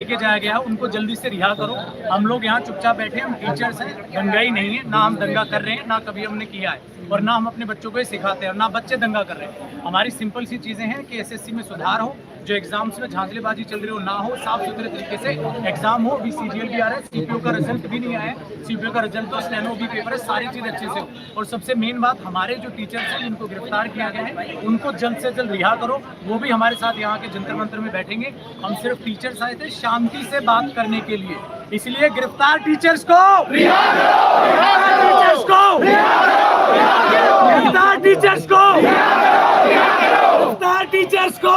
लेके जाया गया, उनको जल्दी से रिहा करो। हम लोग यहाँ चुपचाप बैठे, हम टीचर्स हैं, दंगा ही नहीं है, ना हम दंगा कर रहे हैं, ना कभी हमने किया है और ना हम अपने बच्चों को ये सिखाते हैं और ना बच्चे दंगा कर रहे हैं। हमारी सिंपल सी चीज़ें हैं कि एसएससी में सुधार हो, जो एग्जाम्स में झांझलेबाजी चल रही हो ना हो, साफ सुथरे तरीके से एग्जाम हो। अभी सीजीएल भी आ रहा है, सीपीओ का रिजल्ट भी नहीं आया है, सीपीओ का रिजल्ट तो स्टेनो भी पेपर है, सारी चीज़ अच्छे से हो। और सबसे मेन बात, हमारे जो टीचर्स हैं जिनको गिरफ्तार किया गया है उनको जल्द से जल्द रिहा करो। वो भी हमारे साथ यहाँ के जंतर मंतर में बैठेंगे। हम सिर्फ टीचर्स आए थे शांति से बात करने के लिए, इसलिए गिरफ्तार टीचर्स को रिहा करो, टीचर्स को गिरफ्तार टीचर्स को गिरफ्तार टीचर्स को।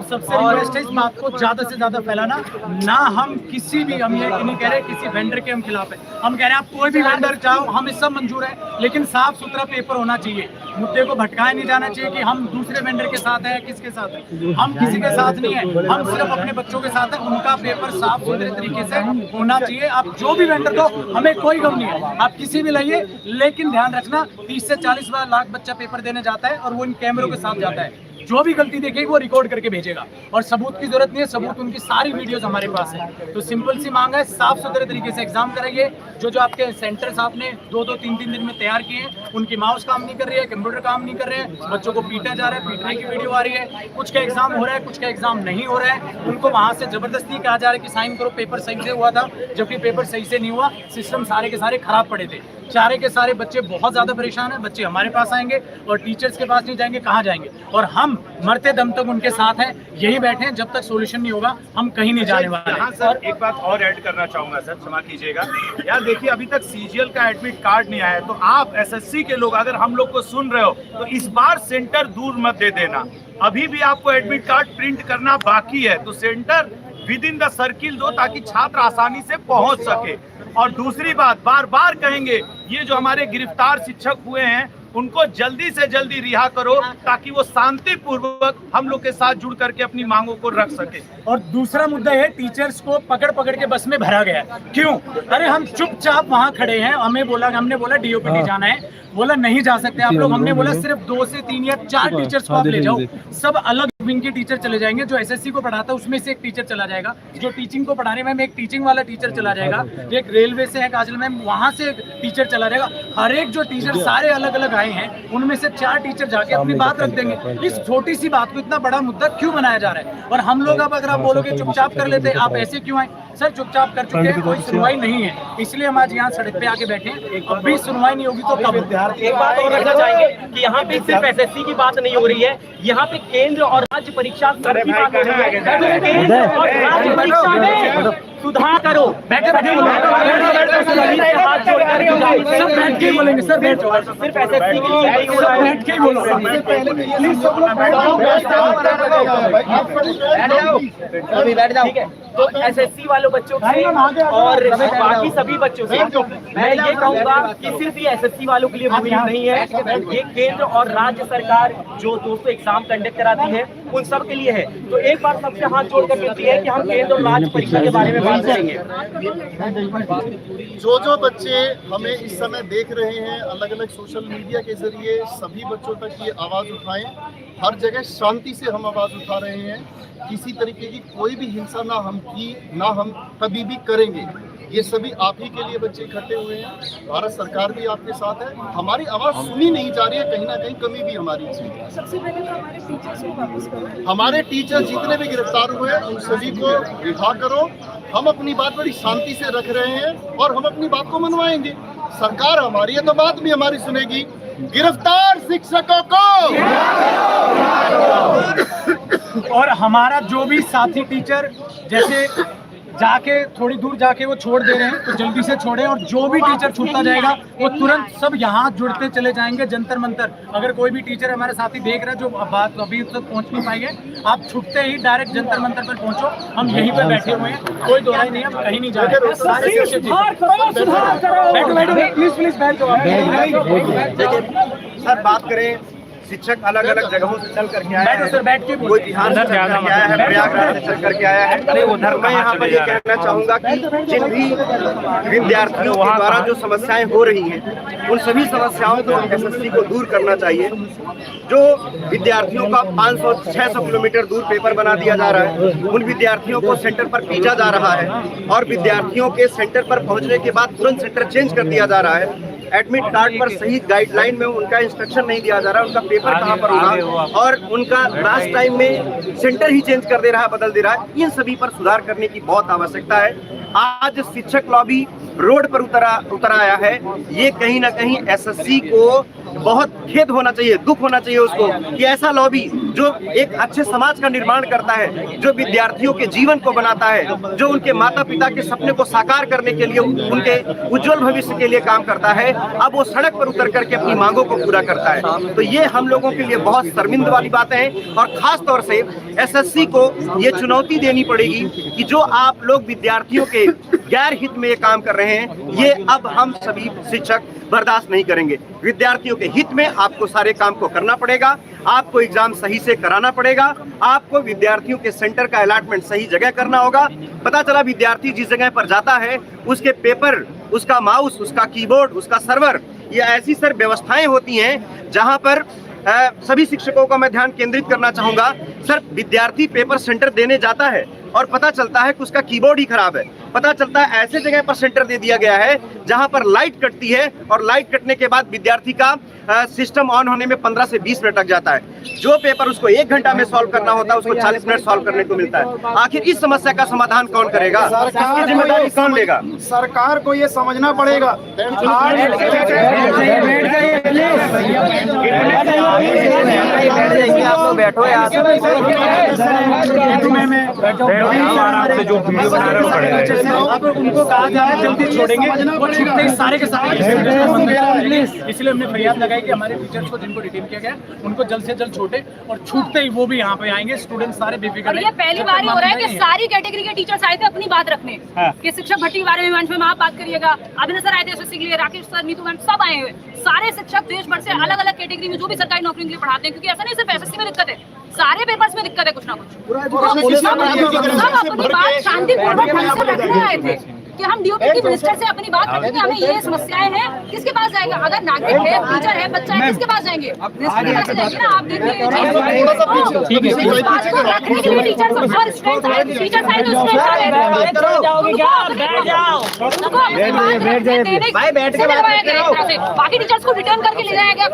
सबसे रिक्वेस्ट है इस बात को ज्यादा से ज्यादा फैलाना ना। हम किसी भी, हम ये नहीं कह रहे किसी वेंडर के हम खिलाफ है, हम कह रहे हैं आप कोई भी वेंडर चाहो, हमें सब मंजूर है, लेकिन साफ सुथरा पेपर होना चाहिए। मुद्दे को भटकाया नहीं जाना चाहिए कि हम दूसरे वेंडर के साथ है, किसके साथ है। हम किसी के साथ नहीं है, हम सिर्फ अपने बच्चों के साथ है। उनका पेपर साफ सुथरे तरीके से होना चाहिए। आप जो भी वेंडर दो, हमें कोई गम नहीं है, आप किसी भी लाइए, लेकिन ध्यान रखना 30 से 40 लाख बच्चा पेपर देने जाता है और वो इन कैमरों के साथ जाता है। जो भी गलती देखेगी वो रिकॉर्ड करके भेजेगा और सबूत की जरूरत नहीं है, सबूत उनकी सारी वीडियोस हमारे पास है। तो सिंपल सी मांग है, साफ सुथरे तरीके से एग्जाम कराइए। जो आपके सेंटर्स आपने 2-2, 3-3 दिन में तैयार किए हैं, उनकी माउस काम नहीं कर रही है, कंप्यूटर काम नहीं कर रहे हैं, बच्चों को पीटा जा रहा है, पीटने की वीडियो आ रही है। कुछ का एग्जाम हो रहा है, कुछ का एग्जाम नहीं हो रहा है। उनको वहां से जबरदस्ती कहा जा रहा है कि साइन करो, पेपर सही से हुआ था, जबकि पेपर सही से नहीं हुआ। सिस्टम सारे के सारे खराब पड़े थे। सारे के सारे बच्चे बहुत ज्यादा परेशान हैं। बच्चे हमारे पास आएंगे और टीचर्स के पास नहीं जाएंगे, कहाँ जाएंगे? और हम मरते दम तक उनके साथ हैं, यही बैठे हैं, जब तक सोल्यूशन नहीं होगा हम कहीं नहीं जाने वाले। हाँ सर, एक बात और ऐड करना चाहूंगा सर, क्षमा कीजिएगा यार। देखिए, अभी तक सीजीएल का एडमिट कार्ड नहीं आया है, तो आप एसएससी के लोग अगर हम लोग को सुन रहे हो तो इस बार सेंटर दूर मत दे देना। अभी भी आपको एडमिट कार्ड प्रिंट करना बाकी है, तो centre with in the circle दो ताकि छात्र आसानी से पहुंच सके। और दूसरी बात, बार बार कहेंगे, ये जो हमारे गिरफ्तार शिक्षक हुए हैं उनको जल्दी से जल्दी रिहा करो ताकि वो शांतिपूर्वक हम लोग के साथ जुड़ करके अपनी मांगों को रख सके। और दूसरा मुद्दा है, टीचर्स को पकड़ पकड़ के बस में भरा गया। क्यों? अरे हम चुपचाप वहां खड़े हैं, हमने बोला डीओपीटी जाना है, बोला नहीं जा सकते आप लोग। हमने बोला सिर्फ 2 से 3 या 4 टीचर्स को आप ले जाओ, सब अलग विंग के टीचर चले जाएंगे। जो एसएससी को पढ़ाता है उसमें से एक टीचर चला जाएगा, जो टीचिंग को पढ़ाने में एक टीचिंग वाला टीचर चला जाएगा, एक रेलवे से है काजल मैम, वहां से टीचर चला जाएगा। हर एक जो टीचर सारे अलग अलग आए हैं उनमें से 4 टीचर जाके अपनी बात रख देंगे। इस छोटी सी बात को इतना बड़ा मुद्दा क्यों बनाया जा रहा है? और हम लोग अब अगर आप बोलोगे चुपचाप कर लेते, आप ऐसे क्यों आए? सर चुपचाप कर चुके हैं, कोई सुनवाई नहीं है, इसलिए हम आज यहाँ सड़क पे आके बैठे हैं। अब भी सुनवाई नहीं होगी तो कब? एक बात और रखना चाहेंगे कि यहाँ पे सिर्फ एसएससी की बात नहीं हो रही है, यहाँ पे केंद्र और राज्य परीक्षा की बात हो रही है। केंद्र और राज्य परीक्षा में सुधार करो। बैठे बैठे हाथ जोड़कर सब बैठ के बोलेंगे। सर बैठ जाओ, सिर्फ एसएससी के लिए नहीं हो रहा है, बैठ के बोलो प्लीज, सब लोग बैठ जाओ। ठीक है, तो एसएससी वालों बच्चों से और बाकी सभी बच्चों से मैं ये कहूँगा कि सिर्फ ये एसएससी वालों के लिए मुहिम नहीं है, ये केंद्र और राज्य सरकार जो दोस्तों एग्जाम कंडक्ट कराती है उन सब के लिए है। तो एक बार सबसे हाथ जोड़कर विनती है कि हम केंद्र और राज्य परीक्षा के बारे में बात करेंगे। जो बच्चे हमें इस समय देख रहे हैं अलग अलग सोशल मीडिया के जरिए, सभी बच्चों तक ये आवाज़ उठाएं। हर जगह शांति से हम आवाज़ उठा रहे हैं, किसी तरीके की कोई भी हिंसा ना हम कभी भी करेंगे। ये सभी आप ही के लिए बच्चे इकट्ठे हुए हैं, भारत सरकार भी आपके साथ है। हमारी आवाज़ सुनी नहीं जा रही है, कहीं ना कहीं कमी भी हमारी। सबसे पहले तो हमारे टीचर्स को वापस करो। हमारे टीचर जितने भी गिरफ्तार हुए हैं उन सभी को रिहा करो। हम अपनी बात बड़ी शांति से रख रहे हैं और हम अपनी बात को मनवाएंगे। सरकार हमारी है तो बात भी हमारी सुनेगी। गिरफ्तार शिक्षकों को और हमारा जो भी साथी टीचर जैसे जाके थोड़ी दूर जाके वो छोड़ दे रहे हैं तो जल्दी से छोड़ें, और जो भी टीचर छूटता जाएगा वो तुरंत सब यहाँ जुड़ते चले जाएंगे जंतर मंतर। अगर कोई भी टीचर हमारे साथी देख रहे हैं जो बात अभी तक पहुँच नहीं पाएंगे, आप छूटते ही डायरेक्ट जंतर मंतर पर पहुँचो। हम यहीं पर बैठे हुए हैं, कोई दोहराई नहीं, हम कहीं नहीं जा रहे। बैठो प्लीज बैठ जाओ। सर बात करें शिक्षक अलग अलग जगहों से चल करके आया है, सर बैठ के कोई बिहार से चल करके आया है, प्रयागराज से चल करके आया है। मैं यहाँ पर ये कहना चाहूँगा कि जिन भी विद्यार्थियों के द्वारा जो समस्याएं हो रही हैं, उन सभी समस्याओं को एसएससी को दूर करना चाहिए। जो विद्यार्थियों का 500-600 किलोमीटर दूर पेपर बना दिया जा रहा है, उन विद्यार्थियों को सेंटर पर भेजा जा रहा है और विद्यार्थियों के सेंटर पर पहुंचने के बाद तुरंत सेंटर चेंज कर दिया जा रहा है। एडमिट कार्ड पर सही गाइडलाइन में उनका इंस्ट्रक्शन नहीं दिया जा रहा, उनका पेपर कहाँ पर होगा और उनका लास्ट टाइम में सेंटर ही चेंज कर दे रहा है, बदल दे रहा है। इन सभी पर सुधार करने की बहुत आवश्यकता है। आज शिक्षक लॉबी रोड पर उतर आया है। ये कहीं ना कहीं एसएससी को बहुत खेद होना चाहिए, दुख होना चाहिए उसको कि ऐसा लॉबी जो एक अच्छे समाज का निर्माण करता है, जो विद्यार्थियों के जीवन को बनाता है, जो उनके माता पिता के सपने को साकार करने के लिए, उनके उज्जवल भविष्य के लिए काम करता है, अब वो सड़क पर उतर करके अपनी मांगों को पूरा करता है। तो ये हम लोगों के लिए बहुत शर्मिंदा वाली बातें हैं और खास तौर से एसएससी को ये चुनौती देनी पड़ेगी कि जो आप लोग विद्यार्थियों के गैर हित में ये काम कर रहे हैं, ये अब हम सभी शिक्षक बर्दाश्त नहीं करेंगे। विद्यार्थियों के हित में आपको सारे काम को करना पड़ेगा, आपको एग्जाम सही से कराना पड़ेगा, आपको विद्यार्थियों के सेंटर का अलॉटमेंट सही जगह करना होगा। पता चला विद्यार्थी जिस जगह पर जाता है उसके पेपर, उसका माउस, उसका कीबोर्ड, उसका सर्वर, ये ऐसी सर व्यवस्थाएं होती हैं जहां पर सभी शिक्षकों का मैं ध्यान केंद्रित करना चाहूंगा। सर, विद्यार्थी पेपर सेंटर देने जाता है और पता चलता है कि उसका कीबोर्ड ही खराब है। पता चलता है ऐसे जगह पर सेंटर दे दिया गया है जहां पर लाइट कटती है और लाइट कटने के बाद विद्यार्थी का सिस्टम ऑन होने में 15 से 20 मिनट लग जाता है। जो पेपर उसको 1 घंटा में सॉल्व करना होता है उसको 40 मिनट सॉल्व करने को मिलता है। आखिर इस समस्या का समाधान कौन करेगा? इसकी जिम्मेदारी कौन लेगा? सरकार को ये समझना पड़ेगा। अब उनको कहा जा रहा है जल्दी छोड़ेंगे, वो छूटते ही सारे के सारे। इसलिए हमने फरियाद लगाई कि हमारे टीचर्स को जिनको डिटेन किया गया उनको जल्द से जल्द छोटे और छूटते ही वो भी यहाँ पे आएंगे। स्टूडेंट सारे बेफिक्र और ये पहली बार ही हो रहा है कि सारी कैटेगरी के टीचर्स आए थे अपनी बात रखने कि शिक्षक भर्ती के बारे में मंच में आप बात करिएगा। अभिनव सर आए थे एसएससी के लिए, राकेश सर, नीतू मैम, सब आए हुए। सारे शिक्षक देश भर से अलग अलग कैटेगरी में जो भी सरकारी नौकरी के लिए पढ़ाते हैं, क्योंकि ऐसा नहीं सिर्फ एसएससी में दिक्कत है, सारे पेपर्स में दिक्कत है कुछ ना कुछ। सब अपनी बात शांतिपूर्वक ढंग से रखने आए थे कि हम डीओपी की मिनिस्टर से अपनी बात रखें कि हमें ये समस्याएं हैं। किसके पास जाएगा? अगर नागरिक है, टीचर है, बच्चा है, किसके पास जाएंगे? मिनिस्टर के पास जाएंगे ना। आप देखिए बाकी टीचर्स को रिटर्न करके ले जाया गया,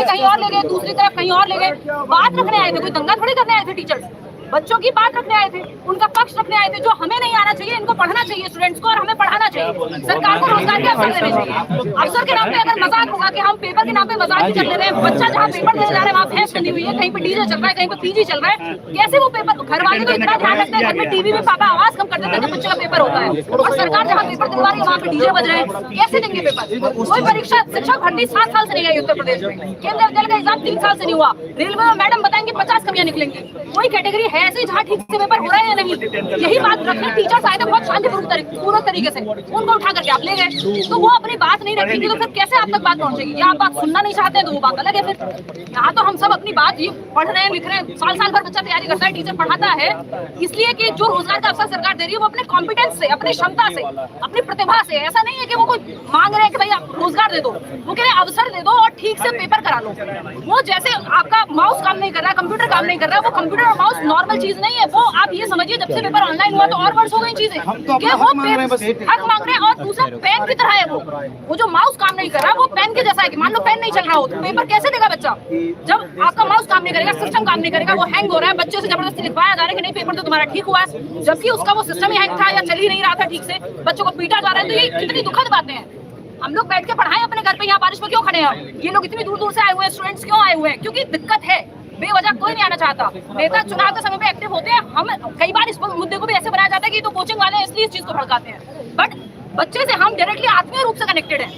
कहीं और ले गए, दूसरी तरफ कहीं और ले गए। बात रखने आए थे, कोई दंगा थोड़ी करने आए थे। टीचर्स बच्चों की बात रखने आए थे, उनका पक्ष रखने आए थे। जो हमें नहीं आना चाहिए, इनको पढ़ना चाहिए स्टूडेंट्स को, और हमें पढ़ाना चाहिए। सरकार को रोजगार के अवसर देने चाहिए। अवसर के नाम पे अगर मजाक होगा कि हम पेपर के नाम पे मजाक ही कर ले रहे हैं, बच्चा जहाँ पेपर देने जा रहे हैं वहाँ भैंस बनी हुई है, कहीं पे डीजे चल रहा है, कहीं पे पीजी चल रहा है। कैसे वो पेपर, घर वाले तो इतना ध्यान रखते हैं, घर में टीवी में पापा आवाज कम कर देते हैं जब बच्चे का पेपर होता है, और सरकार जहाँ पेपर दिलवा रही है वहाँ पे डीजे बज रहे हैं। कैसे देंगे पेपर? कोई परीक्षा, शिक्षक भर्ती 7 साल से नहीं गई उत्तर प्रदेश में। केंद्रीय विद्यालय का एग्जाम 3 साल से नहीं हुआ। रेलवे में मैडम बताएंगे 50 कमियां निकलेंगी। कोई कैटेगरी है ऐसी जहाँ ठीक से पेपर हो रहे हैं या नहीं? यही बात रखने टीचर्स आए थे बहुत शांतिपूर्वक तरीके से, उनको उठा करके आप ले गए। तो वो अपनी बात नहीं रखेंगे तो फिर कैसे आप तक बात पहुंचेगी? या आप बात सुनना नहीं चाहते हैं तो वो बात अलग है। फिर यहाँ तो हम सब अपनी बात ये पढ़ रहे हैं, लिख रहे हैं। साल भर बच्चा तैयारी करता है, टीचर पढ़ाता है, इसलिए कि जो रोजगार का अवसर सरकार दे रही है वो अपने कॉम्पिटेंस से, अपनी क्षमता से, अपनी प्रतिभा से। ऐसा नहीं है कि वो कोई मांग रहे हैं कि भाई आप रोजगार दे दो, वो कह रहे हैं अवसर दे दो और ठीक से पेपर करा लो। वो जैसे आपका माउस काम नहीं कर रहा है, कंप्यूटर काम नहीं कर रहा है, वो कंप्यूटर और माउस नॉर्मल चीज नहीं है। वो आप ये समझिए जब से पेपर ऑनलाइन हुआ तो और वर्ष हो गई चीजें, क्या वो हक मांग रहे हैं। और दूसरा पेन की तरह है, वो जो माउस काम नहीं कर रहा वो पेन के जैसा है कि मान लो पेन नहीं चल रहा हो तो पेपर कैसे देगा बच्चा? जब आपका माउस काम नहीं करेगा, सिस्टम काम नहीं करेगा, वो हैंग हो रहा है, बच्चे से जबरदस्ती लिखवाया जा रहा है कि नहीं पेपर तो तुम्हारा ठीक हुआ है, जबकि उसका वो सिस्टम ही हैंग था या चल ही नहीं रहा था ठीक से, बच्चों को पीटा जा रहा है। तो ये कितनी दुखद बातें हैं। हम लोग बैठ के पढ़ाएं अपने घर पे, यहाँ बारिश में क्यों खड़े हैं? ये लोग इतनी दूर दूर से आए हुए हैं, स्टूडेंट्स क्यों आए हुए हैं? क्योंकि दिक्कत है, बेवजह कोई नहीं आना चाहता। नेता चुनाव के समय पे एक्टिव होते हैं। हम कई बार इस मुद्दे को भी ऐसे बनाया जाता है कि तो कोचिंग वाले हैं इसलिए इस चीज को भड़काते हैं, बट बच्चे से हम डायरेक्टली आत्मीय रूप से कनेक्टेड हैं।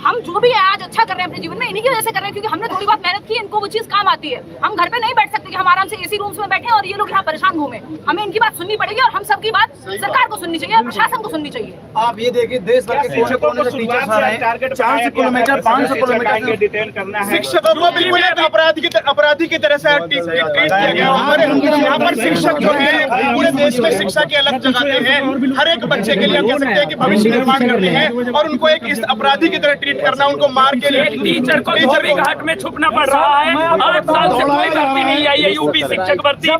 हम जो भी आज अच्छा कर रहे हैं अपने जीवन में इन्हीं की वजह से कर रहे हैं, क्योंकि हमने थोड़ी बहुत मेहनत की, इनको वो चीज काम आती है। हम घर पे नहीं बैठ सकते कि हम आराम से एसी रूम्स में बैठे और ये लोग यहाँ परेशान घूमे। हमें इनकी बात सुननी पड़ेगी और हम सबकी बात सरकार को सुननी चाहिए और प्रशासन को सुननी चाहिए। आप ये देखिए, देश भर के कोने कोने से टीचर्स आ रहे हैं, 400 किलोमीटर 500 किलोमीटर डिटेन करना है। शिक्षकों को बिल्कुल अपराधी की तरह से ट्रीट किया गया। हमारे यहाँ पर शिक्षक जो है पूरे देश में शिक्षा की अलग जगाते हैं, हर एक बच्चे के लिए कह सकते हैं कि भविष्य निर्माण करते हैं, और उनको एक इस अपराधी की तरह ट्रीट करना, उनको मार के टीचर को धोबी घाट में छुपना पड़ रहा है। 8 साल से कोई भर्ती नहीं आई है, यूपी शिक्षक भर्ती की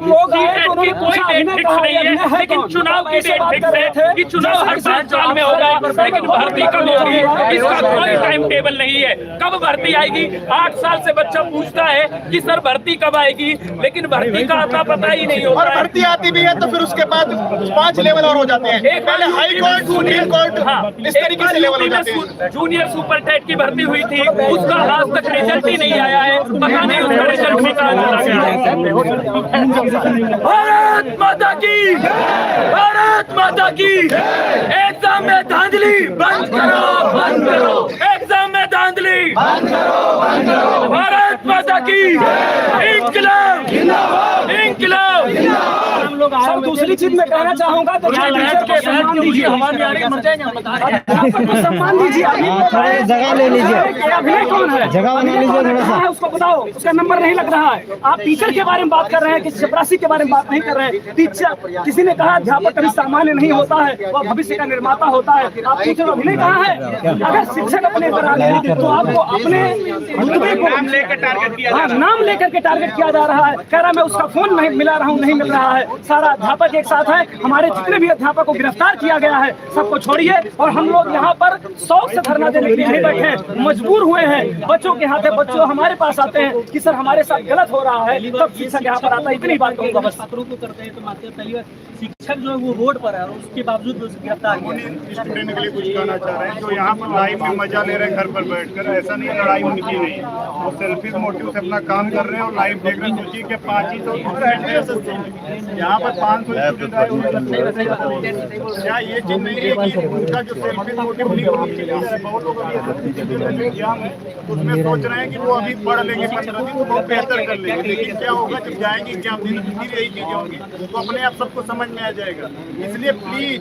कोई डेट फिक्स नहीं है, लेकिन चुनाव की डेट फिक्स है कि चुनाव हर 5 साल में होगा, लेकिन भर्ती कब होगी इसका कोई टाइम टेबल नहीं है। कब भर्ती आएगी? 8 साल से बच्चा पूछता है कि सर भर्ती कब आएगी, लेकिन भर्ती का आता पता ही नहीं होता। और भर्ती आती भी है तो फिर उसके बाद 5 लेवल और हो जाते हैं, पहले हाई कोर्ट, सुप्रीम कोर्ट, इस तरीके से लेवल हो जाते हैं। जूनियर सुपर टेट की भर्ती हुई थी, उसका आज तक रिजल्ट ही नहीं आया है, पता नहीं उसका रिजल्ट निकाल गया। भारत माता की, भारत माता की। एग्जाम में धांधली बंद करो, बंद करो। एग्जाम में धांधली बंद करो, बंद करो। भारत माता की इंकलाब, इंकलाब। सर दूसरी चीज मैं कहना चाहूंगा तो टीचर को सम्मान दीजिए, सम्मान दीजिए। जगह ले लीजिए, अभिनय कौन है, जगह बना लीजिए थोड़ा सा, उसको बताओ, उसका नंबर नहीं लग रहा है। आप टीचर के बारे में बात कर रहे हैं, किसी चपरासी के बारे में बात नहीं कर रहे हैं। टीचर, किसी ने कहा अध्यापक कभी सामान्य नहीं होता है, वह भविष्य का निर्माता होता है। आप टीचर अभिनय कहाँ है? अगर शिक्षक अपने पर आ गए तो आपको अपने रुतबे को नाम लेकर के टारगेट किया जा रहा है। कह रहा मैं उसका फोन नहीं मिला रहा हूँ, नहीं मिल रहा है। सारा अध्यापक एक साथ है, हमारे जितने भी अध्यापक को गिरफ्तार किया गया है सबको छोड़िए, और हम लोग यहाँ पर शौक से धरना देने के लिए नहीं बैठे, मजबूर हुए हैं। बच्चों के हाथे बच्चों हमारे पास आते हैं कि सर हमारे साथ गलत हो रहा है, तब शिक्षक यहाँ पर आता है। इतनी बात कहूँगा बस। छात्रों को करते हैं तो मानते हैं पहली बार शिक्षक जो है वो रोड पर है और उसके बावजूद गिरफ्तार स्टूडेंट के लिए कुछ कहना चाह रहे हैं जो यहाँ पर लाइव में मजा ले रहे हैं घर पर बैठकर। ऐसा नहीं है, लड़ाई उनकी नहीं है, वो सेल्फी मोटिव से अपना काम कर रहे हैं और लाइव देख रहे हैं। सोचिए कि 500 यहाँ पर 500 क्या ये चीज नहीं है कि उनका जो सेल्फी मोटिव नहीं होनी चाहिए। बहुत लोग उसमें सोच रहे हैं कि वो अभी पढ़ लेंगे 15 दिन तो बहुत बेहतर कर लेंगे, लेकिन क्या होगा जब जाएंगे एग्जाम देने फिर यही चीजें होंगी तो अपने आप सबको समझ में आ जाएगा। इसलिए प्लीज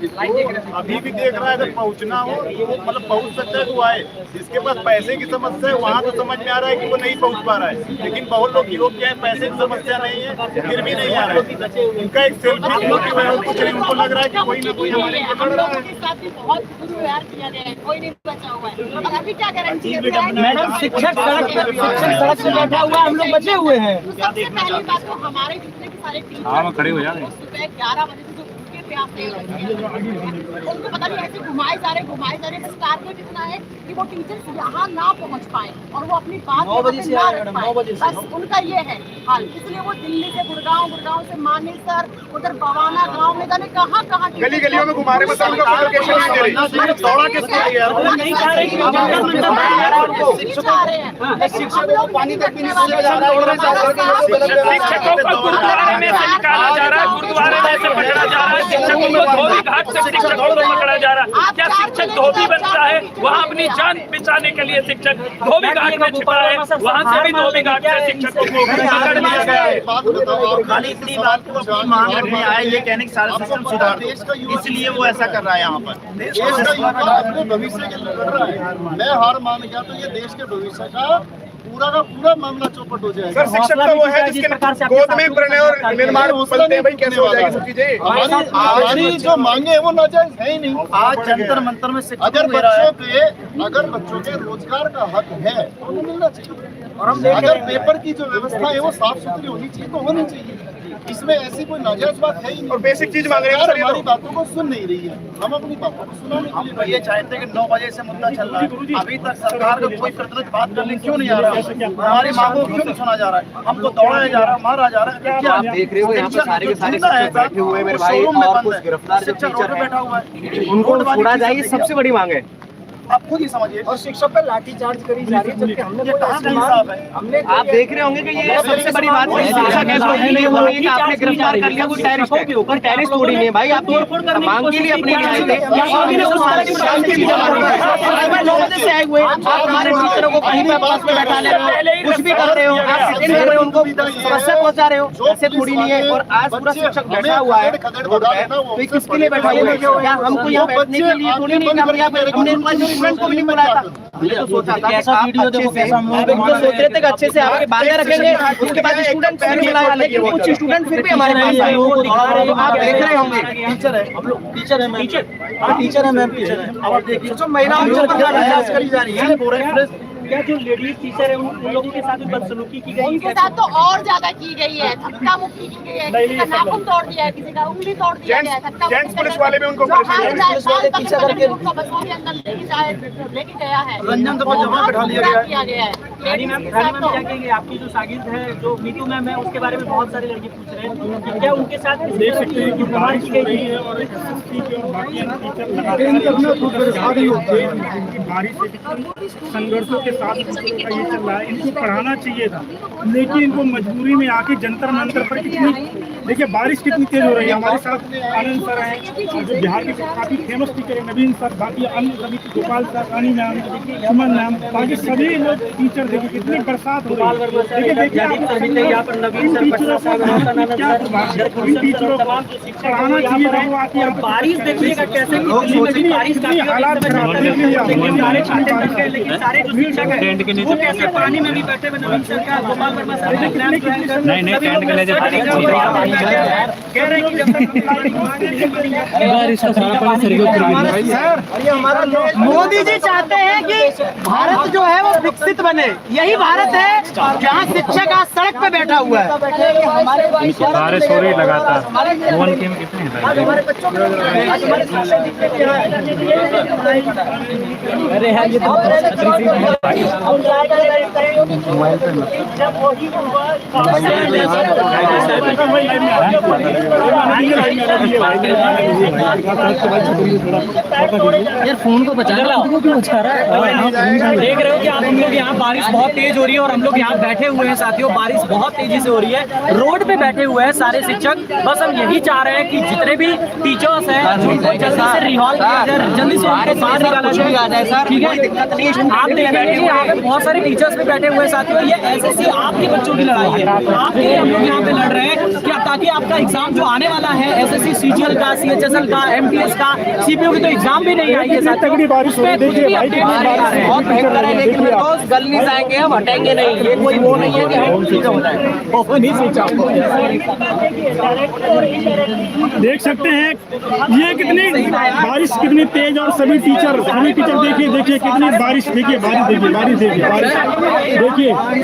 अभी भी देख रहा है, अगर पहुंचना हो मतलब पहुंच सकता है तो आए। जिसके पास पैसे की समस्या है वहाँ तो समझ में आ रहा है कि वो नहीं पहुंच पा रहा है, लेकिन बहुत लोग योग क्या है, पैसे की समस्या नहीं है फिर भी नहीं आ रहा है। उनका एक सेल्फी मोटिव है, कुछ नहीं, उनको लग रहा है कि कोई ना कोई हमारे पकड़ रहा है। बहुत दुर्व्यवहार किया गया है, कोई नहीं बचा हुआ है, और अभी क्या गारंटी है? मैडम शिक्षक सड़क से बैठा हुआ, हम लोग बचे हुए हैं। सबसे पहली बात तो हमारे जितने भी सारे टीचर खड़े हो जा रहे हैं, सुबह 11 बजे से जो भूखे प्यासे उनको पता नहीं ऐसे घुमाए जा रहे। बस टारगेट इतना है कि वो टीचर्स यहाँ ना पहुँच पाए और वो अपनी बात 9 बजे से बस उनका ये है हाल। इसलिए वो दिल्ली से गुड़गांव, गुड़गांव से मानेसर, उधर बवाना गाँव में जाने कहाँ गली गलियों में घुमा रहे, बस उनका प्रोटेक्शन नहीं दे रही, दौड़ा के शिक्षकों को पानी तक भी नहीं जा रहा है। शिक्षकों को गुरुद्वारे में से निकाला जा रहा है, गुरुद्वारे में से पकड़ा जा रहा है। शिक्षकों को धोबी घाट से शिक्षकों को पकड़ा जा रहा है। क्या शिक्षक धोबी बनता है? वहाँ अपनी जान बचाने के लिए शिक्षक धोबी घाट में छिपा है, वहाँ से भी धोबी घाट से शिक्षकों को पकड़ लिया गया है। खाली इतनी बात को अपनी मांग रखने आए, ये कहने की सारा सिस्टम सुधार दो, इसलिए वो ऐसा कर रहा है यहाँ पर। देश का युवा अपने भविष्य के लिए लड़ रहा है। मैं हार मान गया तो ये देश के भविष्य का पूरा मामला चौपट हो जाएगा। सर शिक्षक तो वो है जिसके गोद में प्रणय और निर्माण पलते हैं, भाई कैसे हो जाएगी सब चीजें? हमारी जो मांगे है वो नाजायज है ही नहीं। आज जंतर मंतर में अगर बच्चों के रोजगार का हक है तो उन्हें मिलना चाहिए, और हम अगर पेपर की जो व्यवस्था है वो साफ सुथरी होनी चाहिए तो होनी चाहिए। इसमें ऐसी कोई नाजायज बात है ही नहीं। और बेसिक चीज मांग रहे हैं सर, हमारी बातों को सुन नहीं रही है, हम अपनी बातों को सुनाने के लिए हम ये चाहते हैं कि 9 बजे से मुद्दा चल रहा है, अभी तक सरकार को कोई प्रतिनिधि बात करने क्यों नहीं आ रहा है? हमारी मांगों को क्यों नहीं सुना जा रहा है? हमको दौड़ाया जा रहा है, मारा जा रहा है। क्या आप देख रहे हो यहाँ पे सारे के सारे शिक्षक बैठे हुए हैं मेरे भाई, और कुछ गिरफ्तार जो टीचर हैं बैठा हुआ है, उनको छोड़ा जाए, ये सबसे बड़ी मांग है। आप खुद ही समझिए। और शिक्षक पर लाठीचार्ज करी जा रही है, जबकि हमने ये कहाँ का हिसाब है? हमने आप देख रहे होंगे कि ये सबसे बड़ी बात है, शिक्षक ऐसा नहीं हो रही है कि आपने गिरफ्तार कर लिया, कोई टेररिस्ट है, कोई टेररिस्ट थोड़ी नहीं है भाई। आप मांग के लिए अपने लिए आए थे, से आए हुए, आप हमारे टीचरों को कहीं पे बस में बैठा ले रहे हो, कुछ भी कर रहे हो, आप सिटिंग कर रहे हो, उनको समस्या पहुंचा रहे हो, ऐसे थोड़ी नहीं है। और आज पूरा शिक्षक बैठा हुआ है रोड पे, तो ये किसके लिए बैठा हुआ है? क्या हमको यहाँ बैठने के लिए थोड़ी नहीं, हमने स्टूडेंट को भी नहीं बुलाया था। हमने तो सोचा था कि आप अच्छे से, हम तो सोच रहे थे कि अच्छे से आपके बांधे रखेंगे, उसके बाद स्टूडेंट फिर बुलाया, लेकिन कुछ स्टूडेंट फिर भी हमारे पास आए। तो आप देख रहे होंगे टीचर है, हम लोग टीचर है मैम, टीचर है मैम, टीचर है। अब देखिए जो महिलाओं के ऊपर लाठीचार्ज करी जा रही है, क्या जो लेडीज टीचर है उन लोगों के साथ भी बदसलूकी की गई उनके साथ तो और ज्यादा की गई है, धक्का मुक्की की गई है, किसी का नाखून तोड़ दिया है, किसी का उंगली तोड़ दिया है, धक्का जेंट्स पुलिस वाले भी उनको उनको बसों के अंदर लेके गया है, रंजन तो जमा बैठा लिया गया है। किया गया है। रानी मैम क्या कहेंगे, आपकी जो शागिर्द है जो मीतू मैम है, उसके बारे में बहुत सारे लड़के पूछ रहे हैं कि क्या उनके साथ देख सकते हैं कि प्रमाण की गई है और संघर्षों के साथ ये चल रहा है। इनको पढ़ाना चाहिए था, लेकिन इनको मजबूरी में आके जंतर मंतर पर कितनी, देखिए बारिश कितनी तेज हो रही है। हमारे साथ आनंद सर हैं जो बिहार के काफी फेमस टीचर है, नवीन सर, बाकी अन्य सभी, गोपाल सर, रानी मैम, सुमन मैम, बाकी सभी लोग टीचर, देखिए कितनी बरसात हो रही है। इन टीचरों को पढ़ाना चाहिए था, वो आके बारिश देखिएगा कैसे हालात खराब है, लेकिन सारे जो शिक्षक है वो कैसे पानी में भी बैठे हुए, नवीन सर का, गोपाल वर्मा सर नहीं टेंट के लिए कह रहे हैं कि जब तक मोदी जी चाहते हैं कि भारत जो है वो विकसित बने। यही भारत है जहाँ शिक्षक आज सड़क पे बैठा हुआ है। बारिश हो रही लगातार, फोन के कितने हमारे बच्चों अरे यार ये यार फोन को बचा रहा है, देख रहे हो कि आप हम लोग यहाँ बारिश बहुत तेज हो रही है और हम लोग यहाँ बैठे हुए हैं साथियों, बारिश बहुत तेजी से हो रही है, रोड पे बैठे हुए हैं सारे शिक्षक। बस हम यही चाह रहे हैं कि जितने भी टीचर्स हैं उनको जल्दी से रिहॉल किया जाए, जल्दी से उनको बाहर निकाला जाए, ठीक है। आप देखेंगे कि यहाँ पे बहुत सारे टीचर्स भी बैठे हुए हैं साथियों। ये एसएससी आपके बच्चों की लड़ाई है, आपके लिए हम लोग यहाँ पे लड़ रहे हैं क्या, ताकि आपका एग्जाम जो आने वाला है एसएससी सीजीएल का, सीएचएसएल का, एमटीएस का, सीपीओ की तो एग्जाम भी नहीं आई है साथियों। तगड़ी बारिश हो रही है, बहुत भयंकर है, लेकिन रोज गल नहीं जाएंगे, हम हटेंगे नहीं। ये कोई वो नहीं है कि हम ठीक हो जाए, वो नहीं सोचा। देख सकते हैं ये कितनी बारिश कितनी तेज, और सभी टीचर देखिए कितनी बारिश, देखिए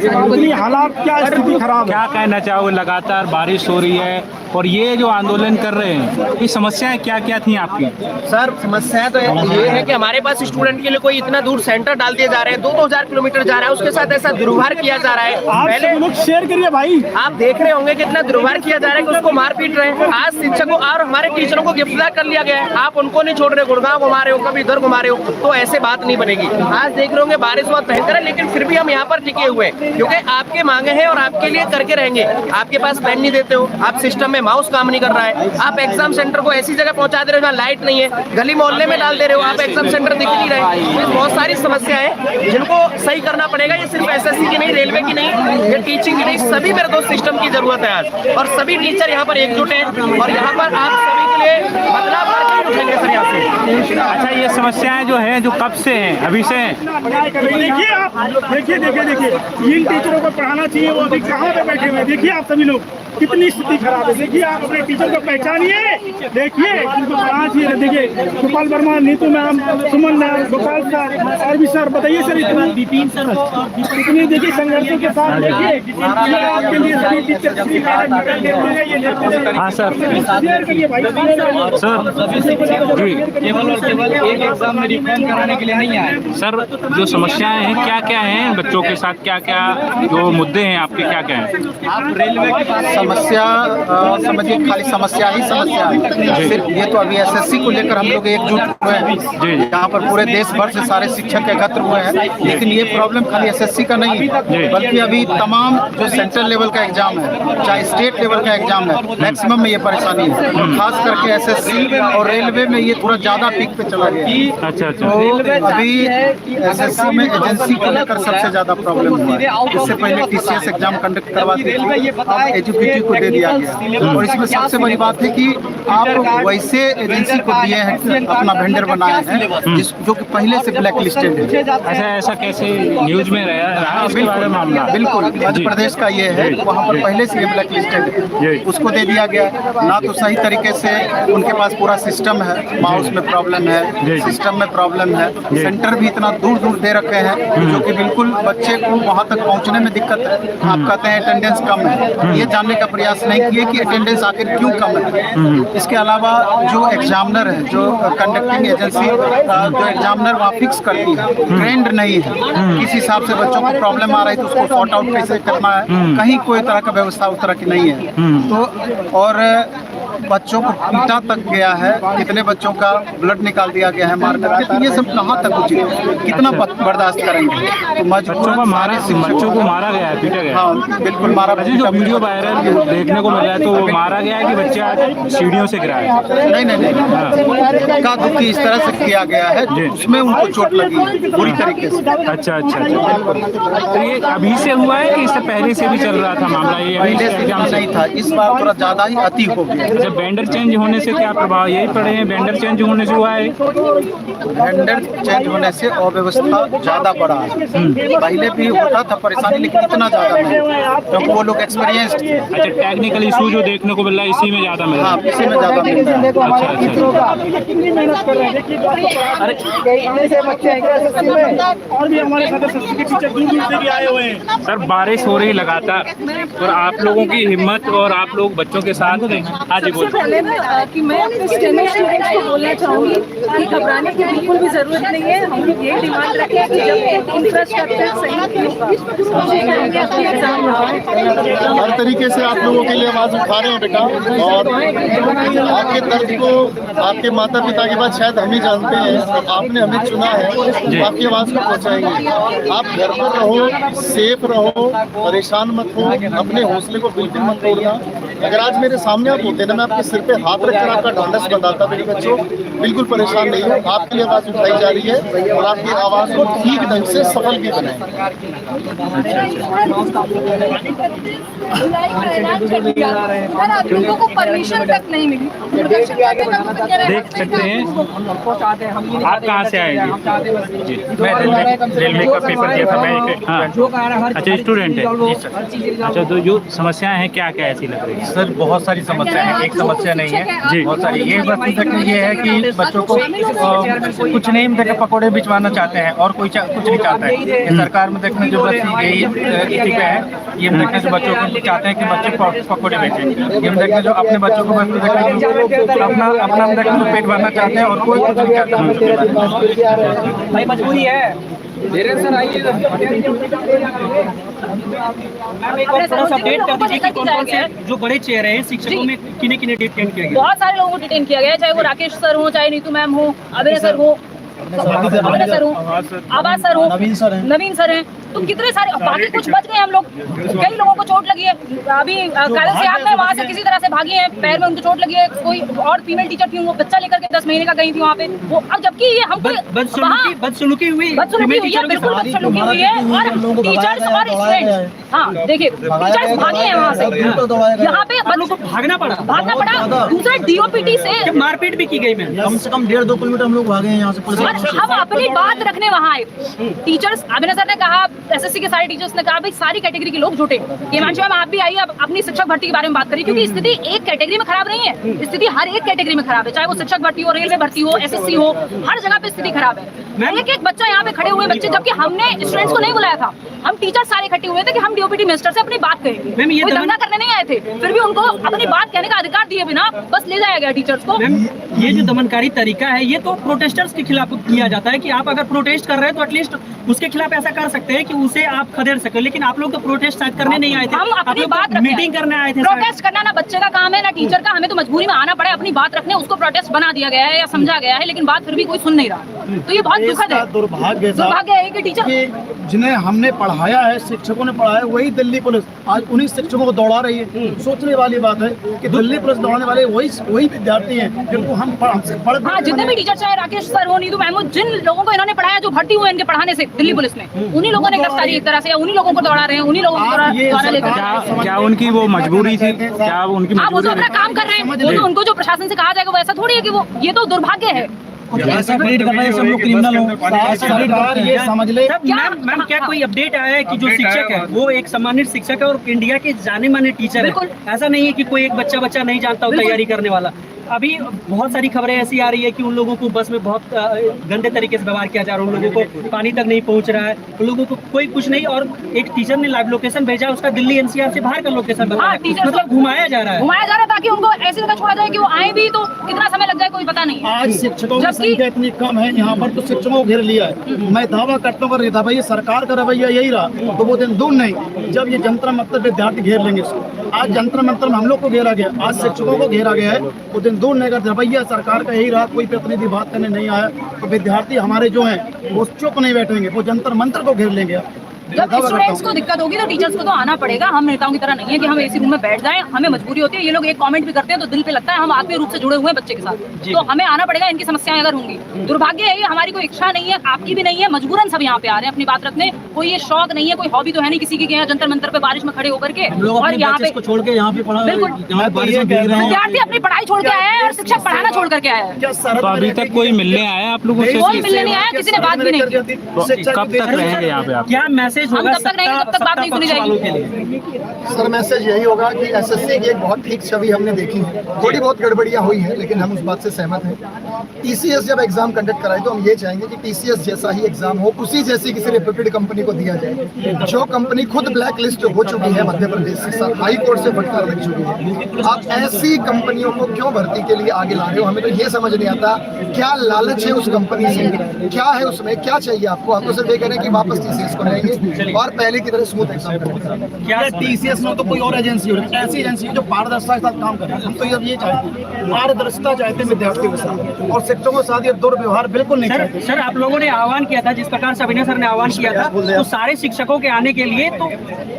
कितनी हालात, क्या स्थिति खराब है। क्या कहना चाहोगे, लगातार बारिश हो रही है और ये जो आंदोलन कर रहे हैं, ये समस्याएं क्या क्या थी आपकी? सर समस्या तो ये है कि हमारे पास स्टूडेंट के लिए कोई इतना दूर सेंटर डाल दिया जा रहे हैं, 2-2000 किलोमीटर जा रहा है, उसके साथ ऐसा दुर्व्यवहार किया जा रहा है। पहले लोग शेयर करिए भाई, आप देख रहे होंगे कितना दुर्व्यवहार किया जा रहा है कि उसको मार पीट रहे हैं। आज शिक्षकों और हमारे टीचरों को गिरफ्तार कर लिया गया है, आप उनको नहीं छोड़ रहे, गुड़गांव घुमा रहे हो, कभी इधर घुमा रहे हो, तो ऐसे बात नहीं बनेगी। आज देख रहे होंगे बारिश बहुत भयंकर है, लेकिन फिर भी हम यहाँ पर टिके हुए हैं क्योंकि आपके मांगे हैं और आपके लिए करके रहेंगे। आपके पास पेन नहीं देते हो, आप सिस्टम में माउस काम नहीं कर रहा है, आप एग्जाम सेंटर को ऐसी जगह पहुंचा दे रहे हो जहाँ लाइट नहीं है, गली मोहल्ले में डाल दे रहे हो, आप एग्जाम सेंटर दिख नहीं रहे। बहुत सारी समस्याएं हैं जिनको सही करना पड़ेगा। ये सिर्फ एसएससी की नहीं, रेलवे की नहीं, ये टीचिंग की नहीं, सभी मेरे दोस्त सिस्टम की जरूरत है आज, और सभी टीचर यहाँ पर एकजुट हैं और यहाँ पर आप सभी के लिए बदलाव करके उठेंगे सर यहाँ से। अच्छा, ये समस्याएं जो हैं जो कब से हैं, अभी से हैं? देखिए आप देखिए इन टीचरों को पढ़ाना चाहिए, वो अभी कहाँ पे बैठे हुए, देखिए आप सभी लोग कितनी स्थिति खराब है। देखिए आप अपने टीचर को पहचानिए, देखिए उनको पढ़ाना चाहिए। देखिए गोपाल वर्मा, नीतू मैम, सुमन मैम, गोपाल सर, और भी सर, बताइए सर इतनी देखिए संघर्षों के साथ, देखिए आपके लिए सभी टीचर। हाँ सर, केवल एक एग्जाम में रिफॉर्म कराने के लिए नहीं आए सर। जो समस्याएं हैं क्या क्या हैं बच्चों के साथ, क्या क्या जो मुद्दे हैं आपके, क्या क्या हैं? आप रेलवे के पास समस्या समझिए खाली समस्या ही समस्या है। सिर्फ ये तो अभी एसएससी को लेकर हम लोग एकजुट हुए हैं, यहाँ पर पूरे देश भर से सारे शिक्षक एकत्र हुए हैं, लेकिन ये प्रॉब्लम खाली एसएससी का नहीं है, बल्कि अभी तमाम जो सेंट्रल लेवल का एग्जाम है, चाहे स्टेट लेवल का एग्जाम है, मैक्सिमम में ये परेशानी है। खास करके एसएससी और रेलवे में ये थोड़ा ज्यादा पीक पे चला गया। अच्छा, तो अभी एसएससी में एजेंसी को लेकर सबसे ज्यादा प्रॉब्लम हुआ है। इससे पहले टीसीएस एग्जाम कंडक्ट करवाते थे, अब एजुकेटिव को दे दिया गया। और इसमें सबसे बड़ी बात है कि आप वैसे एजेंसी को दिए हैं, अपना वेंडर बनाए हैं जो कि पहले से ब्लैक लिस्टेड है। अच्छा, ऐसा कैसे न्यूज में रहा इसके बारे में मामला? बिल्कुल, मध्य प्रदेश का ये है, वहाँ पर पहले से ब्लैक लिस्टेड है, उसको दे दिया गया। ना तो सही तरीके से उनके पास पूरा सिस्टम है, माउस में प्रॉब्लम है, सिस्टम में प्रॉब्लम है, सेंटर भी इतना दूर दूर दे रखे हैं जो कि बिल्कुल बच्चे को वहाँ तक पहुँचने में दिक्कत है। आप कहते हैं अटेंडेंस कम है, ये जानने का प्रयास नहीं किए कि अटेंडेंस आखिर क्यों कम है। इसके अलावा जो एग्जामिनर है, जो कंडक्टिंग एजेंसी जो एग्जामिनर वहाँ फिक्स करती है, ट्रेंड नहीं है। किस हिसाब से बच्चों को प्रॉब्लम आ रही है तो उसको सॉर्ट आउट कैसे करना है, कहीं कोई तरह का व्यवस्था उस तरह की नहीं है। तो और बच्चों को पीटा तक गया है, कितने बच्चों का ब्लड निकाल दिया गया है मार कर। तो ये सब कहाँ तक उचित है, कितना बर्दाश्त करेंगे? तो बच्चों को मारा गया है, पीटा गया। हाँ बिल्कुल मारा। जो वीडियो वायरल देखने को मिल रहा है तो वो मारा गया है कि बच्चा सीढ़ियों से गिरा है? नहीं, का दुखी इस तरह से किया गया है, उसमें उनको चोट लगी है पूरी तरीके से। अच्छा, तो ये अभी से हुआ है कि इससे पहले से भी चल रहा था मामला? ये पहले से एग्जाम नहीं था, इस बार थोड़ा ज्यादा ही अति हो गया। जब वेंडर चेंज होने से क्या प्रभाव यही पड़े हैं? वेंडर चेंज होने से हुआ है? वेंडर चेंज होने से अव्यवस्था ज्यादा बढ़ा है। पहले भी होता था परेशानी, लेकिन इतना ज्यादा नहीं, क्योंकि वो लोग एक्सपीरियंस्ड थे। अच्छा, टेक्निकल इशू जो देखने को मिल रहा है इसी में ज्यादा मिल रहा है? हाँ, इसी में ज्यादा मिल रहा है। और भी हमारे सदस्य के पीछे दूर दूर से भी आए हुए हैं। सर, बारिश हो रही लगातार और आप लोगों की हिम्मत और आप लोग बच्चों के साथ आज सबसे पहले ना कि मैं अपने स्टूडेंट्स को बोलना चाहूँगी कि घबराने की बिल्कुल भी जरूरत नहीं है। हम लोग ये डिमांड रखें कि जब इंफ्रास्ट्रक्चर सही होगा हर तरीके से आप लोगों के लिए आवाज उठा रहे हैं बेटा, और आपके दर्द को आपके माता पिता के बाद शायद हम ही जानते हैं, तो आपने हमें चुना है, तो आपकी आवाज को पहुँचाएंगे। आप घर पर रहो, सेफ रहो, परेशान मत हो, अपने हौसले को बिल्कुल मत तोड़ना। अगर आज मेरे सामने आप होते ना, मैं आपके सिर पे हाथ रखकर आपका ढांढस बंधाता। मेरे बच्चों, बिल्कुल परेशान नहीं हो, आपके लिए आवाज उठाई जा रही है और आपकी आवाज को ठीक ढंग से सफल भी बनाए। आप लोगों को परमिशन तक नहीं मिली। देख सकते हैं। आप कहाँ से आए? जी, मैं रेलवे का पेपर दिया था, मैं अच्छा स्टूडेंट है। अच्छा, तो जो समस्याएं हैं क्या क्या ऐसी लग रही है? सर, बहुत सारी समस्या है, एक समस्या नहीं है जी, बहुत सारी। ये बस ये है कि बच्चों को कुछ नहीं देखकर पकौड़े बिचवाना चाहते हैं और कोई कुछ नहीं चाहता है। ये सरकार में देखने जो बस यही स्थिति पे है, ये देखने जो बच्चों को चाहते हैं कि बच्चे पकौड़े बेचें। ये देखने जो अपने बच्चों को बस देखने अपना देखने पेट भरना चाहते हैं और कोई कुछ नहीं चाहता। भाई मजबूरी है। सर आइए, थोड़ा सा अपडेट कर दीजिए कि कौन-कौन से जो बड़े चेयर हैं शिक्षकों में किन्हें डिटेन किया गया? बहुत सारे लोगों को डिटेन किया गया, चाहे वो राकेश सर हो, चाहे नीतू मैम हो, अभय सर हो, सर हो, आवाज सर हो, नवीन सर हैं, तो कितने सारे, बाकी कुछ बच गए हम लोग। कई लोगों को चोट लगी है, अभी काले से आप वहाँ से किसी तरह से भागी हैं, पैर में उनको चोट लगी है। कोई और फीमेल टीचर थी, वो बच्चा लेकर के 10 महीने का गई थी वहाँ पे, वो अब जबकि ये हमको बदसलूकी हुई है, बिल्कुल बदसलूकी हुई है। और टीचर्स और स्टूडेंट्स, हाँ देखिए, टीचर्स भागे हैं वहाँ से, यहाँ पे भागना पड़ा। दूसरा डीओपीटी से मारपीट भी की गई। मैं कम से कम 1.5-2 किलोमीटर हम लोग भागे हैं यहाँ से। हम अपनी बात रखने वहाँ आए। टीचर्स, अभिनव सर ने कहा, एसएससी के सारे टीचर्स ने कहा भाई सारी कैटेगरी के लोग जुटे। हिमांशु मैम आप भी आइए, अब अपनी शिक्षक भर्ती के बारे में बात करिए, क्योंकि स्थिति एक कैटेगरी में खराब नहीं है, स्थिति हर एक कैटेगरी में खराब है, चाहे वो शिक्षक भर्ती हो, रेलवे भर्ती हो, एसएससी हो, हर जगह पे स्थिति खराब है। एक एक बच्चा यहाँ पे खड़े हुए बच्चे, जबकि हमने स्टूडेंट्स को नहीं बुलाया था, हम टीचर सारे इकट्ठे हुए थे कि हम डीओपीटी मिनिस्टर से अपनी बात करेंगे। कोई दंगा करने नहीं आए थे, फिर भी उनको अपनी बात कहने का अधिकार दिए बिना बस ले जाया गया टीचर्स को। ये जो दमनकारी तरीका है, ये तो प्रोटेस्टर्स के खिलाफ किया जाता है कि आप अगर प्रोटेस्ट कर रहे हैं तो एटलीस्ट उसके खिलाफ ऐसा कर सकते हैं कि उसे आप खदेड़ सके, लेकिन आप लोग तो प्रोटेस्ट शायद करने नहीं आए थे, हम अपनी बात मीटिंग करने आए थे। प्रोटेस्ट करना ना बच्चे का काम है ना टीचर का, हमें तो मजबूरी में आना पड़ा है अपनी बात रखने, उसको प्रोटेस्ट बना दिया गया है या समझा गया है, लेकिन बात फिर भी कोई सुन नहीं रहा। तो ये बहुत दुखद है, दुर्भाग्य है कि टीचर जिन्हें हमने पढ़ाया है, शिक्षकों ने पढ़ाया, वही दिल्ली पुलिस आज उन्हीं शिक्षकों को दौड़ा रही है। सोचने वाली बात है कि दिल्ली पुलिस दौड़ाने वाले वही विद्यार्थी हैं जिनको हम हाँ, जितने भी टीचर चाहे राकेश सर हो, नीतू महमूद, जिन लोगों को इन्होंने पढ़ाया, जो भर्ती हुए इनके पढ़ाने से दिल्ली पुलिस में, उन्हीं लोगों ने गिरफ्तारी एक तरह से, उन्हीं लोगों को दौड़ा रहे हैं, उन्हीं लोगों को द्वारा लेकर। क्या उनकी वो मजबूरी थी? क्या उनकी आप वो तो मजबूरी? अपना काम कर रहे हैं, उनको जो प्रशासन से कहा जाएगा वो ऐसा थोड़ी है कि वो, ये तो दुर्भाग्य है। ऐसा ट्रीट कर रहे हैं, सब लोग क्रिमिनल हो, ऐसा ट्रीट करते हैं, ये समझ ले। मैम क्या कोई अपडेट आया है कि जो शिक्षक है वो एक सम्मानित शिक्षक है और इंडिया के जाने माने टीचर है? ऐसा नहीं है कि कोई एक बच्चा नहीं जानता हो तैयारी करने वाला। अभी बहुत सारी खबरें ऐसी आ रही है कि उन लोगों को बस में बहुत गंदे तरीके से व्यवहार किया जा रहा है, उन लोगों को पानी तक नहीं पहुंच रहा है, उन लोगों को कोई कुछ नहीं, और एक टीचर ने लाइव लोकेशन भेजा, उसका दिल्ली एनसीआर से बाहर का लोकेशन मतलब घुमाया जा रहा है ताकि उनको ऐसी जगह छोड़ा जाए कि वो आए भी तो कितना समय लग जाए कोई पता नहीं। आज शिक्षकों की संख्या इतनी कम है यहाँ पर, तो शिक्षकों को घेर लिया है। मैं दावा करता हूँ अगर भाई सरकार का रवैया यही रहा तो वो दिन दूर नहीं जब ये जंतर मंतर विद्यार्थी घेर लेंगे। आज जंतर मंतर में हम लोग को घेरा गया, आज शिक्षकों को घेरा गया है, वो दिन दूर नहीं। अगर रवैया सरकार का यही रहा, कोई प्रतिनिधि बात करने नहीं आया, तो विद्यार्थी हमारे जो हैं वो चुप नहीं बैठेंगे, वो जंतर मंतर को घेर लेंगे। जब स्टूडेंट्स को दिक्कत होगी तो टीचर्स को तो आना पड़ेगा। हम नेताओं की तरह नहीं है कि हम एसी रूम में बैठ जाएं, हमें मजबूरी होती है। ये लोग एक कमेंट भी करते हैं तो दिल पे लगता है, हम आत्मीय रूप से जुड़े हुए हैं बच्चे के साथ, तो हमें आना पड़ेगा। इनकी समस्याएं अगर होंगी, दुर्भाग्य है ये, हमारी कोई इच्छा नहीं है, आपकी भी नहीं है, मजबूरन सब यहाँ पे आ रहे हैं अपनी बात रखने। कोई ये शौक नहीं है, कोई हॉबी तो है नहीं किसी की गए जंतर मंतर पे बारिश में खड़े होकर के और यहाँ पे छोड़ के यहाँ पे बिल्कुल विद्यार्थी अपनी पढ़ाई छोड़ के आया है और शिक्षक पढ़ाना छोड़ करके आया है। तो अभी तक कोई मिलने आया आप लोगों से? कोई मिलने नहीं आया, किसी ने बात भी नहीं की। कब तक रहेंगे यहाँ पे आप? क्या मैसेज हम तब तक रहेंगे जब तक बात नहीं सुनी जाएगी। सर मैसेज यही होगा कि एसएससी की एक बहुत ठीक छवि हमने देखी है, थोड़ी बहुत गड़बड़ियां हुई हैं लेकिन हम उस बात से सहमत हैं। टीसीएस जब एग्जाम कंडक्ट कराए तो हम ये चाहेंगे कि टीसीएस जैसा ही एग्जाम हो, उसी जैसी किसी रेप्यूटेड कंपनी को दिया जाए। जो कंपनी खुद ब्लैक लिस्ट हो चुकी है मध्य प्रदेश के साथ, हाई कोर्ट से फटकार लग चुकी है, आप ऐसी कंपनियों को क्यों भर्ती के लिए आगे ला रहे हो? हमें तो ये समझ नहीं आता क्या लालच है उस कंपनी से, क्या है उसमें, क्या चाहिए आपको? आपको सिर्फ ये कह रहे हैं कि वापस टीसीएस को रहेंगे और पहले की तरह स्मूथ एग्जाम करेंगे। क्या टीसीएस में तो कोई और एजेंसी हो रही है, ऐसी एजेंसी जो पारदर्शिता के साथ काम करे। हम तो ये चाहते हैं, पारदर्शिता चाहते हैं विद्यार्थियों के साथ, और शिक्षकों के साथ ये दुर्व्यवहार बिल्कुल नहीं चाहते। सर आप लोगों ने आह्वान किया था, जिस प्रकार से अभिनय सर ने आह्वान किया था, तो सारे शिक्षकों के आने के लिए, तो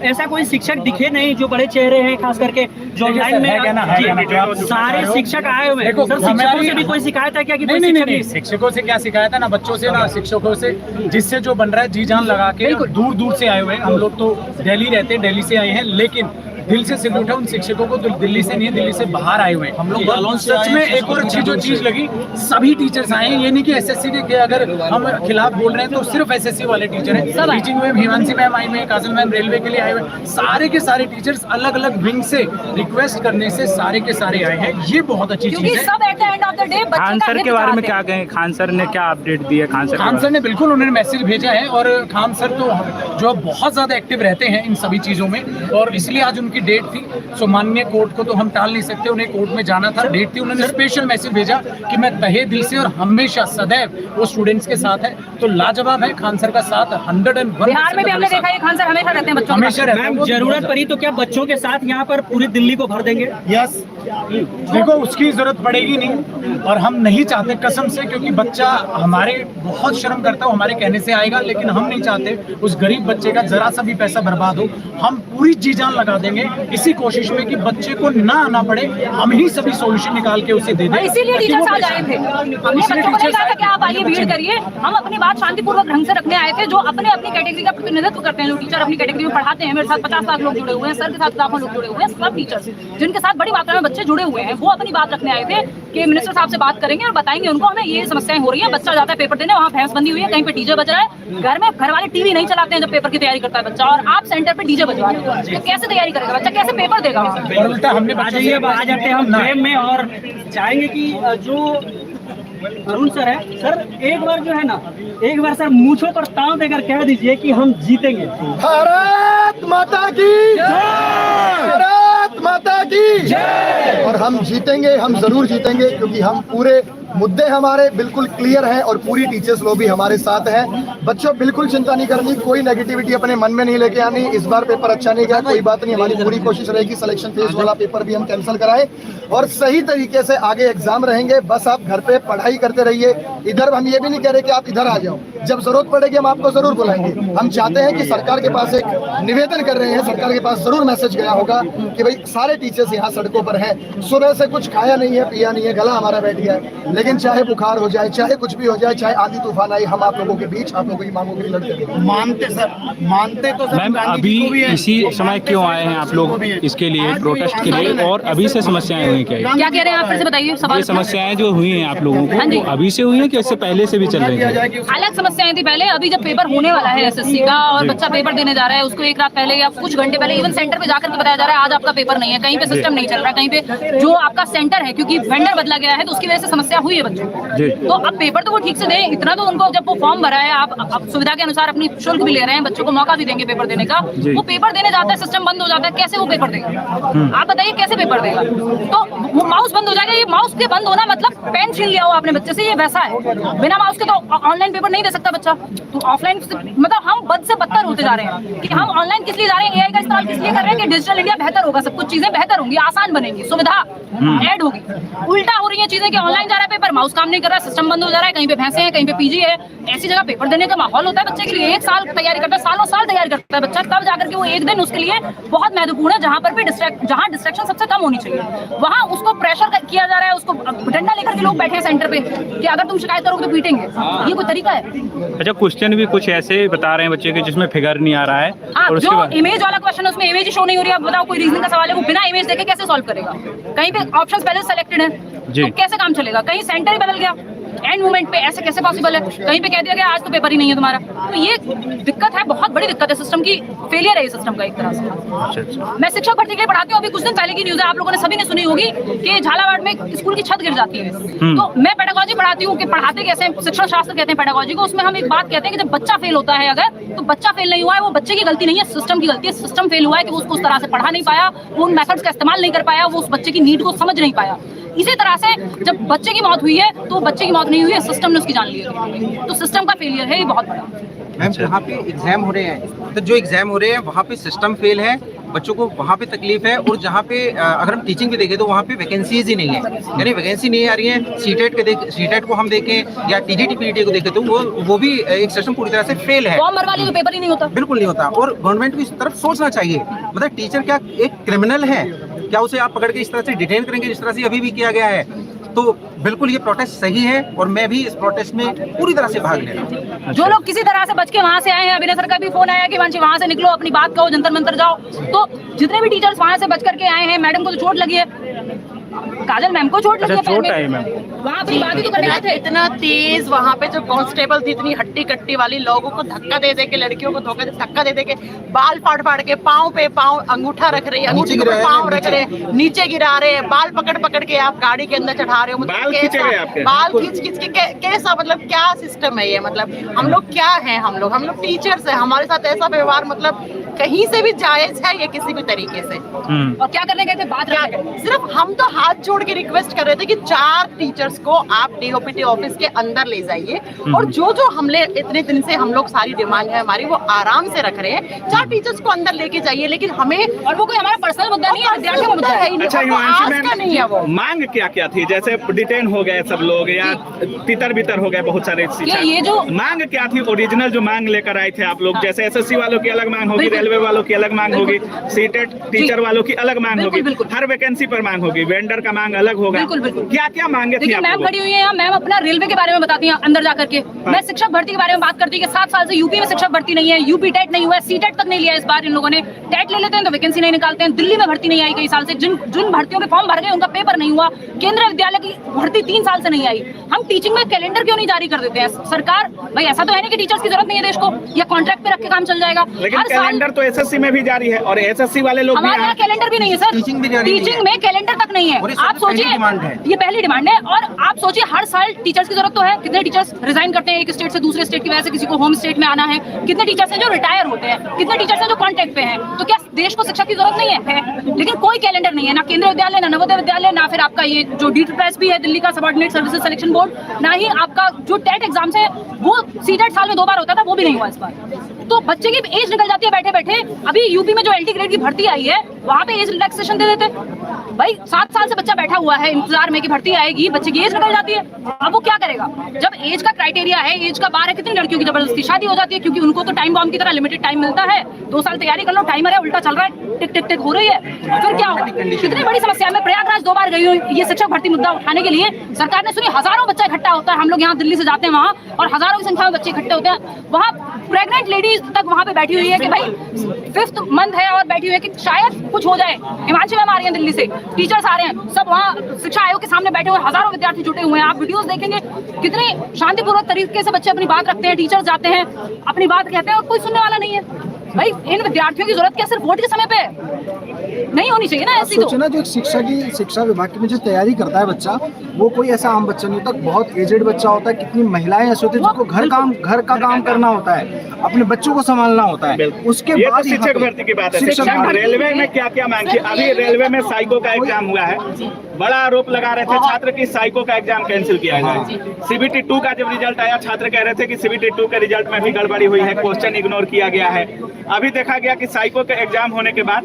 ऐसा कोई शिक्षक दिखे नहीं जो बड़े चेहरे हैं, खास करके जो ऑनलाइन में सारे शिक्षक आए हुए हैं। सर शिक्षकों से भी कोई शिकायत है क्या? कि नहीं, शिक्षकों से क्या शिकायत है, ना बच्चों से ना शिक्षकों से, जिससे जो बन रहा है जी जान लगा के दूर दूर से आए हुए हैं। हम लोग तो दिल्ली रहते हैं, दिल्ली से आए हैं, लेकिन दिल से सैल्यूट है उन शिक्षकों को, तो दिल्ली से नहीं, दिल्ली से बाहर आए हुए हैं हम लोग। सच में एक और अच्छी जो चीज लगी, सभी टीचर्स आए हैं। ये नहीं कि एसएससी के अगर हम खिलाफ बोल रहे हैं तो सिर्फ एसएससी वाले टीचर हैं। टीचिंग में हिमांशी मैम आई हुई है, काजल मैम रेलवे के लिए आए हुए, सारे के सारे टीचर्स अलग अलग विंग से रिक्वेस्ट करने से सारे के सारे आए हैं। ये बहुत अच्छी चीज है। सब at the end of the day Khan sir के बारे में क्या कहें? खान सर ने क्या अपडेट दी है? खान सर ने बिल्कुल उन्होंने मैसेज भेजा है, और खान सर तो जो बहुत ज्यादा एक्टिव रहते हैं इन सभी चीजों में, और इसलिए आज उनकी डेट थी। सो माननीय कोर्ट को तो हम टाल नहीं सकते, उन्हें कोर्ट में जाना था, डेट थी। उन्होंने स्पेशल मैसेज भेजा कि मैं तहे दिल से और हमेशा सदैव वो स्टूडेंट्स के साथ है। तो लाजवाब है खान सर का साथ 101। बिहार में भी हमने देखा है खान सर हमेशा रहते हैं बच्चों के हमेशा रहते हैं। जरूरत पड़ी तो क्या बच्चों के साथ यहाँ पर पूरी दिल्ली को भर देंगे? यस, देखो उसकी जरूरत पड़ेगी नहीं, और हम नहीं चाहते कसम से, क्योंकि बच्चा हमारे बहुत शर्म करता है, हमारे कहने से आएगा, लेकिन हम नहीं चाहते उस गरीब बच्चे का जरा सा भी पैसा बर्बाद हो। हम पूरी जी जान लगा देंगे इसी कोशिश में कि बच्चे को ना आना पड़े, हम ही सभी सॉल्यूशन निकाल के उसे दे दें। इसीलिए टीचर्स आज आए थे, हमने बच्चों को नहीं कहा था कि आप आइए भीड़ करिए। हम अपनी बात शांतिपूर्वक ढंग से रखने आए थे। जो अपने अपनी कैटेगरी का प्रतिनिधित्व करते हैं, जो टीचर अपनी कैटेगरी में पढ़ाते हैं, मेरे साथ 50 लाख लोग जुड़े हुए हैं, सर के साथ लाखों लोग जुड़े हुए हैं, सब टीचर्स जिनके साथ बड़ी मात्रा में बच्चे जुड़े हुए हैं, वो अपनी बात रखने आए थे कि मिनिस्टर साहब से बात करेंगे और बताएंगे उनको हमें ये समस्याएं हो रही है। बच्चा जाता है पेपर देने, वहाँ भैंस बंदी हुई है, कहीं पे डीजे बज रहा है, घर में घर वाले टीवी नहीं चलाते हैं जब पेपर की तैयारी करता है बच्चा, और आप सेंटर पे डीजे बजवा रहे हो, तो कैसे तैयारी करेगा बच्चा, कैसे पेपर देगा? हमने आ जाते हैं हम फ्रेम में, और चाहेंगे कि जो अरुण सर है, सर एक बार जो है ना, एक बार सर मूंछों पर ताव देकर कह दीजिए कि हम जीतेंगे। भारत भारत माता की भारत माता की। और हम जीतेंगे, हम जरूर जीतेंगे, क्योंकि हम पूरे मुद्दे हमारे बिल्कुल क्लियर हैं और पूरी टीचर्स लोग भी हमारे साथ हैं। बच्चों बिल्कुल चिंता नहीं करनी, कोई नेगेटिविटी अपने मन में नहीं लेके आनी। इस बार पेपर अच्छा नहीं गया, कोई बात नहीं, हमारी पूरी कोशिश रहेगी सिलेक्शन फेज वाला पेपर भी हम कैंसिल कराएं और सही तरीके से आगे एग्जाम रहेंगे। बस आप घर पे पढ़ाई करते रहिए। इधर हम ये भी नहीं कह रहे कि आप इधर आ जाओ, जब जरूरत पड़ेगी हम आपको जरूर बुलाएंगे। हम चाहते हैं कि सरकार के पास एक निवेदन कर रहे हैं, सरकार के पास जरूर मैसेज गया होगा कि भाई सारे टीचर्स यहाँ सड़कों पर हैं, सुबह से कुछ खाया नहीं है, पिया नहीं है, गला हमारा बैठ गया है, लेकिन चाहे बुखार हो जाए, चाहे कुछ भी हो जाए, चाहे आंधी तूफान आए, हम आप लोगों के बीच आप लोगों की मांगों के लिए लड़ते रहेंगे। मानते सर, मानते तो सर। मैम अभी इसी समय क्यों आए हैं आप लोग इसके लिए, प्रोटेस्ट के लिए, और अभी से समस्याएं हुई क्या? क्या कह रहे हैं आप, फिर से बताइए सवाल। ये समस्याएं जो हुई हैं आप लोगों हाँ जी। को अभी से हुई हैं कि इससे पहले से भी चल रही है? अलग समस्याएं थी पहले। अभी जब पेपर होने वाला है एसएससी का और बच्चा पेपर देने जा रहा है, उसको एक रात पहले या कुछ घंटे पहले इवन सेंटर पे जाकर के बताया जा रहा है आज आपका पेपर नहीं है, कहीं पे सिस्टम नहीं चल रहा, कहीं पे जो आपका सेंटर है क्योंकि वेंडर बदला गया है तो उसकी वजह से समस्या हुई है बच्चों को। तो अब पेपर तो वो ठीक से दें, इतना तो उनको जब वो फॉर्म भरा है, आप सुविधा के अनुसार अपनी शुल्क भी ले रहे हैं, बच्चों को मौका भी देंगे पेपर देने का, वो पेपर देने जाता है, सिस्टम बंद हो जाता है, कैसे वो पेपर देगा? आप बताइए कैसे पेपर देगा? तो वो माउस बंद हो जाएगा। ये माउस के बंद होना मतलब पेन छीन लिया हो आपने बच्चे से, ये वैसा है। बिना माउस के तो ऑनलाइन पेपर नहीं दे सकता बच्चा, तो ऑफलाइन मतलब हम बद से बदतर होते जा रहे हैं कि हम ऑनलाइन किस लिए जा रहे हैं, एआई का इस्तेमाल किस लिए कर रहे हैं कि डिजिटल इंडिया बेहतर होगा, सब कुछ चीजें बेहतर होंगी, आसान बनेंगी, सुविधा ऐड होगी। उल्टा हो रही है चीजें कि ऑनलाइन जा रहा है पेपर, माउस काम नहीं कर रहा, सिस्टम बंद हो जा रहा है, कहीं पे भैंसे हैं, कहीं पे पीजी है। ऐसी जगह पेपर देने का माहौल होता है बच्चे के लिए, एक साल तैयारी करता है, सालों साल तैयारी करता है बच्चा, तब जाकर के वो एक दिन उसके लिए बहुत महत्वपूर्ण है, जहाँ पर भी जहाँ डिस्ट्रैक्शन सबसे कम होनी चाहिए, वहाँ उसको प्रेशर किया जा रहा है, उसको डंडा लेकर के लोग बैठे हैं सेंटर पे कि अगर तुम शिकायत करोगे तो पीटेंगे। ये कोई तरीका है? अच्छा, क्वेश्चन भी कुछ ऐसे बता रहे हैं बच्चे के जिसमें फिगर नहीं आ रहा है, और उसके जो बाद इमेज वाला क्वेश्चन है उसमें इमेज शो नहीं हो रही है। आप बताओ, कोई रीजनिंग का सवाल है, वो बिना इमेज देखे कैसे सॉल्व करेगा? कहीं पे ऑप्शंस पहले सेलेक्टेड है, तो कैसे काम चलेगा? कहीं सेंटर ही बदल गया एंड मोमेंट पे, ऐसे कैसे पॉसिबल है? कहीं पे कह दिया गया आज तो पेपर ही नहीं है तुम्हारा। तो ये दिक्कत है, बहुत बड़ी दिक्कत है, सिस्टम की फेलियर है ये सिस्टम का एक तरह से। मैं शिक्षक भर्ती के लिए पढ़ाती हूँ, अभी कुछ दिन पहले की न्यूज है, आप लोगों ने सभी ने सुनी होगी कि झालावाड़ में स्कूल की छत गिर जाती है। तो मैं पेडागोजी पढ़ाती हूँ कि पढ़ाते कैसे, शिक्षण शास्त्र कहते हैं पेडागोजी को, उसमें हम एक बात कहते हैं कि जब बच्चा फेल होता है अगर, तो बच्चा फेल नहीं हुआ है, वो बच्चे की गलती नहीं है, सिस्टम की गलती है। सिस्टम फेल हुआ है कि वो उसको उस तरह से पढ़ा नहीं पाया, वो उन मेथड्स का इस्तेमाल नहीं कर पाया, वो उस बच्चे की नीड को समझ नहीं पाया। इसी तरह से जब बच्चे की मौत हुई है तो बच्चे की मौत नहीं हुई है, सिस्टम ने उसकी जान ली है। तो सिस्टम का फेलियर है ये बहुत बड़ा। मैम जहाँ पे एग्जाम हो रहे हैं, तो जो एग्जाम हो रहे हैं वहाँ पे सिस्टम फेल है, बच्चों को वहाँ पे तकलीफ है, और जहाँ पे अगर हम टीचिंग पे देखें तो वहाँ पे वैकेंसीज ही नहीं है, यानी वैकेंसी नहीं आ रही है। सीटेट को हम देखें या टीजीटी पीटी को देखें तो वो भी एक सिस्टम पूरी तरह से फेल है। फॉर्म भरवा लिए तो पेपर ही नहीं होता, बिल्कुल नहीं होता। और गवर्नमेंट को इस तरफ सोचना चाहिए, मतलब टीचर क्या एक क्रिमिनल है क्या? उसे आप पकड़ के इस तरह से डिटेन करेंगे जिस तरह से अभी भी किया गया है? तो बिल्कुल ये प्रोटेस्ट सही है और मैं भी इस प्रोटेस्ट में पूरी तरह से भाग ले रहा हूँ। जो लोग किसी तरह से बच के वहाँ से आए हैं, अभिनय सर का भी फोन आया कि वंशी वहाँ से निकलो, अपनी बात कहो, जंतर मंतर जाओ। तो जितने भी टीचर्स वहाँ से बच करके आए हैं, मैडम को तो चोट लगी है, काजल मैम को चोट लगी है, वहाँ अपनी बात ही तो करने आए थे। इतना तेज वहाँ पे जो कांस्टेबल थी, इतनी हट्टी कट्टी वाली, लोगों को धक्का दे दे के, लड़कियों को धक्का दे दे के, बाल फाड़ फाड़ के, पाँव पे पाँव, अंगूठा रख रही है, अंगूठी पे पाँव रख रहे हैं, नीचे गिरा रहे हैं, बाल पकड़ पकड़ के आप गाड़ी के अंदर चढ़ा रहे हो। बाल खींच खींच के कैसा, मतलब क्या सिस्टम है ये? मतलब हम लोग क्या है? हम लोग टीचर्स है, हमारे साथ ऐसा व्यवहार मतलब कहीं से भी जायज है ये किसी भी तरीके से? और क्या करने गए थे? बात सिर्फ हम तो हाथ जोड़ के रिक्वेस्ट कर रहे थे कि 4 टीचर्स को आप डीओपीटी ऑफिस के अंदर ले जाइए, और जो हमले इतने दिन से हम लोग सारी डिमांड है हमारी वो आराम से रख रहे हैं, 4 टीचर्स को अंदर लेके जाइए। लेकिन हमें, और वो कोई हमारा पर्सनल मुद्दा नहीं है, विद्यार्थी का मुद्दा है। अच्छा, आज का नहीं है वो। मांग क्या क्या थी? जैसे डिटेन हो गए सब लोग या तितर बितर हो गए बहुत सारे, ये जो मांग क्या थी? ओरिजिनल जो मांग लेकर आए थे आप लोग, जैसे एसएससी वालों की अलग मांग होगी, रेलवे वालों की अलग मांग होगी, सीटेट टीचर वालों की अलग मांग होगी, हर वैकेंसी पर मांग होगी, वेंडर का मांग अलग होगा। क्या क्या मांगे थी? मैम खड़ी हुई है, मैम अपना रेलवे के बारे में बताती हैं अंदर जाकर के। मैं शिक्षक भर्ती के बारे में बात करती हूँ कि 7 साल से यूपी में शिक्षक भर्ती नहीं है, यूपी टेट नहीं हुआ है, सीटेट तक नहीं लिया इस बार इन लोगों ने। टेट ले लेते हैं तो वैकेंसी नहीं निकालते हैं। दिल्ली में भर्ती नहीं आई कई साल से, जिन भर्तियों के फॉर्म भर गए उनका पेपर नहीं हुआ। केंद्रीय विद्यालय की भर्ती 3 साल से नहीं आई। हम टीचिंग में कैलेंडर क्यों नहीं जारी कर देते हैं? सरकार भाई, ऐसा तो है नहीं कि टीचर्स की जरूरत नहीं है देश को, या कॉन्ट्रैक्ट पे रख के काम चल जाएगा। लेकिन कैलेंडर कैलेंडर तो एसएससी में भी जारी है और एसएससी वाले लोग हमारे यहाँ कैलेंडर भी नहीं है सर, टीचिंग भी जारी टीचिंग में कैलेंडर तक नहीं है। आप सोचिए, ये पहली डिमांड है। और आप सोचिए हर साल टीचर्स की जरूरत तो है। कितने टीचर्स रिजाइन करते हैं एक स्टेट से दूसरे स्टेट की वजह से, किसी को होम स्टेट में आना है। कितने टीचर्स हैं जो रिटायर होते हैं, कितने टीचर्स हैं जो कॉन्ट्रैक्ट पे हैं। तो क्या देश को शिक्षा की जरूरत नहीं है? लेकिन कोई कैलेंडर नहीं है, ना केंद्रीय विद्यालय, ना नवोदय विद्यालय, ना फिर आपका ये जो DPS भी है दिल्ली का सबऑर्डिनेट सर्विसेज सिलेक्शन बोर्ड, ना ही आपका जो टेट एग्जाम्स है वो सीटेट साल में 2 बार होता था, वो भी नहीं हुआ इस बार। तो बच्चे की एज निकल जाती है बैठे बैठे। अभी यूपी में जो LT ग्रेड की भर्ती आई है वहाँ पे एज रिलैक्सेशन दे देते। भाई 7 साल से बच्चा बैठा हुआ है इंतजार में कि भर्ती आएगी, बच्चे की एज निकल जाती है। अब वो क्या करेगा? जब एज का क्राइटेरिया है, एज का बार है, कितनी लड़कियों की जबरदस्ती शादी हो जाती है, क्योंकि उनको तो टाइम बॉम्ब की तरह लिमिटेड टाइम मिलता है। 2 साल तैयारी कर लो, टाइमर है, उल्टा चल रहा है, टिक टिक टिक हो रही है। फिर क्या होगा? कितनी बड़ी समस्या है। मैं प्रयागराज 2 बार गई हूँ ये शिक्षक भर्ती मुद्दा उठाने के लिए। सरकार ने सुनी, हजारों बच्चा इकट्ठा होता है। हम लोग यहाँ दिल्ली से जाते हैं वहाँ, और हजारों की संख्या में बच्चे इकट्ठे होते हैं। वहाँ प्रेग्नेंट लेडीज तक वहाँ पे बैठी हुई है कि भाई 5th मंथ है और बैठी हुई है कि शायद कुछ हो जाए। हिमांशु मैम आ रही है दिल्ली से, टीचर्स आ रहे हैं, सब वहाँ शिक्षा आयोग के सामने बैठे हुए, हजारों विद्यार्थी जुटे हुए हैं। आप वीडियोस देखेंगे कितने शांतिपूर्वक तरीके से बच्चे अपनी बात रखते हैं, टीचर्स जाते हैं अपनी बात कहते हैं और कोई सुनने वाला नहीं है। भाई इन विद्यार्थियों की जरूरत क्या सिर्फ वोट के समय पे नहीं होनी चाहिए ना? ऐसी तो सोचना जो एक शिक्षा विभाग की में जो तैयारी करता है बच्चा, वो कोई ऐसा आम बच्चा नहीं होता, बहुत एजेड बच्चा होता है। कितनी महिलाएं ऐसे होती है जिनको घर का काम करना होता है, अपने बच्चों को संभालना होता है। उसके बाद शिक्षक भर्ती की बात है। रेलवे में क्या क्या मांग थी? अभी रेलवे में साइको का एग्जाम हुआ है, बड़ा आरोप लगा रहे थे छात्र की साइको का एग्जाम कैंसिल किया जाए। CBT 2 का जब रिजल्ट आया, छात्र कह रहे थे कि CBT 2 के रिजल्ट में भी गड़बड़ी हुई है, क्वेश्चन इग्नोर किया गया है। अभी देखा गया कि साइको के एग्जाम होने के बाद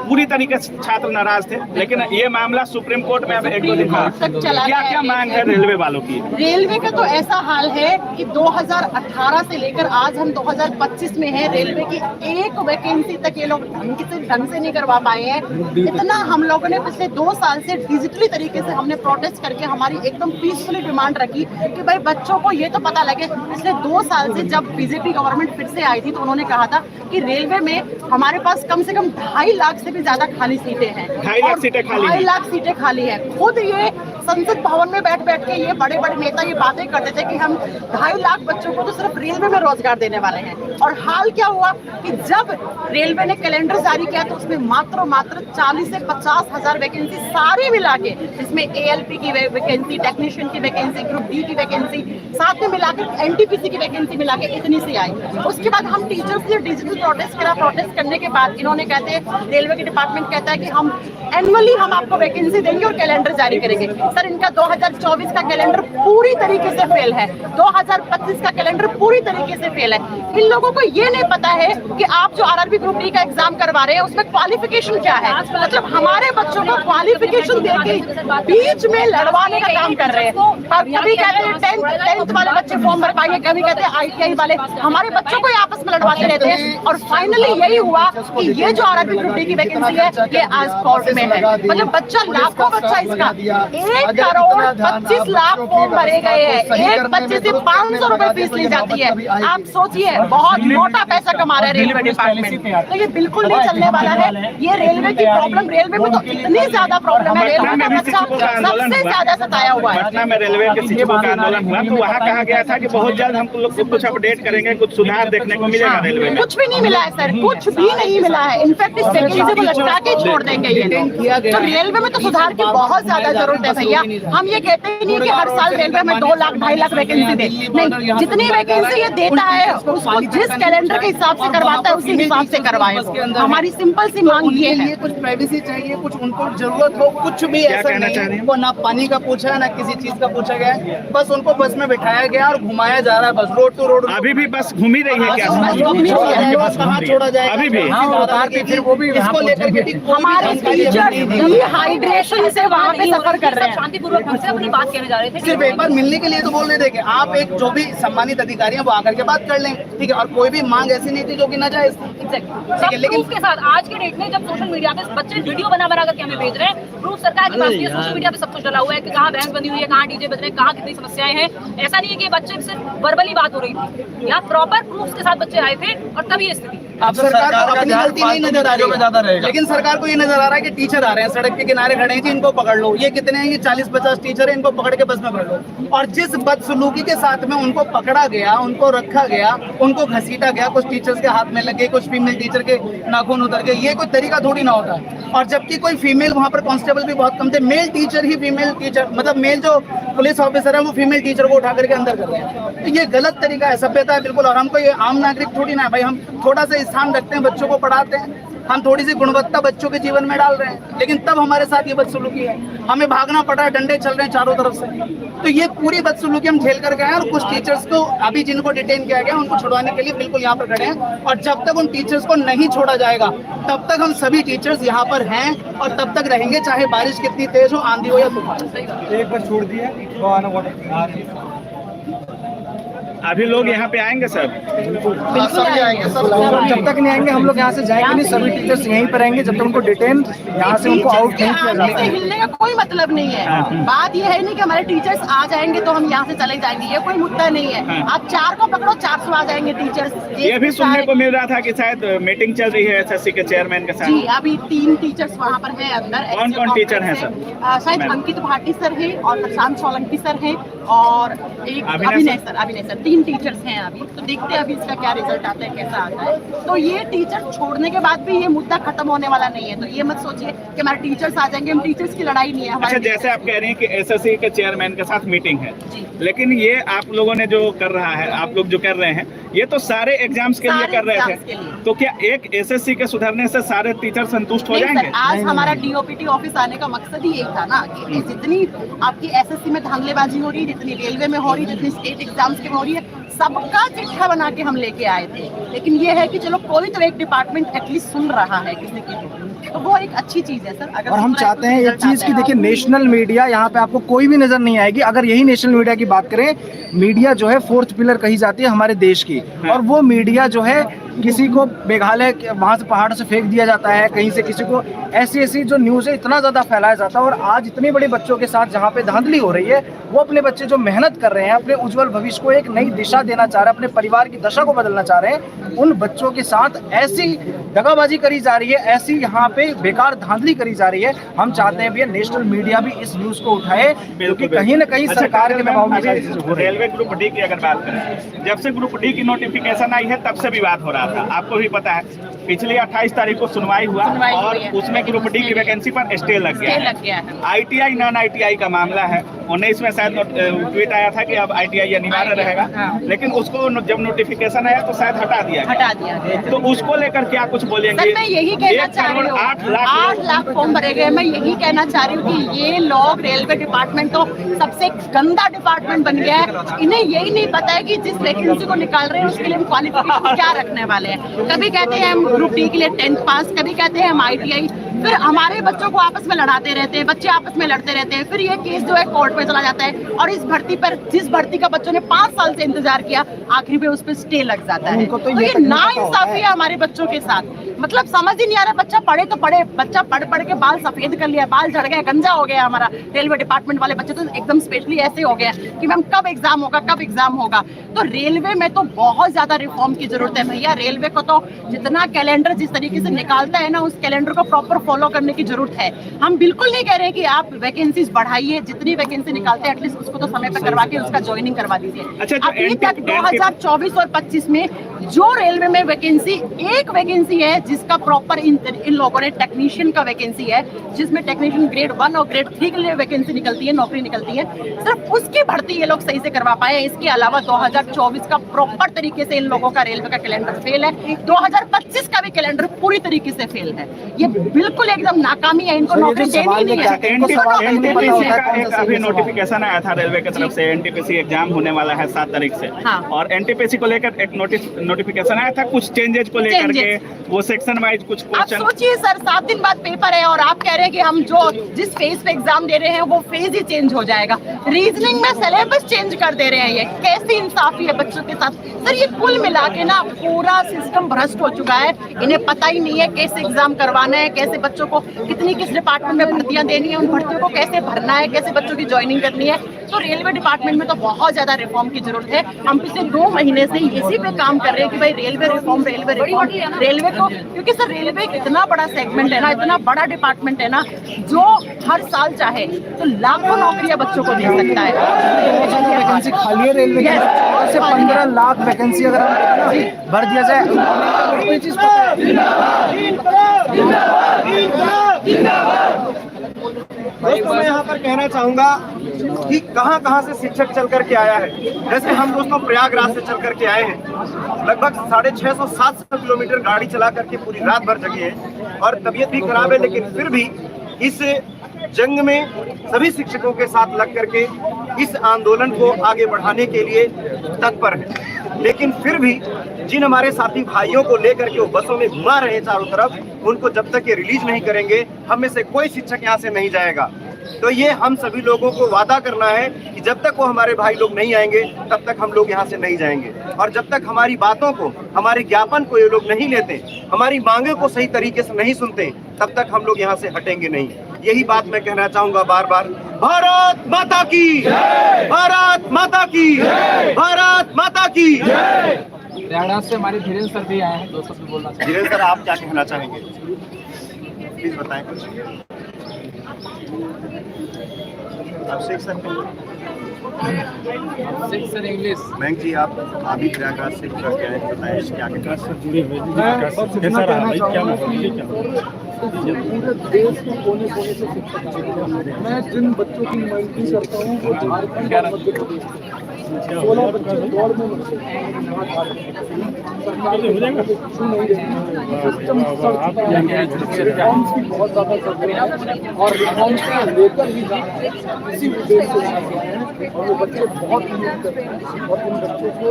पूरी तरीके से छात्र नाराज थे, लेकिन ये मामला सुप्रीम कोर्ट में अब 1-2 दिन बाद क्या क्या मांग है रेलवे वालों की? रेलवे का तो ऐसा हाल है कि 2018 से लेकर आज हम 2025 में हैं, रेलवे की एक वैकेंसी तक ये लोग ढंग से नहीं करवा पाए हैं। इतना हम लोगों ने पिछले 2 साल से डिजिटली तरीके से हमने प्रोटेस्ट करके हमारी एकदम पीसफुली डिमांड रखी कि भाई बच्चों को ये तो पता लगे। पिछले 2 साल से जब बीजेपी गवर्नमेंट फिर से आई थी तो उन्होंने कहा था कि रेलवे में हमारे पास कम से कम 2.5 लाख से भी ज्यादा खाली सीटें हैं। 2.5 लाख सीटें खाली 2.5 लाख सीटें खाली है। खुद ये संसद भवन में बैठ के ये बड़े बड़े नेता ये बातें करते थे कि हम 2.5 लाख बच्चों को तो सिर्फ रेलवे में रोजगार देने वाले हैं। और हाल क्या हुआ कि जब रेलवे ने कैलेंडर जारी किया तो उसमें मात्र 40 से 50 हजार वैकेंसी सारी मिला के, जिसमें ALP की वैकेंसी, टेक्नीशियन की वैकेंसी, ग्रुप D की वैकेंसी, साथ में मिला के NTPC की वैकेंसी मिला के इतनी सी आई। उसके बाद हम टीचर्स ने डिजिटल प्रोटेस्ट करा। प्रोटेस्ट करने के बाद इन्होंने कहते हैं, रेलवे के डिपार्टमेंट कहता है कि हम एनुअली हम आपको वैकेंसी देंगे और कैलेंडर जारी करेंगे। सर इनका 2024 का कैलेंडर पूरी तरीके से फेल है, 2025 का कैलेंडर पूरी तरीके से फेल है। इन लोगों को ये नहीं पता है कि आप जो RRB ग्रुप D का एग्जाम करवा रहे हैं उसमें क्वालिफिकेशन क्या है। मतलब हमारे बच्चों को क्वालिफिकेशन देके बीच में लड़वाने का काम कर रहे हैं। कभी कहते हैं 10th वाले बच्चे फॉर्म भर पाएंगे, कभी कहते हैं ITI वाले, हमारे बच्चों को आपस में लड़वाते रहते हैं। और फाइनली यही हुआ कि ये जो RRB ग्रुप D की वैकेंसी है ये आज कोर्ट में है। मतलब बच्चा, लाखों बच्चा, इसका 1 करोड़ 25 लाख फॉर्म भरे गए हैं, एक बच्चे से 500 रुपए फीस ली जाती है। आप सोचिए, बहुत मोटा पैसा कमा रहा है रेलवे डिपार्टमेंट। तो ये बिल्कुल नहीं चलने वाला है। ये रेलवे की प्रॉब्लम, रेलवे में तो इतनी ज्यादा प्रॉब्लम है, रेलवे का बच्चा सबसे ज्यादा सताया हुआ है। पटना में रेलवे के शिक्षकों का आंदोलन हुआ तो वहाँ कहा गया था कि बहुत जल्द हम लोग कुछ अपडेट करेंगे, कुछ सुधार देखने को मिलेगा रेलवे में। कुछ भी नहीं मिला है सर, कुछ भी नहीं मिला है। इनफैक्ट इस वैकेंसी को लटका के छोड़ देंगे ये लोग। तो रेलवे में तो सुधार की बहुत ज्यादा जरूरत है भैया। हम ये कहते ही नहीं कि हर साल रेलवे में 2 लाख 2.5 लाख वैकेंसी दे, नहीं, जितनी वैकेंसी ये देता है उसको जिस कैलेंडर के हिसाब से करवाता है उसी हिसाब से करवाए। हमारी सिंपल सी मांग ये है। कुछ प्राइवेसी चाहिए, कुछ उनको जरूरत हो, कुछ भी ऐसा नहीं। उनको ना पानी का पूछा है, ना किसी चीज का पूछा गया है, बस उनको बस में बिठाया गया और घुमाया जा रहा है, बस रोड टू रोड। अभी भी बस घूम ही रही है क्या? कहाँ छोड़ा जाएगा अभी भी फिर वो भी इसको लेकर हमारे टीचर डिहाइड्रेशन से वहाँ पे सफर कर रहे हैं। शांतिपूर्वक ढंग से अपनी बात कहने जा रहे थे। सिर्फ एक बार मिलने के लिए तो बोल रहे थे कि आप एक जो भी सम्मानित अधिकारी हैं वो आकर के बात कर लें, ठीक है। और कोई भी मांग ऐसी नहीं थी जो कि नाजायज थी, ठीक है। लेकिन उसके साथ आज के डेट में जब सोशल मीडिया पे बच्चे वीडियो बना करके हमें भेज रहे हैं, प्रूफ सरकार के पास भी है, सोशल मीडिया पे सब कुछ डला हुआ है कि कहाँ बहस बनी हुई है, कहाँ डीजे बज रहे हैं, कहाँ कितनी समस्याएं हैं। ऐसा नहीं है कि बच्चे सिर्फ वर्बली बात हो रही थी, यहाँ प्रॉपर प्रूफ के साथ बच्चे आए थे और तभी ये स्थिति। अब सरकार को अपनी गलती नहीं नजर आ रही है, लेकिन सरकार को ये नजर आ रहा है कि टीचर आ रहे हैं सड़क के किनारे खड़े हैं कि इनको पकड़ लो। ये कितने हैं, ये 40-50 टीचर हैं, इनको पकड़ के बस में भर लो। और जिस बदसलूकी के साथ में उनको पकड़ा गया, उनको रखा गया, उनको घसीटा गया, कुछ टीचर्स के हाथ में लगे, कुछ फीमेल टीचर के नाखून उतर गए, ये कोई तरीका थोड़ी ना होता। और जबकि कोई फीमेल वहाँ पर कांस्टेबल भी बहुत कम थे, मेल टीचर ही फीमेल टीचर, मतलब मेल जो पुलिस ऑफिसर है वो फीमेल टीचर को उठा करके अंदर कर रहे हैं। तो ये गलत तरीका है, सभ्यता है बिल्कुल। और हमको ये आम नागरिक थोड़ी ना है भाई, हम थोड़ा सा स्थान रखते हैं, बच्चों को पढ़ाते हैं, हम थोड़ी सी गुणवत्ता बच्चों के जीवन में डाल रहे हैं, लेकिन तब हमारे साथ ये बदसलूकी है, हमें भागना पड़ रहा है, डंडे चल रहे हैं चारों तरफ से। तो ये पूरी बदसलूकी हम झेल कर गए हैं। और कुछ टीचर्स को अभी जिनको डिटेन किया गया उनको छुड़वाने के लिए बिल्कुल यहाँ पर खड़े हैं। और जब तक उन टीचर्स को नहीं छोड़ा जाएगा तब तक हम सभी टीचर्स यहाँ पर हैं और तब तक रहेंगे, चाहे बारिश कितनी तेज हो, आंधी हो या तूफान। एक बार छोड़ दिया, अभी लोग यहाँ पे आएंगे सर? सभी आएंगे सर, जब तक नहीं आएंगे हम लोग यहाँ से जाएंगे नहीं। सभी टीचर्स यहीं पर रहेंगे जब तक उनको डिटेन यहाँ से उनको आउट नहीं किया जाएगा। हिलने का कोई मतलब नहीं है। बात ये है नहीं कि हमारे टीचर्स आ जाएंगे तो हम यहाँ से चले जाएंगे, ये कोई मुद्दा नहीं है। आप 4 को पकड़ो, 400 आ जाएंगे टीचर्स। ये भी सुनने को मिल रहा था कि शायद मीटिंग चल रही है एसएससी के चेयरमैन के साथ। जी, अभी 3 टीचर्स वहाँ पर हैं अंदर। कौन टीचर हैं सर? शायद अंकित भाटी सर है और प्रशांत सोलंकी सर है और एक अभिनय सर 3 टीचर्स हैं अभी। तो देखते हैं अभी इसका क्या रिजल्ट आता है, कैसा आता है। तो ये टीचर छोड़ने के बाद भी ये मुद्दा खत्म होने वाला नहीं है। तो ये मत सोचिए कि हमारे टीचर्स आ जाएंगे, हम टीचर्स की लड़ाई नहीं है। अच्छा, जैसे आप कह रहे हैं कि एसएससी के चेयरमैन के साथ मीटिंग है, लेकिन ये आप लोगों ने जो कर रहा है, आप लोग जो कर रहे हैं, ये तो सारे एग्जाम्स के लिए कर रहे थे। तो क्या एक एसएससी के सुधरने से सारे टीचर संतुष्ट हो जाएंगे? आज हमारा डीओपीटी ऑफिस आने का मकसद ही यही था ना कि जितनी आपकी एसएससी में धांधलेबाजी हो रही है, जितनी रेलवे में हो रही है, जितनी स्टेट एग्जाम्स की हो रही है, सबका चिट्ठा बना के हम लेके आए थे। लेकिन ये है कि चलो कोई तो एक डिपार्टमेंट एटलीस्ट सुन रहा है किसी की, तो वो एक अच्छी चीज है सर। अगर और हम चाहते हैं एक चीज की, देखिए नेशनल मीडिया यहाँ पे आपको कोई भी नजर नहीं आएगी। अगर यही नेशनल मीडिया की बात करें, मीडिया जो है 4th पिलर कही जाती है हमारे देश की, और वो मीडिया जो है किसी को मेघालय वहाँ से पहाड़ से फेंक दिया जाता है, कहीं से किसी को ऐसी जो न्यूज़ है इतना ज़्यादा फैलाया जाता है। और आज इतने बड़े बच्चों के साथ जहाँ पे धांधली हो रही है, वो अपने बच्चे जो मेहनत कर रहे हैं, अपने उज्जवल भविष्य को एक नई दिशा देना चाह रहे हैं, अपने परिवार की दशा को बदलना चाह रहे हैं, उन बच्चों के साथ ऐसी दगाबाजी करी जा रही है, ऐसी यहाँ पे बेकार धांधली करी जा रही है। हम चाहते हैं भैया नेशनल मीडिया भी इस न्यूज़ को उठाए, क्योंकि कहीं ना कहीं सरकार के दबाव में रेलवे ग्रुप डी की अगर बात करें, जब से ग्रुप डी की नोटिफिकेशन आई है तब से विवाद हो रहा था, आपको भी पता है। पिछली 28 तारीख को सुनवाई हुआ और उसमें ग्रुप डी की वैकेंसी पर स्टे लग गया है। आईटीआई नॉन आईटीआई का मामला है। 19 में शायद ट्वीट आया था कि अब आईटीआई अनिवार्य रहेगा, लेकिन उसको जब नोटिफिकेशन आया तो शायद हटा दिया। तो उसको लेकर क्या कुछ बोलेंगे? मैं यही कहना चाह रही हूँ, 8 लाख फॉर्म भरे गए। मैं यही कहना चाह रही हूँ कि ये लोग, रेलवे डिपार्टमेंट तो सबसे गंदा डिपार्टमेंट बन गया है। इन्हें यही नहीं पता है कि जिस वैकेंसी को निकाल रहे हैं उसके लिए हम क्वालिफिकेशन क्या रखने वाले हैं। कभी कहते हैं हम ग्रुप डी के लिए 10th पास, कभी कहते हैं हम आईटीआई, फिर हमारे बच्चों को आपस में लड़ाते रहते हैं, बच्चे आपस में लड़ते रहते हैं, फिर ये केस जो है कोर्ट पे चला जाता है और इस भर्ती पर, जिस भर्ती का बच्चों ने 5 साल से इंतजार किया, आखिर में उस पर स्टे लग जाता है। तो ये नाइंसाफी है हमारे बच्चों के साथ। मतलब समझ ही नहीं आ रहा, बच्चा पढ़े तो पढ़े, बच्चा पढ़ के बाल सफेद कर लिया, बाल झड़ गए, गंजा हो गया हमारा। रेलवे डिपार्टमेंट वाले बच्चे तो एकदम स्पेशली ऐसे हो गए कि मैम कब एग्जाम होगा। तो रेलवे में तो बहुत ज्यादा रिफॉर्म की जरूरत है भैया। रेलवे को तो जितना कैलेंडर जिस तरीके से निकालता है ना, उस कैलेंडर को प्रॉपर फॉलो करने की जरूरत है। हम बिल्कुल नहीं कह रहे कि आप वैकेंसीज बढ़ाइए, जितनी वैकेंसी निकालते हैं एटलीस्ट उसको तो समय पर करवा के उसका ज्वाइनिंग करवा दीजिए। अभी तक 2024 और 25 में जो रेलवे में वैकेंसी, एक वैकेंसी है जिसका प्रॉपर इन लोगों ने टेक्नीशियन का वैकेंसी है, जिसमें टेक्नीशियन ग्रेड 1 और ग्रेड 3 के लिए वैकेंसी निकलती है, नौकरी निकलती है, सिर्फ उसकी भर्ती ये लोग सही से करवा पाए। इसके अलावा 2024 का प्रॉपर तरीके से इन लोगों का रेलवे का कैलेंडर फेल है, 2025 का भी कैलेंडर पूरी तरीके से फेल है। ये बिल्कुल एकदम नाकामी है, इनको नौकरी देनी ही नहीं है। एक अभी नोटिफिकेशन आया था रेलवे की तरफ से, एनटीपीसी एग्जाम होने वाला है 7 तारीख से, और एनटीपीसी को लेकर एक नोटिफिकेशन आया था कुछ चेंजेज को लेकर के, वो सेक्शन वाइज कुछ क्वेश्चन। सोचिए सर, 7 दिन बाद पेपर है और आप कह रहे हैं कि हम जो जिस फेज पे एग्जाम दे रहे हैं वो फेज ही चेंज हो जाएगा। रीजनिंग में सिलेबस चेंज कर दे रहे हैं। ये कैसी इंसाफी है बच्चों के साथ सर। ये कुल मिला के ना पूरा सिस्टम भ्रष्ट हो चुका है। इन्हें पता ही नहीं है कैसे एग्जाम करवाना है, कैसे बच्चों को कितनी किस डिपार्टमेंट में भर्तियां देनी है, उन भर्तियों को कैसे भरना है, कैसे बच्चों की ज्वाइनिंग करनी है। तो रेलवे डिपार्टमेंट में तो बहुत ज्यादा रिफॉर्म की जरूरत है। हम पिछले 2 महीने से इसी पे काम कर रहे हैं कि भाई रेलवे रिफॉर्म रेलवे को, क्योंकि सर रेलवे एक इतना बड़ा सेगमेंट है ना, इतना बड़ा डिपार्टमेंट है ना, जो हर साल चाहे तो लाखों नौकरियां बच्चों को दे सकता है। वैकेंसी खाली है रेलवे की, से 15 लाख वैकेंसी अगर हम भर दिया जाए। दोस्तों मैं यहाँ पर कहना चाहूँगा कि कहाँ से शिक्षक चल करके आया है। जैसे हम दोस्तों प्रयागराज से चल करके आए हैं, लगभग 650-700 किलोमीटर गाड़ी चला करके पूरी रात भर जगे हैं और तबीयत भी खराब है, लेकिन फिर भी इस जंग में सभी शिक्षकों के साथ लग करके इस आंदोलन को आगे बढ़ाने के लिए तत्पर है। लेकिन फिर भी जिन हमारे साथी भाइयों को लेकर के वो बसों में घुमा रहे हैं चारों तरफ, उनको जब तक ये रिलीज नहीं करेंगे हम में से कोई शिक्षक यहाँ से नहीं जाएगा। तो ये हम सभी लोगों को वादा करना है कि जब तक वो हमारे भाई लोग नहीं आएंगे तब तक हम लोग यहाँ से नहीं जाएंगे, और जब तक हमारी बातों को, हमारे ज्ञापन को ये लोग नहीं लेते, हमारी मांगे को सही तरीके से नहीं सुनते, तब तक हम लोग यहाँ से हटेंगे नहीं। यही बात मैं कहना चाहूंगा बार बार। भारत माता की, भारत माता की, भारत माता की। प्रयागराज से हमारे धीरेन्द्र सर भी आए हैं, 2 शब्द बोलना चाहिए। धीरेन्द्र सर, आप क्या कहना चाहेंगे, प्लीज बताएं कुछ। आप शेख सर इंग्लिश। बैंक जी, आप अभी प्रयागराज से गुजर के आए, बताएं क्या कहना पूरे देश के कोने कोने से शिक्षक, मैं जिन बच्चों की नुमाइंदगी करता हूँ वो झारखंड, मध्य प्रदेश, 16 बच्चे दौड़ में रिफॉर्म्स की बहुत ज्यादा जरूरत है और रिफॉर्म्स को लेकर ही इसी उद्देश्य से हैं और वो बच्चे बहुत मेहनत करते हैं और उन बच्चों को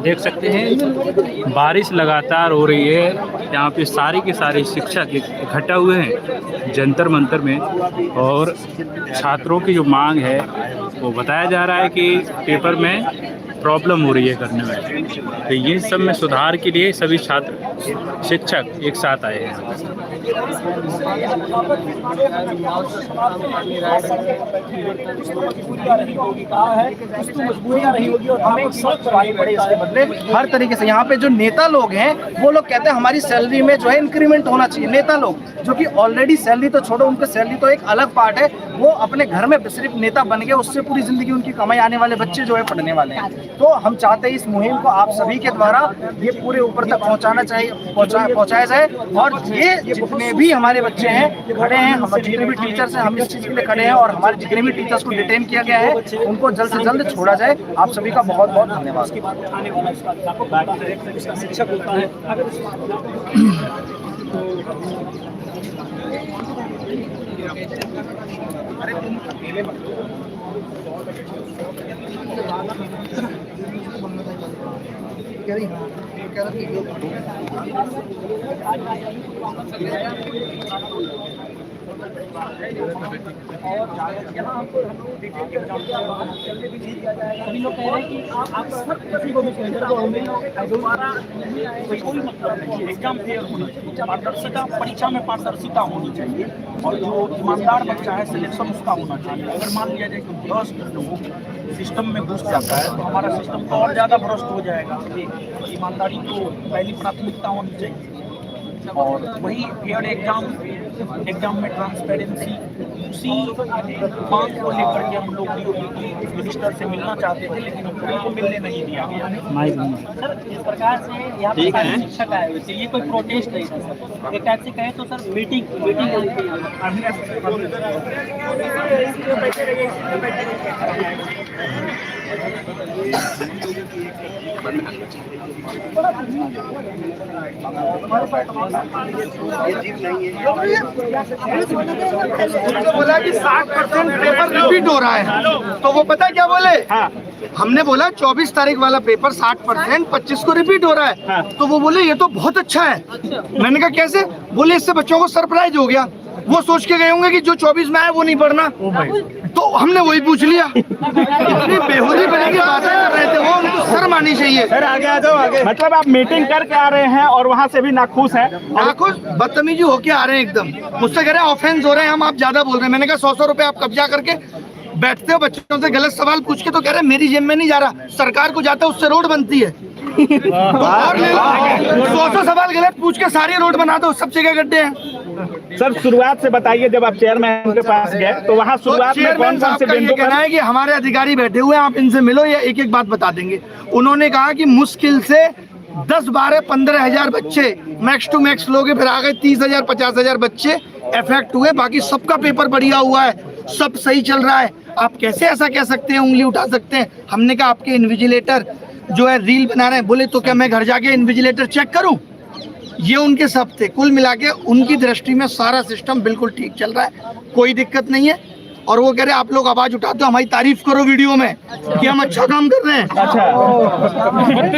देख सकते हैं बारिश लगातार हो रही है। यहाँ पे सारे के सारे शिक्षक इकट्ठा हुए हैं जंतर मंतर में, और छात्रों की जो मांग है वो बताया जा रहा है कि पेपर में प्रॉब्लम हो रही है करने में। तो ये सब में सुधार के लिए सभी छात्र शिक्षक एक साथ आए हैं। हर तरीके से यहाँ पे जो नेता लोग हैं वो लोग कहते हैं हमारी सैलरी में जो है इंक्रीमेंट होना चाहिए। नेता लोग जो कि ऑलरेडी सैलरी तो छोड़ो, उनके सैलरी तो एक अलग पार्ट है, वो अपने घर में सिर्फ नेता बन गए, उससे पूरी जिंदगी उनकी कमाई आने वाले बच्चे जो है पढ़ने वाले हैं। तो हम चाहते हैं इस मुहिम को आप सभी के द्वारा ये पूरे ऊपर तक पहुंचाना चाहिए, पहुंचाया जाए। और ये जितने भी हमारे बच्चे हैं खड़े हैं, हमारे जितने भी टीचर्स हैं, हम इस चीज़ के लिए खड़े हैं, और हमारे जितने भी टीचर्स को डिटेन किया गया है उनको जल्द से जल्द छोड़ा जाए। आप सभी का बहुत बहुत धन्यवाद। शिक्षक होता है सभी लोग कह रहे हैं कि आप सब किसी को भी हमारा कोई मतलब नहीं, एग्जाम फेयर होना चाहिए, पारदर्शिता, परीक्षा में पारदर्शिता होनी चाहिए, और जो ईमानदार बच्चा है सिलेक्शन उसका होना चाहिए। अगर मान लिया जाए कि भ्रष्ट लोग सिस्टम में घुस जाता है तो हमारा सिस्टम तो और ज़्यादा भ्रष्ट हो जाएगा। ईमानदारी तो पहली प्राथमिकता होनी चाहिए, और वही फेयर एग्जाम में ट्रांसपेरेंसी, उसी मांग को लेकर के हम लोग मिनिस्टर से मिलना चाहते थे, लेकिन हमको मिलने नहीं दिया गया। सर, इस प्रकार से यहाँ पर शिक्षक आए हुए थे, ये कोई प्रोटेस्ट नहीं था सर, एक टाइप से कहें तो सर मीटिंग बोला कि 60% पेपर रिपीट हो रहा है, तो वो पता क्या बोले? हमने बोला 24 तारीख वाला पेपर 60%, 25 को रिपीट हो रहा है। तो वो बोले ये तो बहुत अच्छा है। मैंने कहा कैसे? बोले इससे बच्चों को सरप्राइज हो गया। वो सोच के गए होंगे कि जो 24 में आया वो नहीं पढ़ना, तो हमने वही पूछ लिया। इतनी बेहुदी बने की बातें कर रहे थे वो, उनको शर्म आनी चाहिए। सर आगे आ जाओ, आगे। मतलब आप मीटिंग करके आ रहे हैं और वहाँ से भी नाखुश हैं? नाखुश बदतमीजी होके आ रहे हैं एकदम। मुझसे कह रहे हैं ऑफेंस हो रहे हैं, हम आप ज्यादा बोल रहे हैं। मैंने कहा 100 रुपए आप कब्जा करके बैठते हो बच्चों से गलत सवाल पूछ के, तो कह रहे हैं मेरी जेब में नहीं जा रहा, सरकार को जाता है उससे रोड बनती है। तो और ले लो, 100 सवाल गलत पूछ के सारी रोड बना दो, सब जगह गड्ढे हैं। सर शुरुआत से बताइए, जब आप चेयरमैन के पास गए तो वहाँ शुरुआत में कौन कौन से बिंदु कहना है कि हमारे अधिकारी बैठे हुए हैं, आप इनसे मिलो, या एक एक बात बता देंगे। उन्होंने कहा कि मुश्किल से 10, 12, 15 हजार बच्चे मैक्स टू मैक्स लोगे, फिर आ गए 30,000, 50,000 बच्चे इफेक्ट हुए, बाकी सबका पेपर बढ़िया हुआ है, सब सही चल रहा है। आप कैसे ऐसा कह सकते हैं, उंगली उठा सकते हैं? हमने कहा आपके इन्विजिलेटर जो है रील बना रहे हैं, बोले तो क्या मैं घर जाके इन्विजिलेटर चेक करूं? ये उनके सब थे। कुल मिला के उनकी दृष्टि में सारा सिस्टम बिल्कुल ठीक चल रहा है, कोई दिक्कत नहीं है। और वो कह रहे आप लोग आवाज उठाते हो, हमारी तारीफ करो वीडियो में कि हम अच्छा काम कर रहे हैं। अच्छा।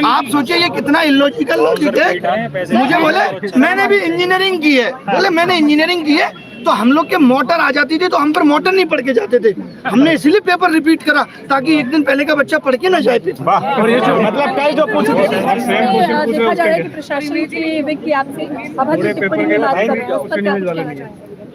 आप सोचिए ये कितना इलॉजिकल लॉजिक है। मुझे बोले मैंने भी इंजीनियरिंग की है, बोले मैंने इंजीनियरिंग की है तो हम लोग के मोटर आ जाती थी तो हम पर मोटर नहीं पढ़ के जाते थे, हमने इसलिए पेपर रिपीट करा ताकि एक दिन पहले का बच्चा पढ़ के ना जाए। और ये जो मतलब कल जो पूछ देखा जा रहा है कि प्रशासन की आपसे अब हर टिप्पणी में बात कर रहे हैं, उस पर क्या कहना चाहेंगे?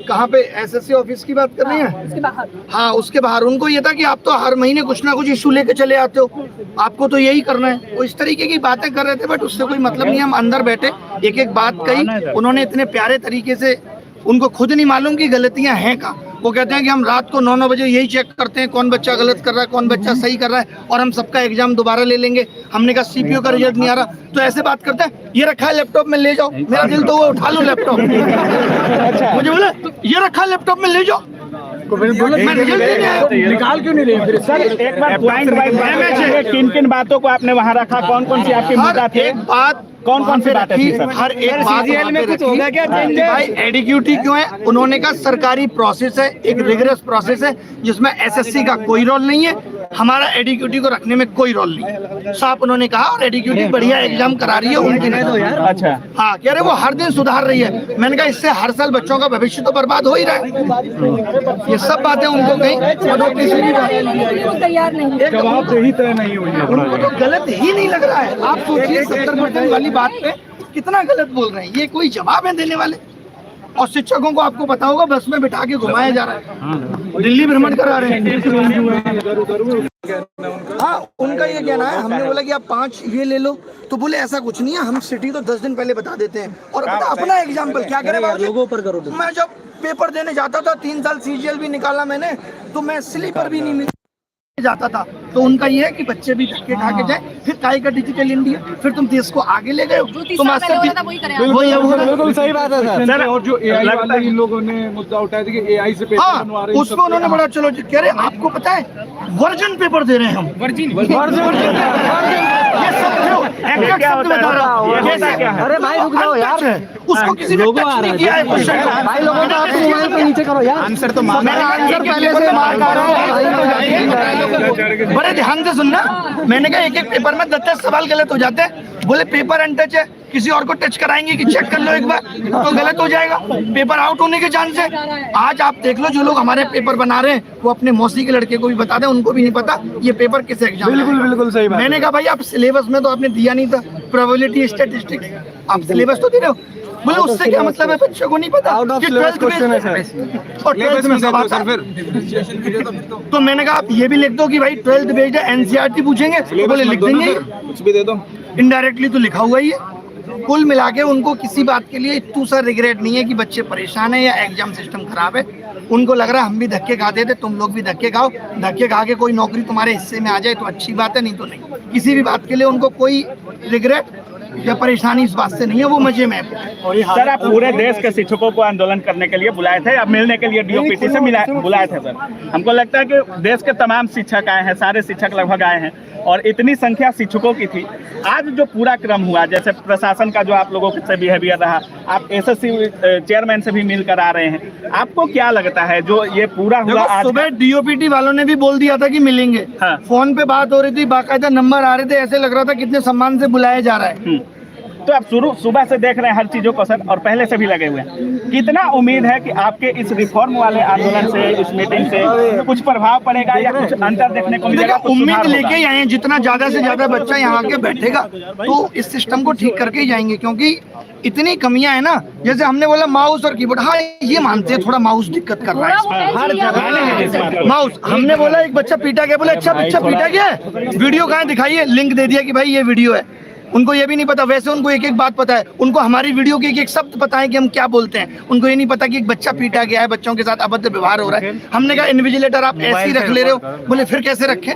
कहाँ पे? एसएससी ऑफिस की बात कर रही हैं? उसके बाहर। हाँ, उसके बाहर उनको ये था कि आप तो हर महीने कुछ ना कुछ इशू लेके चले आते हो, आपको तो यही करना है। वो इस तरीके की बातें कर रहे थे, बट उससे कोई मतलब नहीं। हम अंदर बैठे एक एक बात कही, उन्होंने इतने प्यारे तरीके से, उनको खुद नहीं मालूम कि गलतियां हैं कहाँ। वो कहते हैं कि हम रात को 9-9 बजे यही चेक करते हैं कौन बच्चा गलत कर रहा है, कौन बच्चा सही कर रहा है, और हम सबका एग्जाम दोबारा ले लेंगे। हमने कहा सीपीओ का रिजल्ट नहीं आ रहा, तो ऐसे बात करते हैं, ये रखा है लैपटॉप में ले जाओ। मेरा दिल तो वो उठा लो लैपटॉप। मुझे बोला ये रखा है लैपटॉप में ले जाओ, मैं रिजल्ट लेने आया, निकाल क्यों नहीं रहे? सर एक बार पॉइंट वाइज किन किन बातों को आपने वहाँ रखा, कौन कौन सी आपकी मुद्दा थे? बात कौन सी बात थी सर? हर एक बात में कुछ होगा क्या? भाई एडिक्यूटी क्यों है? उन्होंने कहा सरकारी प्रोसेस है, एक रिगरस प्रोसेस है जिसमें एसएससी का कोई रोल नहीं है, हमारा एडिक्यूटी को रखने में कोई रोल नहीं है, साफ उन्होंने कहा। और एडिक्यूटी बढ़िया एग्जाम करा रही है उनकी नहीं। अच्छा। हाँ, कह रहे वो हर दिन सुधार रही है। मैंने कहा इससे हर साल बच्चों का भविष्य तो बर्बाद हो ही रहा है। ये सब बातें उनको कहीं तैयार नहीं है, जवाबदेही तय नहीं हुई है, उनको तो गलत ही नहीं लग रहा है। आप सोचिए 70% वाली बात पे कितना गलत बोल रहे हैं, ये कोई जवाब है देने वाले? और शिक्षकों को आपको पता होगा बस में बिठा के घुमाया जा रहा है, दिल्ली भ्रमण करा रहे हैं। हाँ, उनका ये कहना है, हमने बोला कि आप 5 ये ले लो, तो बोले ऐसा कुछ नहीं है, हम सिटी तो 10 दिन पहले बता देते हैं। और अपना एग्जाम्पल क्या करें, लोगों पर करो। मैं जब पेपर देने जाता था, 3 साल सीजीएल भी निकाला मैंने, तो मैं स्लीपर भी नहीं मिल जाता था। तो उनका ये है कि बच्चे भी धक्के खा के जाए, फिर काय का डिजिटल इंडिया, फिर तुम देश को आगे ले गए। तो मास्टर बिल्कुल सही बात है सर। और जो एआई वाला इन लोगों ने मुद्दा उठाया था कि एआई से पेपर बनवा रहे हैं, उसमें उन्होंने बड़ा चलो कह रहे आपको पता है वर्जन पेपर दे रहे हैं हम। वर्जिन ये सब बता रहा हूँ। अरे भाई रुक जाओ यार, उसको किसी ने टच नहीं किया है क्वेश्चन का। भाई लोगों का मोबाइल पे नीचे करो यार, आंसर तो मेरा आंसर पहले से मार कर रहा हूँ। बड़े ध्यान से सुनना, मैंने कहा एक एक पेपर में 10 सवाल गलत हो जाते हैं। बोले पेपर अनटच है, किसी और को टच कराएंगे कि चेक कर लो एक बार, तो गलत हो जाएगा, पेपर आउट होने के चांस है। आज आप देख लो जो लोग हमारे पेपर बना रहे हैं वो अपने मौसी के लड़के को भी बता दें, उनको भी नहीं पता ये पेपर किस एग्जाम। बिल्कुल सही बात। मैंने कहा भाई आप सिलेबस में तो आपने दिया नहीं था, प्रोबेबिलिटी स्टैटिस्टिक्स, आप सिलेबस तो दे रहे हो। बोले उससे क्या मतलब है, बच्चों को नहीं पता कि 12th क्वेश्चन है और 12th में सब आता है। तो मैंने कहा आप ये भी लिख दो कि भाई 12th बेस्ड है, एनसीईआरटी पूछेंगे, तो बोले लिख देंगे, कुछ भी दे दो, इनडायरेक्टली तो लिखा हुआ ही है। कुल मिला के उनको किसी बात के लिए इतना सा रिग्रेट नहीं है कि बच्चे परेशान है या एग्जाम सिस्टम खराब है। उनको लग रहा है हम भी धक्के खाते थे, तुम लोग भी धक्के खाओ, धक्के खा के कोई नौकरी तुम्हारे हिस्से में आ जाए तो अच्छी बात है, नहीं तो नहीं। किसी भी बात के लिए उनको कोई रिग्रेट या परेशानी इस बात से नहीं है, वो मजे में है। सर आप पूरे देश के शिक्षकों को आंदोलन करने के लिए बुलाए थे, अब मिलने के लिए डीओपीटी से बुलाए थे सर। हमको लगता है कि देश के तमाम शिक्षक आए हैं, सारे शिक्षक लगभग आए हैं और इतनी संख्या शिक्षकों की थी। आज जो पूरा क्रम हुआ, जैसे प्रशासन का जो आप लोगों से बिहेवियर रहा, आप एसएससी चेयरमैन से भी मिलकर आ रहे हैं, आपको क्या लगता है जो ये पूरा हुआ? आज सुबह डीओपीटी वालों ने भी बोल दिया था कि मिलेंगे। हाँ। फोन पे बात हो रही थी, बाकायदा नंबर आ रहे थे, ऐसे लग रहा था कितने सम्मान से बुलाया जा रहा है। तो आप सुबह से देख रहे हैं हर चीजों को सर, और पहले से भी लगे हुए हैं। कितना उम्मीद है कि आपके इस रिफॉर्म वाले आंदोलन से, इस मीटिंग से कुछ प्रभाव पड़ेगा या कुछ अंतर देखने को मिलेगा? उम्मीद लेके ही आए हैं, जितना ज्यादा से ज्यादा बच्चा यहाँ के बैठेगा तो इस सिस्टम को ठीक करके ही जाएंगे, क्योंकि इतनी कमियां है ना। जैसे हमने बोला माउस और कीबोर्ड, हाँ ये मानते हैं थोड़ा माउस दिक्कत कर रहा है हर जगह। माउस हमने बोला एक बच्चा पीटा गया, बोले अच्छा बच्चा पीटा गया है, वीडियो कहाँ दिखाइए, लिंक दे दिया कि भाई ये वीडियो है। उनको ये भी नहीं पता, वैसे उनको एक एक बात पता है, उनको हमारी वीडियो के एक एक शब्द पता है कि हम क्या बोलते हैं। उनको ये नहीं पता कि एक बच्चा पीटा गया है, बच्चों के साथ अभद्र व्यवहार हो रहा है। हमने कहा इन्विजिलेटर आप ऐसे ही रख ले रहे हो, बोले फिर कैसे रखें,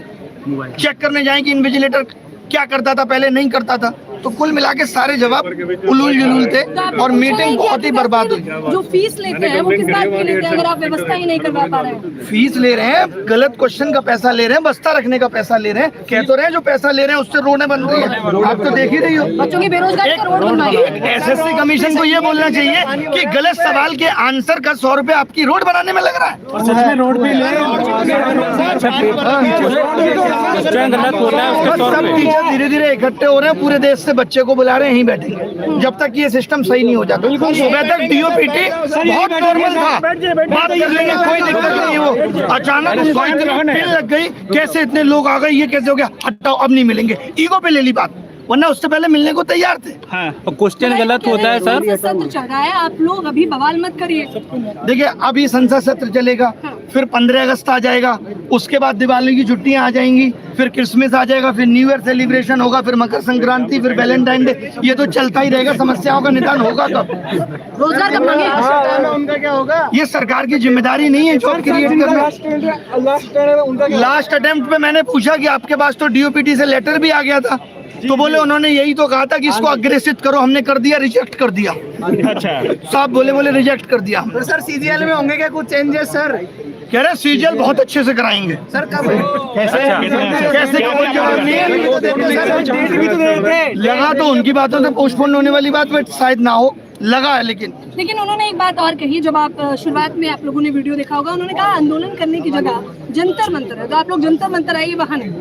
चेक करने जाए कि इन्विजिलेटर क्या करता था पहले, नहीं करता था। तो कुल मिला के सारे जवाब उलूल जुलूल थे और मीटिंग बहुत ही बर्बाद हुई। जो फीस लेते हैं वो किस बात के लेते हैं अगर आप व्यवस्था ही नहीं करवा पा रहे हैं? फीस ले रहे हैं, गलत क्वेश्चन का पैसा ले रहे हैं, बस्ता रखने का पैसा ले रहे हैं, कह तो रहे हैं जो पैसा ले रहे हैं उससे रोडें बन रही है। आप तो देख ही रही हो, बच्चों की बेरोजगारी का रोड बनवाइए। एसएससी कमीशन को ये बोलना चाहिए कि गलत सवाल के आंसर का 100 रुपए आपकी रोड बनाने में लग रहा है। रोड भी सब टीचर धीरे धीरे इकट्ठे हो रहे हैं, पूरे देश से बच्चे को बुला रहे हैं, यहीं बैठेंगे जब तक ये सिस्टम सही नहीं हो जाता। सुबह तक डीओपीटी बहुत नॉर्मल था, बात कर लेंगे कोई दिक्कत नहीं। वो अचानक उसको इतनी पिन लग गई, कैसे इतने लोग आ गए, ये कैसे हो गया, हटाओ अब नहीं मिलेंगे, ईगो पे ले ली बात, वरना उससे पहले मिलने को तैयार थे। क्वेश्चन गलत होता है सर। सत्र चल रहा है, आप लोग अभी बवाल मत करिए। देखिए अभी संसद सत्र चलेगा, फिर 15 अगस्त आ जाएगा, उसके बाद दिवाली की छुट्टियां आ जाएंगी, फिर क्रिसमस आ जाएगा, फिर न्यू ईयर सेलिब्रेशन होगा, फिर मकर संक्रांति, फिर वैलेंटाइन डे, ये तो चलता ही रहेगा। समस्याओं का निदान होगा कब? रोजगार कब मांगे? उनका क्या होगा? ये सरकार की जिम्मेदारी नहीं है जॉब क्रिएट करना। लास्ट अटेम्प्ट पे मैंने पूछा कि आपके पास तो डीओपीटी से लेटर भी आ गया था, तो बोले उन्होंने यही तो कहा था कि इसको अग्रेसित करो, हमने कर दिया, रिजेक्ट कर दिया। अच्छा साहब बोले रिजेक्ट कर दिया। तो सर सीजीएल में होंगे क्या कुछ चेंजेस सर? कह रहे सीजीएल बहुत अच्छे से कराएंगे। सर कब? कैसे का कोई जवाब नहीं है। लगा तो उनकी बातों से पोस्टपोन होने वाली बात में शायद ना हो, लगा है। लेकिन उन्होंने एक बात और कही, जब आप शुरुआत में आप लोगों ने वीडियो देखा होगा, उन्होंने कहा आंदोलन करने की जगह जंतर मंतर है, तो आप लोग जंतर मंतर आइए, वहाँ नहीं।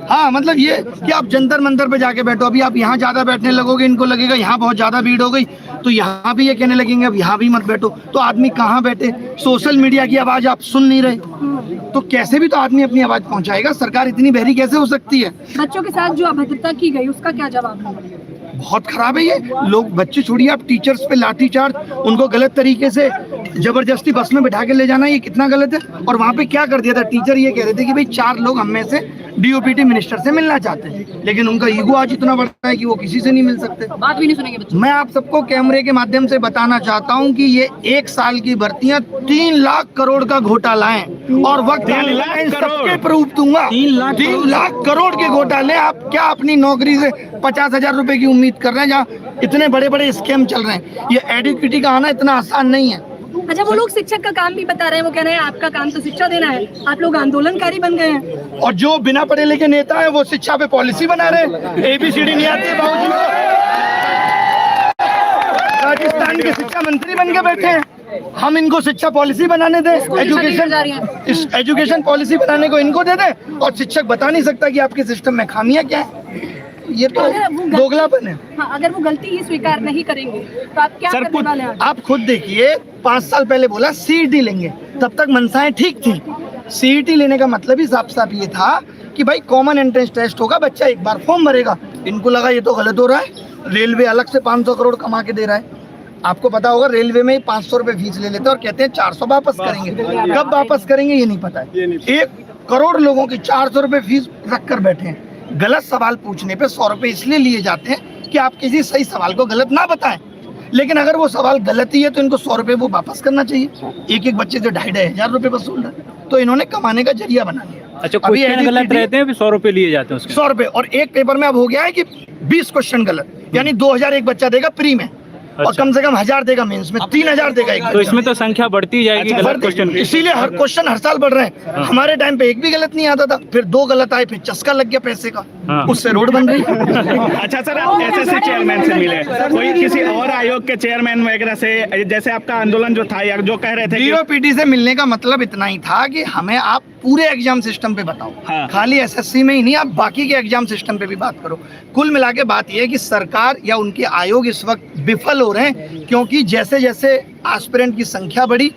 हाँ मतलब ये कि आप जंतर मंतर पे जाके बैठो, अभी आप यहाँ ज्यादा बैठने लगोगे, इनको लगेगा यहाँ बहुत ज्यादा भीड़ हो गई, तो यहाँ भी ये कहने लगेंगे अब यहाँ भी मत बैठो, तो आदमी कहाँ बैठे? सोशल मीडिया की आवाज आप सुन नहीं रहे, तो कैसे भी तो आदमी अपनी आवाज पहुँचाएगा। सरकार इतनी बहरी कैसे हो सकती है? बच्चों के साथ जो अभद्रता की गई उसका क्या जवाब है? बहुत खराब है ये। लोग बच्चे छोड़िए, आप टीचर्स पे लाठीचार्ज, उनको गलत तरीके से जबरदस्ती बस में बिठा के ले जाना, ये कितना गलत है। और वहाँ पे क्या कर दिया था, टीचर ये कह रहे थे कि भाई 4 लोग हम में से डीओपीटी मिनिस्टर से मिलना चाहते हैं, लेकिन उनका ईगो आज इतना बड़ा है कि वो किसी से नहीं मिल सकते, बात भी नहीं सुनेंगे बच्चे। मैं आप सबको कैमरे के माध्यम से बताना चाहता हूँ कि ये 1 साल की भर्तियां 3 लाख करोड़ का घोटाला है, और वक्त सबके प्रूफ दूंगा। 3 लाख करोड़ के घोटाले। आप क्या अपनी नौकरी से 50,000 रुपए की उम्मीद कर रहे हैं, जहाँ इतने बड़े बड़े स्कैम चल रहे हैं? ये एडुकेटी का आना इतना आसान नहीं है। अच्छा, वो लोग शिक्षक का काम भी बता रहे हैं, वो कह रहे हैं आपका काम तो शिक्षा देना है, आप लोग आंदोलनकारी बन गए हैं। और जो बिना पढ़े लिखे नेता है वो शिक्षा पे पॉलिसी बना रहे हैं, ABCD नहीं आती है बाबूजी को, राजस्थान के शिक्षा मंत्री बन के बैठे हैं। हम इनको शिक्षा पॉलिसी बनाने दें, एजुकेशन पॉलिसी बनाने को इनको दे दें, और शिक्षक बता नहीं सकता कि आपके सिस्टम में खामियां क्या है। ये तो दोगलापन है। हाँ, अगर वो गलती ही स्वीकार नहीं करेंगे तो आप क्या करने वाले हैं? आप खुद देखिए, 5 साल पहले बोला CET लेंगे, तब तक मनसाएं ठीक थी। CET लेने का मतलब ही साफ साफ ये था कि भाई कॉमन एंट्रेंस टेस्ट होगा, बच्चा एक बार फॉर्म भरेगा। इनको लगा ये तो गलत हो रहा है, रेलवे अलग से 500 करोड़ कमा के दे रहा है। आपको पता होगा रेलवे में 500 रुपए फीस ले लेते हैं और कहते हैं 400 वापस करेंगे। कब वापस करेंगे ये नहीं पता है। 1 करोड़ लोगों की 400 रुपए फीस रख कर बैठे हैं। गलत सवाल पूछने पे 100 रुपए इसलिए लिए जाते हैं कि आप किसी सही सवाल को गलत ना बताएं, लेकिन अगर वो सवाल गलत ही है तो इनको 100 रुपए वो वापस करना चाहिए। एक बच्चे से 2,500 रुपए वसूल रहे, तो इन्होंने कमाने का जरिया बना लिया। अच्छा, क्वेश्चन गलत रहते हैं, 100 रुपए लिए जाते हैं उसके। 100 रुपए, और एक पेपर में अब हो गया है कि 20 क्वेश्चन गलत, यानी 2,000 एक बच्चा देगा प्री में, और कम से कम 1,000 देगा मेंस में, 3,000 देगा एक। तो इसमें तो संख्या बढ़ती जाएगी गलत क्वेश्चन की, इसीलिए हर क्वेश्चन हर साल बढ़ रहे हैं। हमारे टाइम पे एक भी गलत नहीं आता था, फिर 2 गलत आए, फिर चस्का लग गया पैसे का। उससे रोड बन रही है। अच्छा सर, आप एसएससी चेयरमैन से मिले, कोई किसी और आयोग के चेयरमैन वगैरह से, जैसे आपका आंदोलन जो था या जो कह रहे थे DOPT से मिलने का मतलब इतना ही था कि हमें आप पूरे एग्जाम सिस्टम पे बताओ, खाली SSC में ही नहीं, आप बाकी के एग्जाम सिस्टम पे भी बात करो। कुल मिला के बात यह है कि सरकार या उनके आयोग इस वक्त विफल हो रहे हैं, क्योंकि जैसे जैसे एस्पिरेंट की संख्या बढ़ी,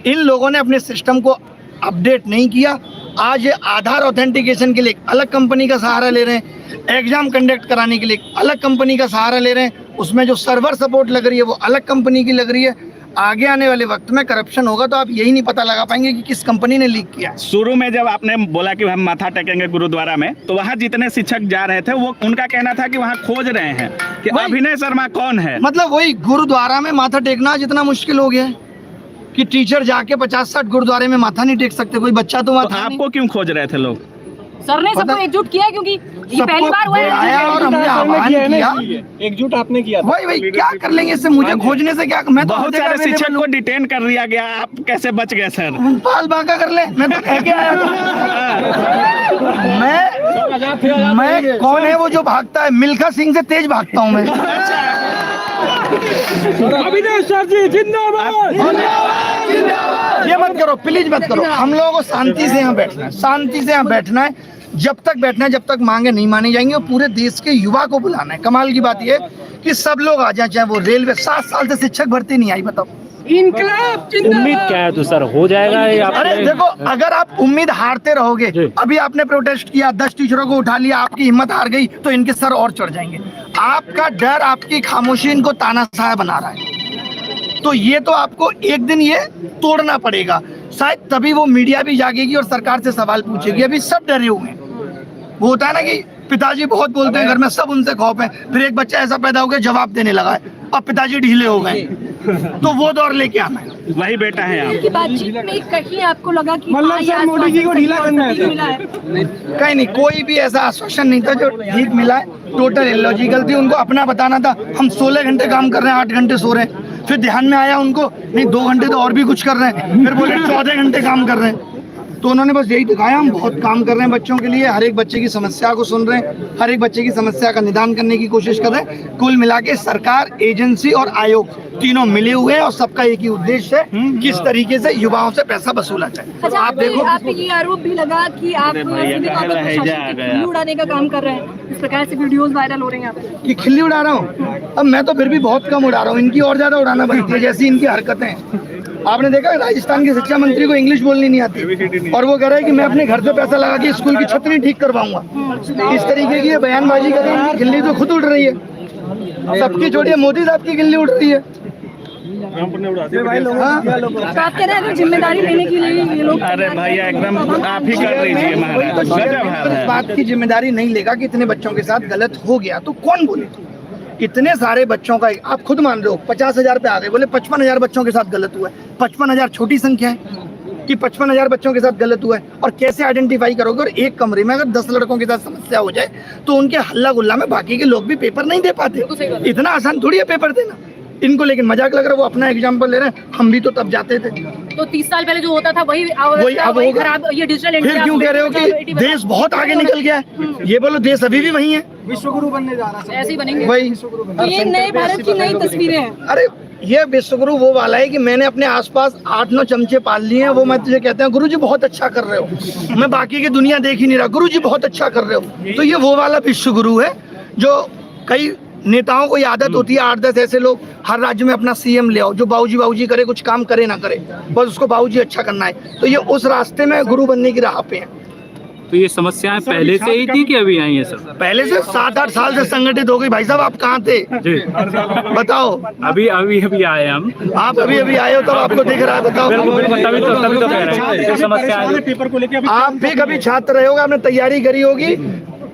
इन लोगों ने अपने सिस्टम को अपडेट नहीं किया। आज ये आधार ऑथेंटिकेशन के लिए अलग कंपनी का सहारा ले रहे हैं, एग्जाम कंडक्ट कराने के लिए अलग कंपनी का सहारा ले रहे हैं, उसमें जो सर्वर सपोर्ट लग रही है वो अलग कंपनी की लग रही है। आगे आने वाले वक्त में करप्शन होगा तो आप यही नहीं पता लगा पाएंगे कि किस कंपनी ने लीक किया। शुरू में जब आपने बोला कि हम माथा टेकेंगे गुरुद्वारा में, तो वहाँ जितने शिक्षक जा रहे थे वो उनका कहना था कि वहाँ खोज रहे हैं कि अभिनय शर्मा कौन है। मतलब वही गुरुद्वारा में माथा टेकना जितना मुश्किल हो गया है कि टीचर जाके 50-60 गुरुद्वारे में माथा नहीं टेक सकते, कोई बच्चा तो वहाँ था नहीं। आपको क्यों खोज रहे थे लोग? सर ने सबको एकजुट किया, क्योंकि ये पहली बार हुआ है और हमने आह्वान किया, एकजुट आपने किया। वही क्या कर लेंगे इससे, मुझे खोजने से क्या, मैं तो बहुत सारे शिक्षक को डिटेन कर दिया गया, आप कैसे बच गए सर? पाल बांका कर ले, मैं तो कह के आया था। मैं कौन है वो जो भागता है? मिल्खा सिंह से तेज भागता हूँ मैं। अभिनय सर जी जिंदाबाद। ये मत करो प्लीज, मत करो। हम लोगों को शांति से यहाँ बैठना है, शांति से यहाँ बैठना है, जब तक बैठना है, जब तक मांगे नहीं मानी जाएंगी। और पूरे देश के युवा को बुलाना है। कमाल की बात ये कि सब लोग आ जाए, चाहे वो रेलवे, 7 साल से शिक्षक भर्ती नहीं आई, बताओ। उम्मीद क्या है तो सर हो जाएगा? अरे देखो, अगर आप उम्मीद हारते रहोगे, अभी आपने प्रोटेस्ट किया, 10 टीचरों को उठा लिया, आपकी हिम्मत हार गई, तो इनके सर और चढ़ जाएंगे। आपका डर, आपकी खामोशी इनको तानाशाह बना रहा है। तो ये तो आपको एक दिन ये तोड़ना पड़ेगा, शायद तभी वो मीडिया भी जागेगी और सरकार से सवाल पूछेगी। अभी सब डरे हुए हैं। वो होता है ना कि पिताजी बहुत बोलते हैं घर में, सब उनसे खौफ है, फिर एक बच्चा ऐसा पैदा हो गया जवाब देने लगा है, अब पिताजी ढीले हो गए, तो वो दौर लेके आना है। वही बेटा है आप की बातचीत में कहीं आपको लगा कि मोदी जी को ढीला करना है? कहीं नहीं, कोई भी ऐसा आश्वासन नहीं था जो ठीक मिला है। टोटल इलॉजिकल थी। उनको अपना बताना था, हम 16 घंटे काम कर रहे हैं, 8 घंटे सो रहे हैं। फिर ध्यान में आया उनको, नहीं 2 घंटे तो और भी कुछ कर रहे हैं, फिर बोले 14 घंटे काम कर रहे हैं। तो उन्होंने बस यही दिखाया, हम बहुत काम कर रहे हैं बच्चों के लिए, हर एक बच्चे की समस्या को सुन रहे हैं, हर एक बच्चे की समस्या का निदान करने की कोशिश कर रहे हैं। कुल मिला के सरकार, एजेंसी और आयोग तीनों मिले हुए हैं और सबका एक ही उद्देश्य है, किस तरीके से युवाओं से पैसा वसूला जाए। अच्छा, आप देखो, आप पे ये आरोप भी लगा कि आप सीधे तौर पर प्रशासन की खिल्ली उड़ाने का काम कर रहे हैं, इस प्रकार से वीडियोस वायरल हो रहे हैं। आप ये खिल्ली उड़ा रहा हूँ? अब मैं तो फिर भी बहुत कम उड़ा रहा हूँ, इनकी और ज्यादा उड़ाना बनती है, जैसी इनकी हरकतें हैं। आपने देखा राजस्थान के शिक्षा मंत्री को इंग्लिश बोलनी नहीं आती और वो कह रहा है कि मैं अपने घर से पैसा लगा के स्कूल की छत नहीं ठीक करवाऊंगा। इस तरीके की बयानबाजी कर रही है। गिल्ली तो खुद उड़ रही है, सबकी छोड़िए, मोदी साहब की गिल्ली उड़ रही है। बात करें अगर जिम्मेदारी लेने के लिए ये लोग, अरे भैया एकदम आप ही कर लीजिए महाराज। इस बात की जिम्मेदारी नहीं लेगा कि इतने बच्चों के साथ गलत हो गया तो कौन बोले? इतने सारे बच्चों का आप खुद मान रहे हो, 50,000 पे आ गए, बोले 55,000 बच्चों के साथ गलत हुआ है। 55,000 छोटी संख्या है कि 55,000 बच्चों के साथ गलत हुआ है? और कैसे आइडेंटिफाई करोगे? और एक कमरे में अगर 10 लड़कों के साथ समस्या हो जाए तो उनके हल्ला गुल्ला में बाकी के लोग भी पेपर नहीं दे पाते। इतना आसान थोड़ी है पेपर देना इनको, लेकिन मजाक लग रहा है। वो अपना एग्जाम्पल ले रहे हैं, हम भी तो तब जाते थे। तो 30 साल पहले जो होता था वही अब होगा। खराब। ये डिजिटल फिर क्यों कह रहे हो कि देश बहुत आगे निकल गया है? ये बोलो देश अभी भी वही है, विश्वगुरु बनने जा रहा है, ऐसे ही बनेंगे वही। तो ये नए भारत की नई तस्वीरें हैं। अरे ये विश्वगुरु वो वाला है कि मैंने अपने आसपास 8-9 चमचे पाल लिए हैं, वो मैं तुझे कहते हैं गुरुजी बहुत अच्छा कर रहे हो, मैं बाकी की दुनिया देख ही नहीं रहा, गुरुजी बहुत अच्छा कर रहे हो। तो ये वो वाला विश्वगुरु है जो कई नेताओं को ये आदत होती है, 8-10 ऐसे लोग हर राज्य में अपना सीएम ले आओ जो बाबूजी करे, कुछ काम करे ना करे, बस उसको बाबूजी अच्छा करना है। तो ये उस रास्ते में गुरु बनने की राह पे है। तो ये समस्याएं पहले से ही थी कि अभी आई है सर? पहले से 7-8 साल से संगठित हो गई। भाई साहब आप कहाँ थे बताओ? अभी आए हम। आप अभी आए हो तब आपको दिख रहा है, बताओ। तभी तो कह रहे हैं समस्या पेपर को लेकर आप भी कभी छात्र रहे होगा, आपने तैयारी करी होगी,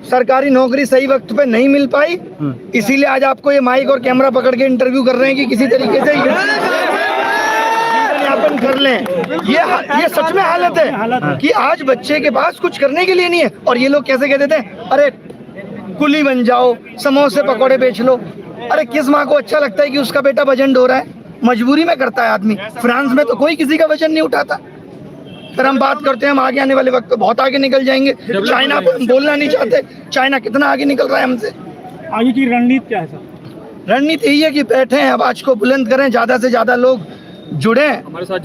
सरकारी नौकरी सही वक्त पे नहीं मिल पाई, इसीलिए आज आपको ये माइक और कैमरा पकड़ के इंटरव्यू कर रहे हैं कि किसी तरीके से यापन कर लें। ये सच में हालत है कि आज बच्चे के पास कुछ करने के लिए नहीं है और ये लोग कैसे कहते थे, अरे कुली बन जाओ, समोसे पकौड़े बेच लो। अरे किस माँ को अच्छा लगता है कि उसका बेटा वजन ढो रहा है? मजबूरी में करता है आदमी। फ्रांस में तो कोई किसी का वजन नहीं उठाता, फिर हम बात करते हैं हम आगे आने वाले वक्त पे बहुत आगे निकल जाएंगे। चाइना पर हम बोलना नहीं चाहते, चाइना कितना आगे निकल रहा है हमसे। आगे की रणनीति क्या है सर? रणनीति यही है कि बैठे हैं, आवाज को बुलंद करें, ज्यादा से ज्यादा लोग जुड़े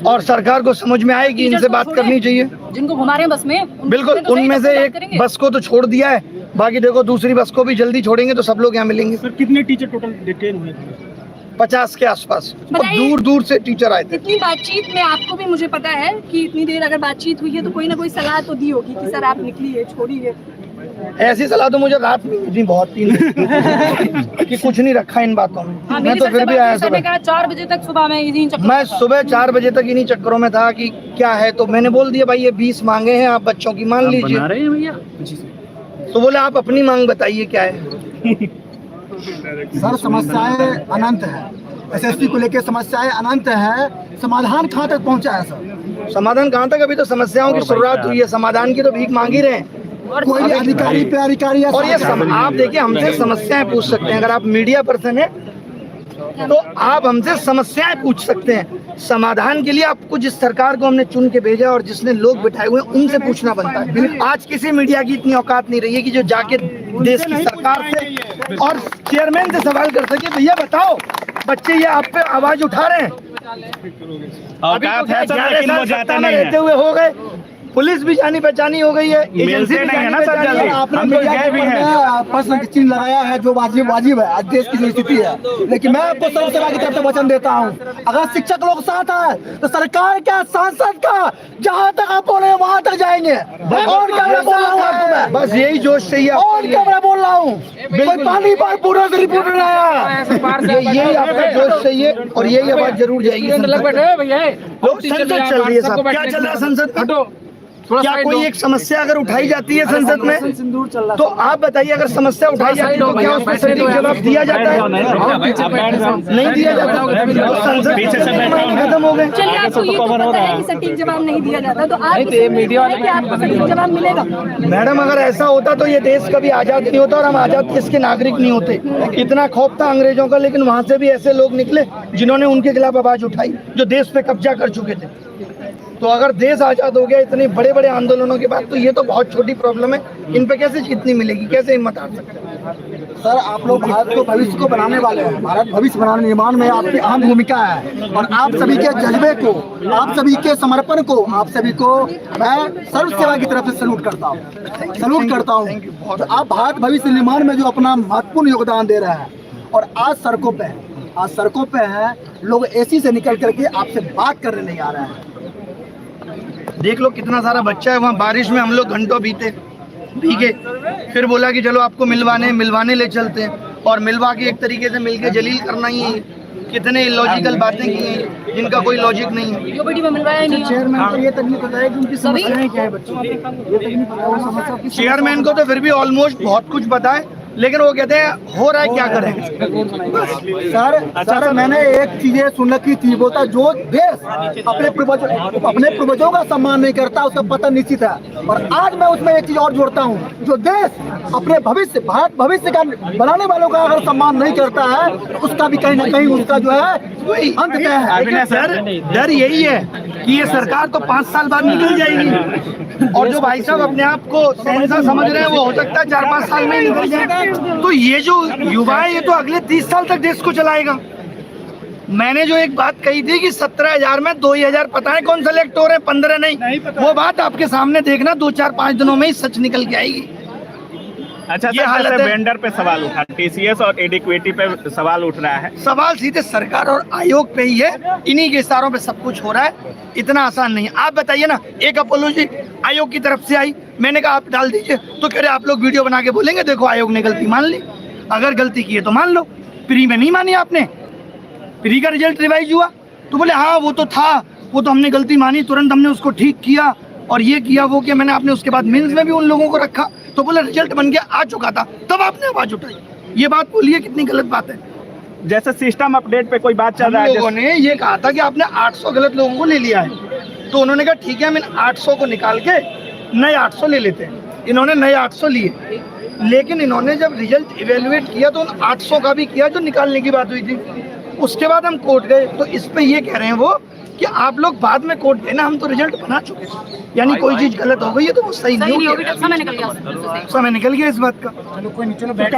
और सरकार को समझ में आए कि इनसे बात करनी चाहिए। जिनको घुमा रहे हैं बस में, बिल्कुल, उनमें से एक बस को तो छोड़ दिया है, बाकी देखो दूसरी बस को भी जल्दी छोड़ेंगे तो सब लोग यहाँ मिलेंगे। सर कितने टीचर टोटल डिटेन हुए? 50 के आसपास, और दूर दूर से टीचर आए थे। इतनी बातचीत में आपको भी मुझे पता है कि इतनी देर अगर बातचीत हुई है तो कोई ना कोई सलाह तो दी होगी कि सर आप निकलिए, छोड़िए। ऐसी सलाह तो मुझे रात में इतनी बहुत थी कि कुछ नहीं रखा इन बातों में। मैं तो फिर भी आया सुबह 4 बजे तक, सुबह में इन्हीं चक्करों मैं सुबह 4 बजे तक इन्हीं चक्करों में था कि क्या है, तो मैंने बोल दिया भाई ये 20 मांगे हैं, आप बच्चों की मान लीजिए। तो बोले आप अपनी मांग बताइए क्या है। सर समस्याएं अनंत है, एसएससी को लेकर समस्याएं अनंत है, समाधान कहाँ तक पहुँचा है सर? समाधान कहाँ तक? अभी तो समस्याओं की शुरुआत हुई है, समाधान की तो भीख मांग ही रहे हैं। कोई भी अधिकारी पे अधिकारी और ये आप देखिए हमसे समस्याएं पूछ सकते हैं, अगर आप मीडिया पर्सन हैं तो आप हमसे समस्याएं पूछ सकते हैं। समाधान के लिए आपको जिस सरकार को हमने चुन के भेजा और जिसने लोग बिठाए हुए हैं उनसे पूछना बनता है। आज किसी मीडिया की इतनी औकात नहीं रही है कि जो जाके देश की सरकार से और चेयरमैन से सवाल कर सके, भैया बताओ बच्चे ये आप पे आवाज उठा रहे हैं। अभी तो 11 साल सत्ता में रहते हुए हो गए, पुलिस भी जानी पहचानी हो गई है, एजेंसी भी जानी पहचानी है। आपने मीडिया में प्रश्न चिन्ह लगाया है जो वाजिब है, आज देश की स्थिति है, लेकिन मैं आपको सर्व सेवा की तरफ से वचन देता हूँ, अगर शिक्षक लोग साथ है तो सरकार का, सांसद का, जहाँ तक आप बोले वहाँ तक जाएंगे। और क्या मैं बोल रहा हूँ आपको, मैं बस यही जोश चाहिए। और क्या मैं बोल रहा हूँ, पानी पर पूरा से रिपोर्ट आया, यही आपका जोश चाहिए और यही आवाज जरूर जाएगी। लोग संसद चल रही है साहब, क्या चल रहा है संसद? क्या कोई एक समस्या अगर उठाई जाती है संसद में तो आप बताइए, अगर समस्या उठाई जाती है तो क्या उस पर सटीक जवाब दिया जाता है? नहीं दिया जाता। संसद खत्म हो गए। चलिए, आपको ये तो पता है कि सटीक जवाब नहीं दिया जाता, तो आप आपको सटीक जवाब मिलेगा? मैडम अगर ऐसा होता तो ये देश कभी आजाद नहीं होता और हम आजाद देश के नागरिक नहीं होते। इतना खौफ था अंग्रेजों का, लेकिन वहाँ से भी ऐसे लोग निकले जिन्होंने उनके खिलाफ आवाज उठाई जो देश पे कब्जा कर चुके थे। तो अगर देश आजाद हो गया इतने बड़े बड़े आंदोलनों के बाद, तो ये तो बहुत छोटी प्रॉब्लम है, इन पे कैसे जीतनी मिलेगी, कैसे हिम्मत आ सकते हैं? सर आप लोग भारत को भविष्य को बनाने वाले हैं, भारत भविष्य बनाने निर्माण में आपकी अहम भूमिका है और आप सभी के जज्बे को, आप सभी के समर्पण को, आप सभी को मैं सर्व सेवा की तरफ से सैल्यूट करता हूँ। तो आप भारत भविष्य निर्माण में जो अपना महत्वपूर्ण योगदान दे रहे हैं और आज सड़कों पे हैं लोग, एसी से निकल करके आपसे बात करने नहीं आ रहे हैं। देख लो कितना सारा बच्चा है वहाँ, बारिश में हम लोग घंटों भीगे, फिर बोला कि चलो आपको मिलवाने ले चलते हैं, और मिलवा के एक तरीके से मिलके जलील करना ही है। कितने इलॉजिकल बातें की हैं जिनका कोई लॉजिक नहीं है। चेयरमैन को ये तक नहीं पता है कि उनकी समस्याएं क्या है बच्चों की, ये तक नहीं पता है वो समस्या की। चेयरमैन को तो फिर भी ऑलमोस्ट बहुत कुछ पता है, लेकिन वो कहते हैं हो रहा है क्या करें। सर मैंने एक चीजें सुन रखी थी, बोलता जो देश अपने पूर्वजों का सम्मान नहीं करता उसका पतन निश्चित है। और आज मैं उसमें एक चीज और जोड़ता हूँ, जो देश अपने भविष्य, भारत भविष्य का बनाने वालों का अगर सम्मान नहीं करता है तो उसका भी कहीं ना कहीं उसका जो है अंत तय है। सर डर यही है कि ये सरकार तो 5 साल बाद निकल जाएगी, और जो भाई साहब अपने आप को शहंशाह समझ रहे हैं वो हो सकता है 4-5 साल में निकल जाए। तो ये जो युवा है ये तो अगले 30 साल तक देश को चलाएगा। मैंने जो एक बात कही थी कि 17,000 में 2,000 पता है कौन सेलेक्ट हो रहे हैं, 15 नहीं, वो बात आपके सामने देखना 2-4-5 दिनों में ही सच निकल के आएगी। अच्छा ये हालत वेंडर पे सवाल उठा, टीसीएस और एडिक्विटी पे सवाल उठ रहा है। सवाल सीधे सरकार और आयोग पे ही है, इन्हीं के इशारों पे सब कुछ हो रहा है, इतना आसान नहीं है। आप बताइए ना, एक अपोलॉजी आयोग की तरफ से आई, मैंने कहा आप डाल दीजिए, तो कह रहे आप लोग वीडियो बना के बोलेंगे देखो आयोग ने गलती मान ली। अगर गलती की है तो मान लो, प्री में नहीं मानी आपने, प्री का रिजल्ट रिवाइज हुआ तो बोले हाँ वो तो था, वो तो हमने गलती मानी, तुरंत हमने उसको ठीक किया और ये किया वो किया। मैंने आपने उसके बाद मेंस में भी उन लोगों को रखा तो बोले रिजल्ट बन गया, आ चुका था, तब आपने आवाज उठाई। ये बात बोलिए कितनी गलत बात है। जैसे सिस्टम अपडेट पे कोई बात चल रहा है, लोगों ने ये कहा था कि आपने 800 गलत लोगों को ले लिया है, तो उन्होंने कहा ठीक है, मैंने 800 को निकाल के नए 800 ले लेते हैं। इन्होंने नए 800 लिए, लेकिन इन्होंने जब रिजल्ट इवेलुएट किया तो उन 800 का भी किया जो निकालने की बात हुई थी। उसके बाद हम कोर्ट गए तो इस पे ये कह रहे हैं वो कि आप लोग बाद में कोर्ट देना, हम तो रिजल्ट बना चुके हैं। यानी कोई चीज गलत हो गई है तो वो सही नहीं होगी। समय निकल गया, समय निकल गया इस बात का। बैठते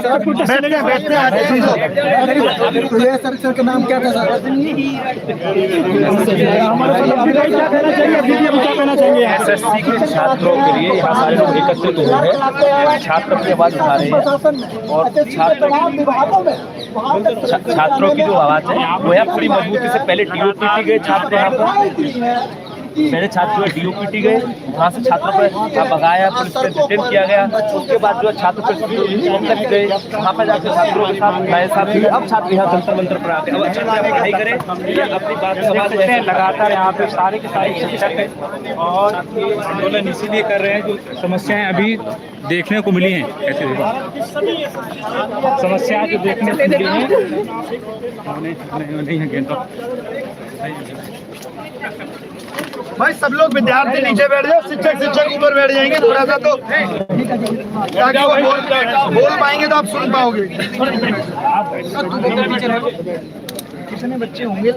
तो ये सर का नाम क्या था सर? एसएससी के छात्रों के लिए यहाँ सारे लोग एकत्रित हुए हैं, छात्र अपनी आवाज उठा रहे हैं और छात्रों की जो आवाज है वो है थोड़ी मजबूती से। पहले डीओपीटी गए छात्र, यहाँ पर पहले छात्र जो है डीओपीटी गए, वहाँ से छात्रों पर भगाया, पुलिस ने डिटेन किया गया। उसके बाद जो है छात्र पर गए, वहाँ पर जाकर छात्रों के साथ नए साथ अब छात्र यहाँ जंतर मंतर पर आते हैं। अब अच्छा पढ़ाई करें, अपनी बात लगातार यहाँ पे सारे के सारे शिक्षक हैं और आंदोलन इसीलिए कर रहे हैं जो समस्याएं अभी देखने को मिली हैं। ऐसे समस्याएं जो देखने को मिली हैं नहीं है। भाई सब लोग विद्यार्थी नीचे बैठ जाओ, शिक्षक ऊपर बैठ जाएंगे थोड़ा सा, तो ताकि वो बोल पाएंगे तो आप सुन पाओगे। कितने बच्चे होंगे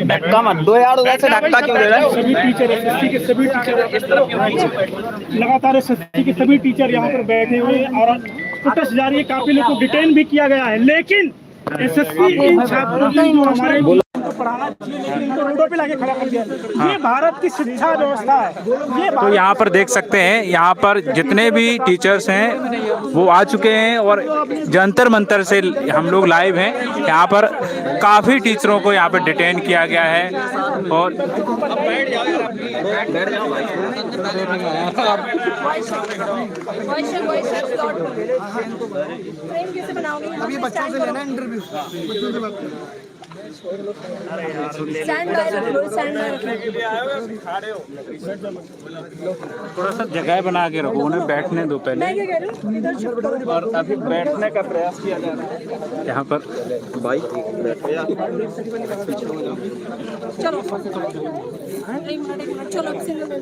धक्का मत दो यार, उधर से धक्का क्यों दे रहा है? सभी टीचर एसएससी के सभी टीचर लगातार एसएससी के सभी टीचर यहाँ पर बैठे हुए और प्रोटेस्ट जारी है। काफी लोग को डिटेन भी किया गया है, लेकिन एसएससी इन छात्रों की जो हमारे पढ़ाना चाहिए लेकिन इनको रोडों पे लाके खड़ा कर दिया। ये भारत की शिक्षा व्यवस्था है। तो यहाँ पर देख सकते हैं, यहाँ पर जितने भी टीचर्स हैं वो आ चुके हैं और जंतर मंतर से हम लोग लाइव हैं। यहाँ पर काफ़ी टीचरों को यहाँ पर डिटेन किया गया है और अभी बच्चों से लेना इंटरव्यू, बच्चों से बात थोड़ा सा जगह बना के रखो, उन्हें बैठने दो पहले। और अभी बैठने का प्रयास किया जा रहा है यहाँ पर। बाइक चलो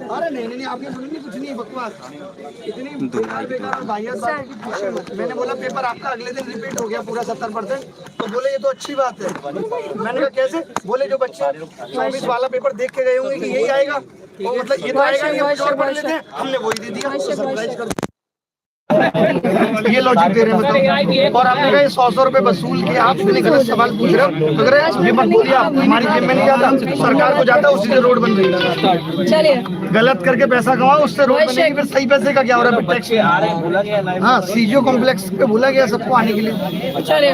अरे नहीं आपने सुनी कुछ नहीं, बकवास इतनी मैंने बोला पेपर आपका अगले दिन रिपीट हो गया पूरा 70%, तो बोले ये तो अच्छी बात है। मैंने कहा कैसे? बोले जो बच्चे 24 वाला पेपर देख के गए होंगे कि यही आएगा, तो मतलब ये तो आएगा नहीं, और पढ़ लेते हैं, हमने वही दे दिया। ये लॉजिक दे रहे हैं मतलब, और आपने कहा 100 रुपए वसूल किया, आप इतने गलत सवाल पूछ रहे हो। अगर पेपर बोलिए आप हमारी जेब में नहीं जाता, सरकार को जाता, उसी से रोड बन रही है। चलिए गलत करके पैसा कमाओ, उससे रोड बनेगी, फिर सही पैसे का क्या हो रहा है? हाँ, सीजीओ कॉम्प्लेक्स पे बोला गया सबको आने के लिए। चलिए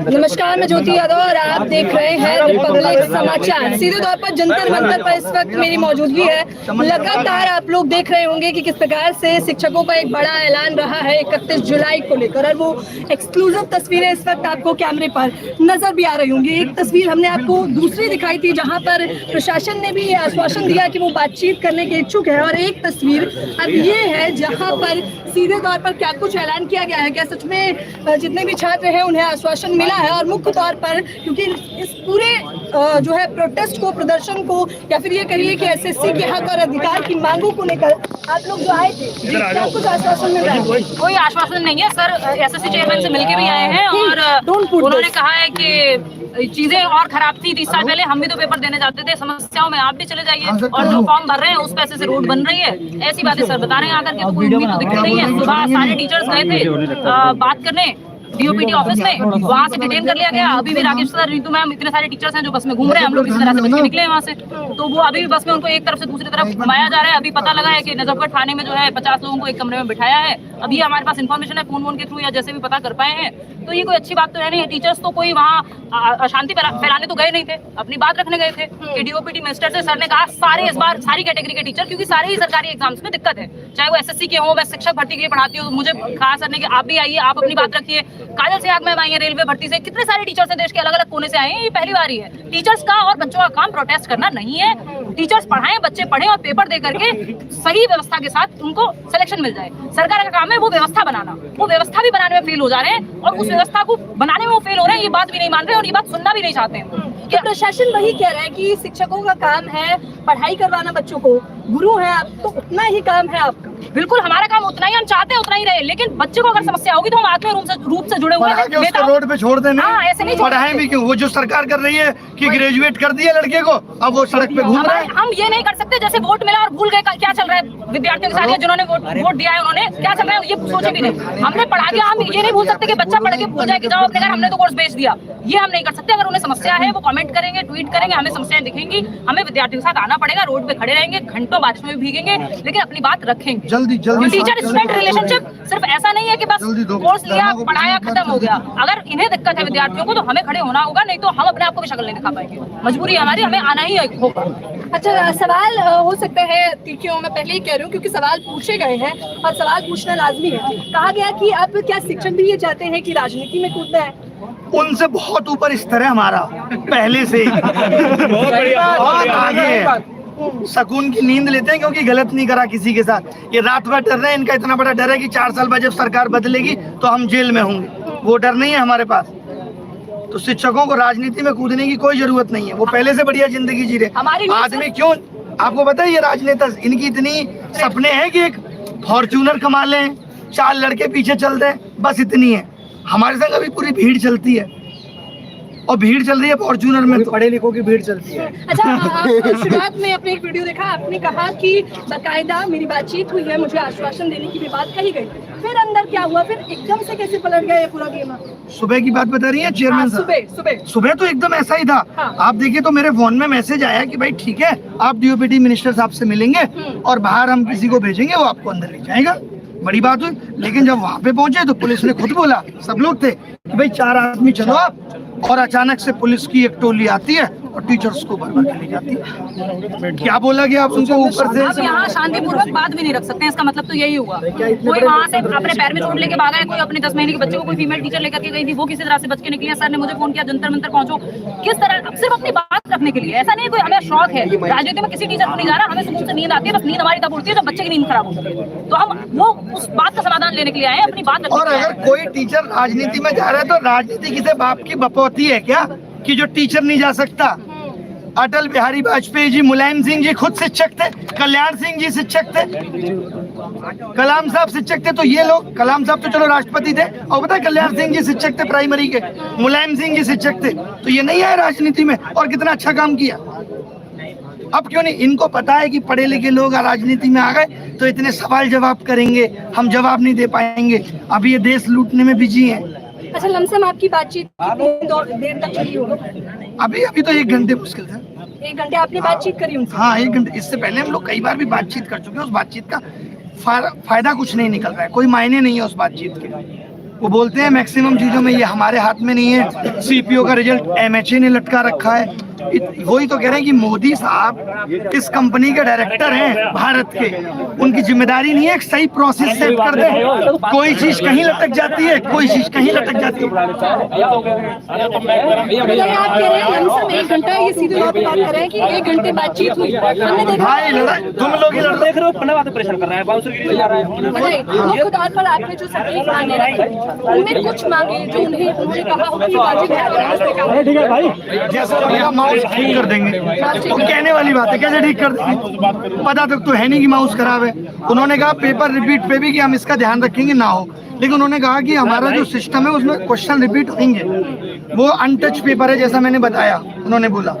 नमस्कार, मैं ज्योति यादव और आप देख रहे हैं रिपब्लिक समाचार। सीधे तौर पर जंतर मंतर पर इस वक्त मेरी मौजूदगी है। लगातार आप लोग देख रहे होंगे कि किस प्रकार से शिक्षकों का एक बड़ा ऐलान रहा है 31 जुलाई को लेकर, और वो एक्सक्लूसिव तस्वीरें इस वक्त आपको कैमरे पर नजर भी आ रही होंगी। एक तस्वीर हमने आपको दूसरी दिखाई थी जहां पर प्रशासन ने भी आश्वासन दिया कि वो बातचीत करने के इच्छुक है, और एक तस्वीर अब ये है जहां पर सीधे तौर पर क्या कुछ ऐलान किया गया है। क्या सच में जितने भी छात्र हैं उन्हें आश्वासन मिला है? और मुख्य तौर पर क्योंकि इस पूरे जो है प्रोटेस्ट को, प्रदर्शन को, या फिर ये कहिए कि एसएससी के हक और अधिकार की मांगों को लेकर आप लोग जो आए थे, क्या कुछ आश्वासन मिल रहा है? कोई आश्वासन नहीं है सर। एसएससी चेयरमैन से मिलके भी आए हैं और उन्होंने कहा है कि चीजें और खराब थी 30 साल पहले, हम भी तो पेपर देने जाते थे, समस्याओं में आप भी चले जाइए, और जो फॉर्म भर रहे हैं उस पैसे से रोड बन रही है, ऐसी बातें सर बता रहे हैं आकर के। तो कोई उम्मीद तो दिक्कत नहीं है। सुबह सारे टीचर्स गए थे बात करने डीओपीटी ऑफिस में, वहाँ से डिटेन कर लिया गया। अभी भी राकेश सर, रीतू मैम, इतने सारे टीचर्स हैं जो बस में घूम रहे हैं। हम लोग इस तरह से बच के निकले हैं वहाँ से, तो वो अभी भी बस में उनको एक तरफ से दूसरी तरफ घुमाया जा रहा है। अभी पता लगा है कि नजफगढ़ थाने में जो है 50 लोगों को एक कमरे में बिठाया है। अभी हमारे पास इन्फॉर्मेशन है फोन के थ्रू या जैसे भी पता कर पाए हैं, तो ये कोई अच्छी बात तो है नहीं। टीचर्स तो कोई वहाँ अशांति फैलाने तो गए नहीं थे, अपनी बात रखने गए थे। कि डीओपीटी मिनिस्टर से सर ने कहा सारे इस बार सारी कैटेगरी के टीचर, क्योंकि सारे ही सरकारी एग्जाम्स में दिक्कत है, चाहे वो एसएससी के हो, मैं शिक्षक भर्ती के लिए पढ़ाती हूँ, मुझे कहा सर ने कि आप भी आइए, आप अपनी बात रखिए। काजल से आग में आई है रेलवे भर्ती से, कितने सारे टीचर्स हैं देश के अलग अलग कोने से आए हैं। ये पहली बार ही है। टीचर्स का और बच्चों का काम प्रोटेस्ट करना नहीं है। टीचर्स पढ़ाएं, बच्चे पढ़ें और पेपर दे करके सही व्यवस्था के साथ उनको सिलेक्शन मिल जाए। सरकार का काम है वो व्यवस्था बनाना, वो व्यवस्था भी बनाने में फेल हो जा रहे हैं, और उस व्यवस्था को बनाने में वो फेल हो रहे हैं। ये बात भी नहीं मान रहे और ये बात सुनना भी नहीं चाहते हैं। क्या प्रशासन वही कह रहा है कि शिक्षकों का काम है पढ़ाई करवाना बच्चों को, गुरु है आप तो उतना ही काम है आपका? बिल्कुल हमारा काम उतना ही, हम चाहते हैं उतना ही रहे, लेकिन बच्चे को अगर समस्या होगी तो हम आत्मीय रूप से जुड़े हुए हैं। उसको रोड पे छोड़ देना, ऐसे नहीं पढ़ाएं भी क्यों? वो जो सरकार कर रही है कि ग्रेजुएट कर दिया लड़के को, अब वो सड़क पे घूम रहे हैं। हम ये नहीं कर सकते जैसे वोट मिला और भूल गए क्या चल रहा है विद्यार्थियों के साथ, जिन्होंने वोट दिया है उन्होंने क्या चल रहा है ये सोचे भी नहीं। हमने पढ़ा दिया, हम ये नहीं भूल सकते कि बच्चा पढ़ के भूल जाए कि जाओ अपने घर, हमने तो कोर्स बेच दिया, ये हम नहीं कर सकते। अगर उन्हें समस्या है वो कमेंट करेंगे, ट्वीट करेंगे, हमें समस्याएं दिखेंगी, हमें विद्यार्थियों के साथ आना पड़ेगा, रोड पे खड़े रहेंगे, घंटों बारिश में भी भीगेंगे, लेकिन अपनी बात रखेंगे। जल्दी टीचर स्टूडेंट रिलेशनशिप सिर्फ ऐसा नहीं है कि बस कोर्स लिया, पढ़ाया, खत्म हो गया। अगर इन्हें दिक्कत है विद्यार्थियों को तो हमें खड़े होना होगा, नहीं तो हम अपने आप को भी शक्ल नहीं दिखा पाएंगे। मजबूरी है हमारी, हमें आना ही होगा। अच्छा, सवाल हो सकता है तीखियों, मैं पहले ही कह रही हूँ क्योंकि सवाल पूछे गए हैं और सवाल पूछना लाजमी है। कहा गया कि आप क्या शिक्षक भी ये चाहते हैं कि राजनीति में कूदना है? उनसे बहुत ऊपर स्तर है हमारा पहले से ही, बहुत आगे है। सुकून की नींद लेते हैं क्योंकि गलत नहीं करा किसी के साथ। ये रात भर डर रहे हैं, इनका इतना बड़ा डर है कि 4 साल बाद जब सरकार बदलेगी तो हम जेल में होंगे, वो डर नहीं है हमारे पास। तो शिक्षकों को राजनीति में कूदने की कोई जरूरत नहीं है, वो पहले से बढ़िया जिंदगी जी रहे। आदमी क्यों, आपको पता है ये राजनेता इनकी इतनी सपने हैं कि एक फॉर्च्यूनर कमा लें, 4 लड़के पीछे चल दें, बस इतनी है। हमारे संग अभी पूरी भीड़ चलती है, और भीड़ चल रही है फॉर्च्यूनर में, तो पढ़े लिखों की भीड़ चलती है। अच्छा, शुरुआत में अपने एक वीडियो देखा, आपने कहा कि बाकायदा मेरी बातचीत हुई है, मुझे आश्वासन देने की भी बात कही गई, फिर अंदर क्या हुआ, फिर एकदम से कैसे पलट गया ये पूरा गेम? सुबह की बात बता रही है चेयरमैन साहब? सुबह तो एकदम ऐसा ही था। आप देखिए तो मेरे फोन में मैसेज आया कि भाई ठीक है, आप डीओपीटी मिनिस्टर साहब से मिलेंगे और बाहर हम किसी को भेजेंगे, वो आपको अंदर ले जाएगा। बड़ी बात हुई, लेकिन जब वहाँ पे पहुंचे तो पुलिस ने खुद बोला, सब लोग थे कि भाई 4 आदमी चलो आप, और अचानक से पुलिस की एक टोली आती है और टीचर्स को भर भर के ले जाती है। क्या बोला गया आप उनको ऊपर से? आप यहाँ शांतिपूर्वक बात भी नहीं रख सकते हैं, इसका मतलब तो यही हुआ। कोई वहाँ से अपने पैर में चोट लेके भागा है, कोई अपने 10 महीने के बच्चे को कोई फीमेल टीचर लेकर के गई थी, वो किसी तरह से बच के निकली है। सर ने मुझे फोन किया जंतर मंतर पहुंचो, किस तरह, सिर्फ अपनी बात रखने के लिए। ऐसा नहीं कोई हमें शौक है राजनीति में किसी टीचर को नहीं जा रहा, हमें सुकून से नींद आती है, बस नींद हमारी तब उड़ती है जब बच्चे की नींद खराब हो सके, तो हम वो उस बात का समाधान लेने के लिए आए हैं, अपनी बात। और अगर कोई टीचर राजनीति में जा रहा है तो राजनीति किसी बाप की बपौती है क्या कि जो टीचर नहीं जा सकता? अटल बिहारी वाजपेयी जी, मुलायम सिंह जी खुद शिक्षक थे, कल्याण सिंह जी शिक्षक थे, कलाम साहब शिक्षक थे, तो ये लोग, कलाम साहब तो चलो राष्ट्रपति थे, और पता है कल्याण सिंह जी शिक्षक थे प्राइमरी के, मुलायम सिंह जी शिक्षक थे, तो ये नहीं आए राजनीति में और कितना अच्छा काम किया। अब क्यों नहीं? इनको पता है कि पढ़े लिखे लोग राजनीति में आ गए तो इतने सवाल जवाब करेंगे, हम जवाब नहीं दे पाएंगे, अभी ये देश लूटने में बिजी है। अच्छा, लमसम आपकी बातचीत देर तक चली होगी? अभी तो 1 घंटे मुश्किल था। 1 घंटे आपने बातचीत करी उनसे? हाँ, 1 घंटे। इससे पहले हम लोग कई बार भी बातचीत कर चुके हैं, उस बातचीत का फायदा कुछ नहीं निकल रहा है, कोई मायने नहीं है उस बातचीत के। वो बोलते हैं मैक्सिमम चीजों में ये हमारे हाथ में नहीं है, सीपीओ का रिजल्ट MHA ने लटका रखा है। वही तो कह रहे हैं कि मोदी साहब इस कंपनी के डायरेक्टर हैं भारत के, उनकी जिम्मेदारी नहीं है एक सही प्रोसेस सेट कर दे। कोई चीज कहीं लटक जाती है, कोई चीज कहीं लटक जाती है। आप कह रहे हैं लमसम 1 घंटा, ये सीधे बात कर रहे हैं कि 1 घंटे बातचीत हुई, हमने देखा भाई तुम लोग ही देख रहे हो, पन्ना बात परेशान कर रहा है, बाउंसर गिरी जा रहा है। मुख्य तौर पर आपने जो तकलीफ मांगे रखी, उनमें कुछ मांगे जो उन्होंने कहा हो कि वाजिब है। ठीक है भाई, जैसा मेरा माउस ठीक कर देंगे, वो कहने वाली बात है, कैसे ठीक कर देंगे? पता तक तो है नहीं कि माउस खराब है। उन्होंने कहा पेपर रिपीट पे भी कि हम इसका ध्यान रखेंगे ना हो, लेकिन उन्होंने कहा कि हमारा जो सिस्टम है उसमें क्वेश्चन रिपीट होंगे, वो अनटच पेपर है जैसा मैंने बताया। उन्होंने बोला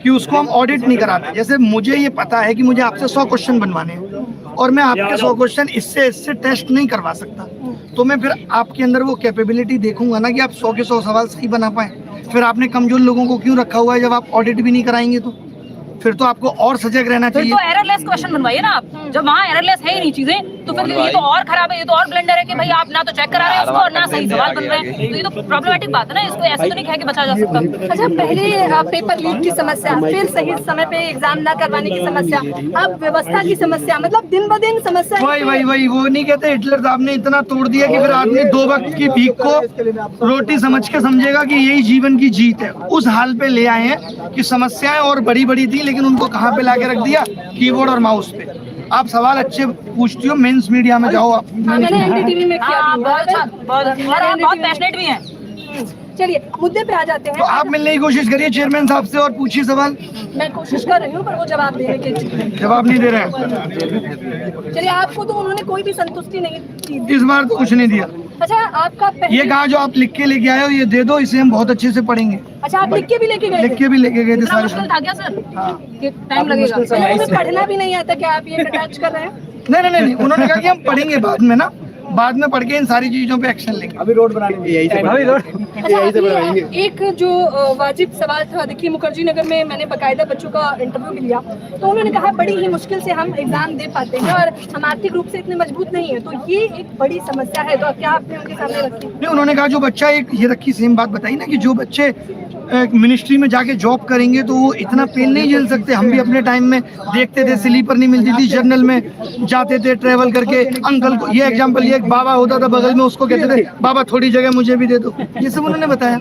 कि उसको हम ऑडिट नहीं कराते। जैसे मुझे ये पता है कि मुझे आपसे 100 क्वेश्चन बनवाने हैं और मैं आपके 100 क्वेश्चन इससे टेस्ट नहीं करवा सकता, तो मैं फिर आपके अंदर वो कैपेबिलिटी देखूंगा ना कि आप 100 के 100 सवाल सही बना पाए। फिर आपने कमजोर लोगों को क्यों रखा हुआ है? जब आप ऑडिट भी नहीं कराएंगे तो फिर तो आपको और सजग रहना चाहिए। तो एररलेस क्वेश्चन बनवाइए ना आप, जब वहाँ एररलेस है ही नहीं चीजें, तो फिर ये तो और खराब है, ये तो और ब्लेंडर है कि भाई आप ना तो चेक करा रहे हैं उसको और ना सही सवाल बन रहे हैं, तो ये तो प्रॉब्लमेटिक बात है ना, इसको ऐसे तो नहीं कह के बचा जा सकता। अच्छा, पहले पेपर लीक की समस्या, फिर सही समय पे एग्जाम ना करवाने की समस्या, अब व्यवस्था की समस्या, मतलब दिन ब दिन समस्या। वही वो नहीं कहते हिटलर साहब ने इतना तोड़ दिया कि फिर आदमी 2 वक्त की भीख को रोटी समझ के समझेगा कि यही जीवन की जीत है। उस हाल पे ले आए हैं कि समस्याएं और बड़ी बड़ी थी, लेकिन उनको कहाँ पे लाके रख दिया? कीबोर्ड और माउस पे। आप सवाल अच्छे पूछती हो, मेंस मीडिया में जाओ आप। मैंने एनडीटीवी में किया, बहुत पैशनेट भी हैं। चलिए मुद्दे पे आ जाते तो हैं। आप मिलने की कोशिश करिए चेयरमैन साहब से और पूछिए सवाल। मैं कोशिश कर रही हूँ पर वो जवाब देने के लिए जवाब नहीं दे रहे हैं। चलिए आपको तो उन्होंने कोई भी संतुष्टि नहीं दी। इस बार तो कुछ नहीं दिया। अच्छा आपका ये कहा जो आप लिख के लेके आए हो ये दे दो, इसे हम बहुत अच्छे से पढ़ेंगे। अच्छा आप लिख के भी लेके गए थे? लिख के भी लेके गए थे इतना सारे। मुश्किल था क्या सर? हाँ। कि टाइम लगेगा? उन्हें पढ़ना भी नहीं आता क्या आप ये अटैच कर रहे हैं? नहीं, उन्होंने कहा कि हम पढ़ेंगे बाद में ना, बाद में पढ़ के इन सारी चीजों पे एक्शन लेंगे। अभी रोड बनाने यही से अच्छा, एक जो वाजिब सवाल था, देखिए मुखर्जी नगर में मैंने बकायदा बच्चों का इंटरव्यू भी लिया तो उन्होंने कहा बड़ी ही मुश्किल से हम एग्जाम दे पाते हैं और हम आर्थिक रूप से इतने मजबूत नहीं है, तो ये एक बड़ी समस्या है। तो क्या आपने उनके सामने रखी? नहीं, उन्होंने कहा जो बच्चा एक ये रखी सेम बात बताई ना कि जो बच्चे मिनिस्ट्री में जाके जॉब करेंगे तो वो इतना पेन नहीं झेल सकते। हम भी अपने टाइम में देखते थे, स्लीपर नहीं मिलती थी, जर्नल में जाते थे ट्रेवल करके। अंकल को ये एग्जांपल, ये एक बाबा होता था बगल में, उसको कहते थे बाबा थोड़ी जगह मुझे भी दे दो। ये सब उन्होंने बताया।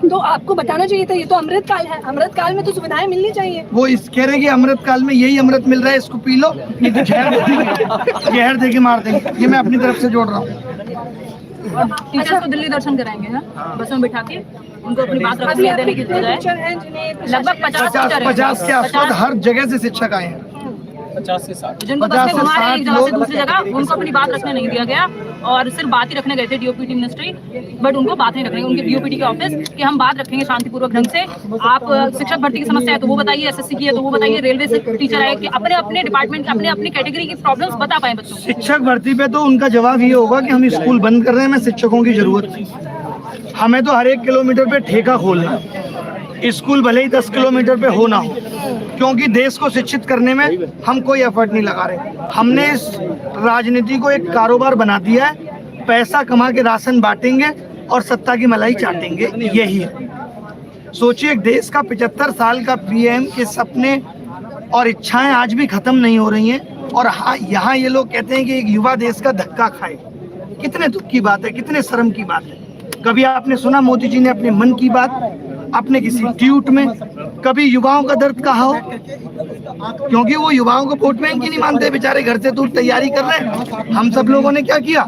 तो आपको बताना चाहिए था, ये तो अमृत काल है, अमृत काल में तो सुविधाएं मिलनी चाहिए। वो इस कह रहे कि अमृत काल में यही अमृत मिल रहा है, इसको पी लो, नहीं तो जहर दे के मार देंगे। ये मैं अपनी तरफ से जोड़ रहा हूँ। टीचर्स को दिल्ली दर्शन कराएंगे ना, बस में बिठा के उनको अपनी बात रखने देने की बजाय। लगभग 50 के आसपास हर जगह से शिक्षक आए हैं। 50 से 60 जिनको बस में घुमा रहे एक जगह से दूसरी जगह, उनको अपनी बात रखने नहीं दिया गया और सिर्फ बात ही रखने गए थे डीओपीटी मिनिस्ट्री, बट उनको बात नहीं रखने, उनके डीओपीटी के ऑफिस कि हम बात रखेंगे शांतिपूर्वक ढंग से। आप शिक्षक भर्ती की समस्या है तो वो बताइए, एसएससी की है तो वो बताइए, रेलवे से टीचर है कि अपने अपने डिपार्टमेंट अपने अपने कैटेगरी की प्रॉब्लम्स बता पाए बच्चों को। शिक्षक भर्ती पे तो उनका जवाब ये होगा कि हम स्कूल बंद कर रहे हैं, हमें शिक्षकों की जरूरत नहीं। हमें तो हर 1 किलोमीटर पे ठेका खोलना है, स्कूल भले ही 10 किलोमीटर पे हो ना हो, क्योंकि देश को शिक्षित करने में हम कोई एफर्ट नहीं लगा रहे। हमने इस राजनीति को एक कारोबार बना दिया है, पैसा कमा के राशन बांटेंगे और सत्ता की मलाई चाटेंगे, यही है। सोचिए एक देश का 75 साल का पीएम के सपने और इच्छाएं आज भी खत्म नहीं हो रही हैं और हाँ यहाँ ये लोग कहते हैं कि एक युवा देश का धक्का खाए। कितने दुख की बात है, कितने शर्म की बात है। कभी आपने सुना मोदी जी ने अपने मन की बात अपने किसी ट्वीट में कभी युवाओं का दर्द कहा हो? क्योंकि वो युवाओं को वोट बैंक ही नहीं मानते, बेचारे घर से दूर तैयारी कर रहे हैं। हम सब लोगों ने क्या किया,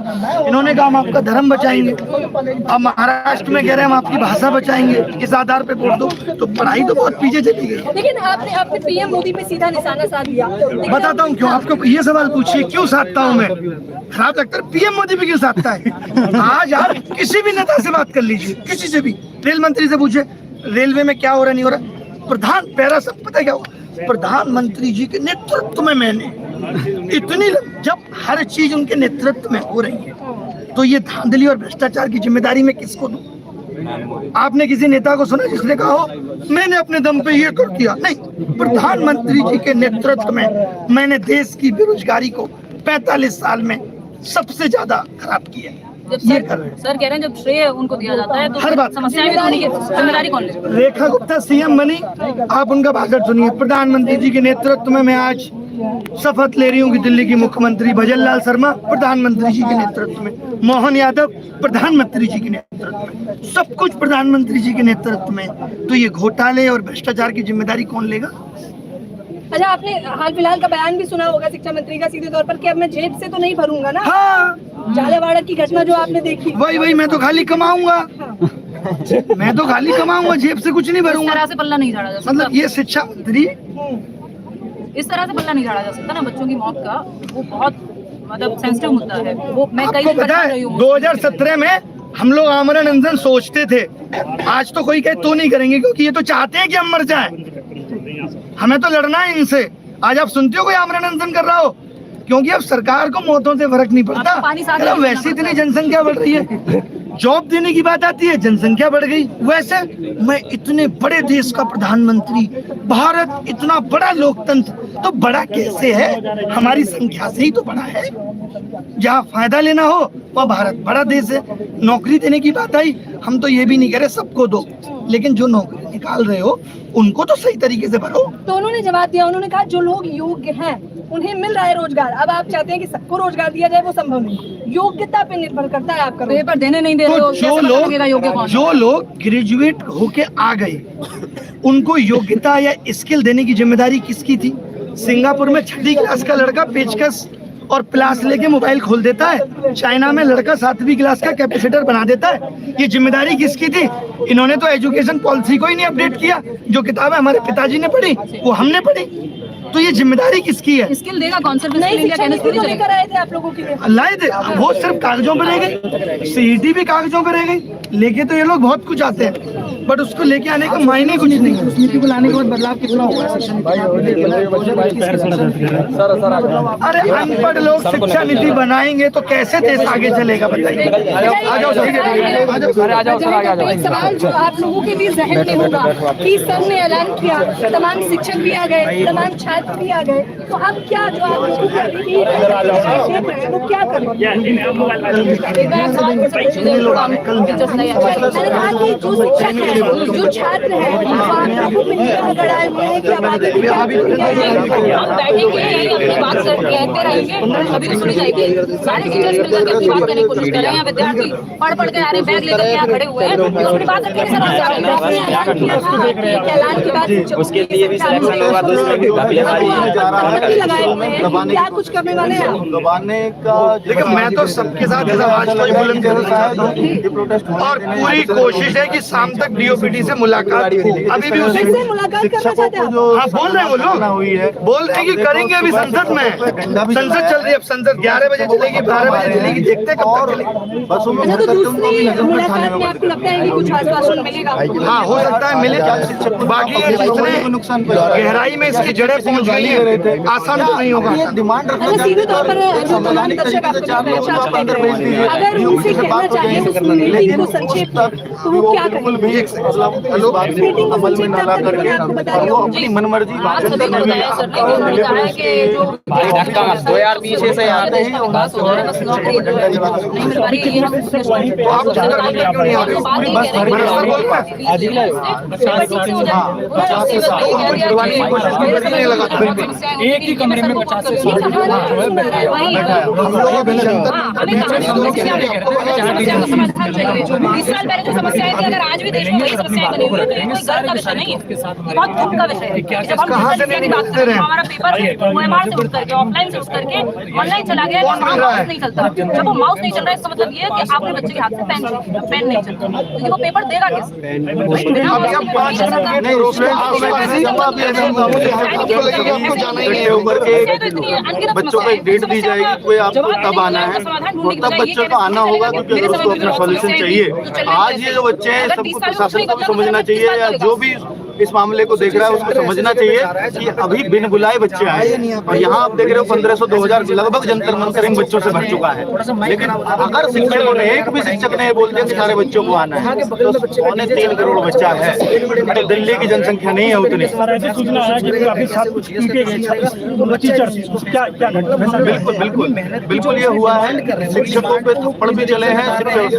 इन्होंने कहा हम आपका धर्म बचाएंगे। अब महाराष्ट्र में कह रहे हैं हम आपकी भाषा बचाएंगे, इस आधार पे वोट दो। तो पढ़ाई तो बहुत पीछे चली गई। लेकिन आपने पीएम मोदी पे सीधा निशाना साध दिया। बताता हूँ क्यों। आपको ये सवाल पूछिए क्यों साधता हूँ मैं, खराब लगता है पीएम मोदी पे क्यों साधता है। आज आप किसी भी नेता से बात कर लीजिए, किसी से भी, रेल मंत्री से पूछे रेलवे में क्या हो रहा नहीं हो रहा, प्रधान पैरा सब पता क्या हुआ, प्रधानमंत्री जी के नेतृत्व में मैंने इतनी, जब हर चीज उनके नेतृत्व में हो रही है तो ये धांधली और भ्रष्टाचार की जिम्मेदारी मैं किसको दूं? आपने किसी नेता को सुना जिसने कहा हो मैंने अपने दम पे ये कर दिया? नहीं, प्रधानमंत्री जी के नेतृत्व में मैंने देश की बेरोजगारी को 45 साल में सबसे ज्यादा खराब किया। ये कर रहे हैं। सर कह रहे हैं जब श्रेय उनको दिया जाता है तो हर बात समस्याएं भी होनी है, जिम्मेदारी कौन ले? रेखा गुप्ता सीएम बनी, आप उनका भाषण सुनिए। प्रधानमंत्री जी के नेतृत्व में मैं आज शपथ ले रही हूँ कि दिल्ली की मुख्यमंत्री भजनलाल शर्मा प्रधानमंत्री जी के नेतृत्व में, मोहन यादव प्रधानमंत्री जी के नेतृत्व में, सब कुछ प्रधानमंत्री जी के नेतृत्व में। तो ये घोटाले और भ्रष्टाचार की जिम्मेदारी कौन लेगा? अच्छा आपने हाल फिलहाल का बयान भी सुना होगा शिक्षा मंत्री का सीधे तौर पर कि अब मैं जेब से तो नहीं भरूंगा ना। हाँ, झालावाड़ की घटना जो आपने देखी, वही मैं तो खाली कमाऊंगा, मैं तो खाली कमाऊंगा, जेब से कुछ नहीं भरूंगा। इस तरह से पल्ला नहीं झाड़ा जा सकता। मतलब ये शिक्षा मंत्री, इस तरह से पल्ला नहीं झाड़ा जा सकता ना, बच्चों की मौत का वो बहुत मतलब सेंसिटिव मुद्दा है वो। मैं कई आपको पता है 2017 में हम लोग आमरण अनशन सोचते थे, आज तो कोई कहे तो नहीं करेंगे क्योंकि ये तो चाहते हैं कि हम मर जाएं, हमें तो लड़ना है इनसे। आज आप सुनते हो कोई आमरण अनशन कर रहा हो? क्योंकि अब सरकार को मौतों से फर्क नहीं पड़ता। वैसे इतनी जनसंख्या बढ़ रही है, जॉब देने की बात आती है जनसंख्या बढ़ गई। वैसे मैं इतने बड़े देश का प्रधानमंत्री, भारत इतना बड़ा लोकतंत्र, तो बड़ा कैसे है? हमारी संख्या से ही तो बड़ा है। जहाँ फायदा लेना हो वह भारत बड़ा देश है। नौकरी देने की बात आई, हम तो ये भी नहीं कह रहे सबको दो, लेकिन जो नौकरी निकाल रहे हो उनको तो सही तरीके से भरो। तो उन्होंने जवाब दिया, उन्होंने कहा जो लोग योग्य हैं उन्हें मिल रहा है रोजगार। अब आप चाहते हैं कि सबको रोजगार दिया जाए, वो संभव नहीं, योग्यता पे निर्भर करता है आपका। पेपर देने नहीं दे रहे हो, जो लोग ग्रेजुएट होके आ गए उनको योग्यता या स्किल देने की जिम्मेदारी किसकी थी? सिंगापुर में 6ठी क्लास का लड़का पेचकस और प्लास लेके मोबाइल खोल देता है। चाइना में लड़का 7वीं क्लास का कैपेसिटर बना देता है। ये जिम्मेदारी किसकी थी? इन्होंने तो एजुकेशन पॉलिसी को ही नहीं अपडेट किया। जो किताबें हमारे पिताजी ने पढ़ी वो हमने पढ़ी, तो ये जिम्मेदारी किसकी है? स्किल देगा कौन सा? लेकर आए थे आप लोगों के लिए, लाए थे, वो सिर्फ कागजों पर रह गई। सीईटी भी कागजों पर रह गई। लेके तो ये लोग बहुत कुछ आते हैं, बट उसको लेके आने का मायने कुछ नहीं है। नीति को लाने के बाद बदलाव कितना होगा? अरे अनपढ़ लोग शिक्षा नीति बनाएंगे तो कैसे देश आगे चलेगा बताइए? एक सवाल जो आप लोगों के भी जहन में होगा कि सर ने ऐलान किया, तमाम शिक्षक भी आ गए, तमाम छात्र भी आ गए, तो अब क्या जो आप लोगों को वो क्या करेंगे? जो शिक्षक है, जो छात्र है, अगर आए हुए हैं कि अब आगे हम बैठेंगे अपनी बात कहते रहेंगे, अभी तो सुनी जाएगी। सारे टीचर्स मिलकर अपनी बात करने की कोशिश कर रहे हैं। विद्यार्थी पढ़ के आ रहे हैं, बैग लेकर यहाँ खड़े हुए हैं, अपनी बात रखेंगे। सर ऐलान के बाद उसके लिए भी क्या कुछ करने वाले हैं दबाने का? देखिए मैं तो सबके साथ आवाज को बुलंद करता है और पूरी कोशिश है कि शाम तक डीओपीटी से मुलाकात हो। अभी भी उसी से मुलाकात करना चाहते हैं? हाँ बोल रहे हैं वो लोग, बोल रहे हैं कि करेंगे। अभी संसद में संसद चल रही है। अब संसद 11 बजे चलेगी, 12 बजे चलेगी, देखते हैं कब तक चलेगी। अच्छा, तो दूसरी मुलाकात में आपको लगता है कि कुछ आश्वासन मिलेगा? हाँ हो सकता है मिले। बाकी जितने गहराई में इसकी जड़ें पहुंच गई है, आसान तो नहीं होगा। डिमांड अच्छा, सीधे तौर पर जो तमाम दर्शक आपको देख रहे हैं, अगर उनसे कहना चाहें उस मीटिंग को संक्षेप में, तो वो क्या करेंगे? मीटिंग को अमल में न ला करके वो अपनी मनमर्जी आप सभी को बताया सर ने, उन्होंने कहा है कि जो 2 यार पीछे से आते हैं। विकास हो रहा है, बस नौकरी नहीं मिल पा रही है। हम एक ही कमरे में 50 से 100 20 साल पहले जो समस्याएं थी, अगर आज भी देश में वही समस्याएं बनी हुई है, तो ये कोई गर्व का विषय नहीं है, बहुत दुख का विषय है। जब हम समस्या की बात करते हैं, हमारा पेपर OMR से उठ करके, ऑफलाइन से उठ करके ऑनलाइन चला गया, माउस नहीं चलता। जब वो माउस नहीं चल रहा है, इसका मतलब ये है कि आपने बच्चे के हाथ से पेन नहीं चलता, तो वो पेपर देगा कैसे? बच्चों को एक डेट दी जाएगी, कोई आपको तब आना है और तब बच्चों को आना होगा, क्योंकि अगर उसको अपना सॉल्यूशन चाहिए। आज ये जो बच्चे हैं सबको प्रशासन को भी समझना चाहिए, या जो भी इस मामले को देख रहा है उसको समझना चाहिए कि अभी बिन बुलाए बच्चे आए। और यहाँ आप देख रहे हो 1500 2000 लगभग जंतर मंतर इन बच्चों से भर चुका है। लेकिन अगर शिक्षकों ने, एक भी शिक्षक ने बोल दिया कि सारे बच्चों को आना है, तो 3.25 करोड़ बच्चा है। तो दिल्ली की जनसंख्या नहीं है उतनी। बिल्कुल बिल्कुल बिल्कुल ये हुआ है। शिक्षकों पे थप्पड़ भी चले हैं,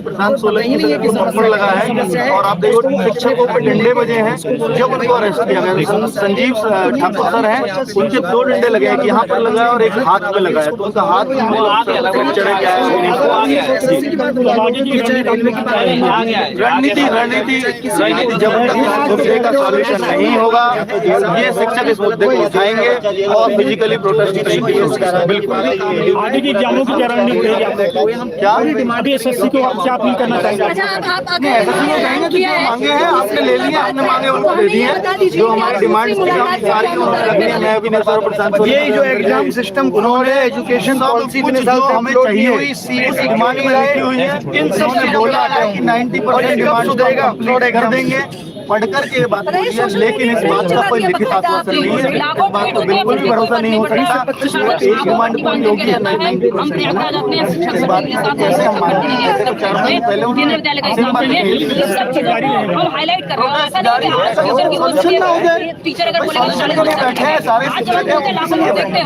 प्रशांत सोलंकी को थप्पड़ लगा है, और आप देखो शिक्षकों पे डंडे बजे हैं। जब उनको अरेस्ट किया गया, संजीव ठाकुर सर हैं, उनके 2 डंडे लगे, एक यहाँ पर लगा और एक हाथ पे लगा है, तो उनका हाथ फ्रैक्चर है। क्या है रणनीति जब तक मुद्दे का सॉल्यूशन नहीं होगा, ये शिक्षक इस मुद्दे को उठाएंगे और फिजिकली प्रोटेस्ट करेंगे। बिल्कुल आगे की एग्जामों की क्या रणनीति रहेगी? क्या एसएससी को क्या अपील करना चाहेंगे? मांगे हैं आपने ले लिया, आपने मांगे उनको दे दिए। जो हमारी डिमांड सारी मैं अभिनय सर प्रशांत, ये जो एग्जाम सिस्टम उन्होंने एजुकेशन पॉलिसी हमें चाहिए हुई डिमांड में रखी हुई है, इन सब ने बोला है कि 90% डिमांड सुधरेगा, अपलोड कर देंगे। पढ़ करके ये बात होती है, लेकिन इस बात का कोई लिखित आश्वासन नहीं है। इस बात को बिल्कुल भी भरोसा नहीं हो सकता। एक डिमांड पूरी होगी, 90% इस बात की कैसे हम मानते हैं? 4 दिन पहले उन्होंने हाईलाइट कर रहे हैं, टीचर अगर बोलेगा बैठे हैं सारे देखते हैं,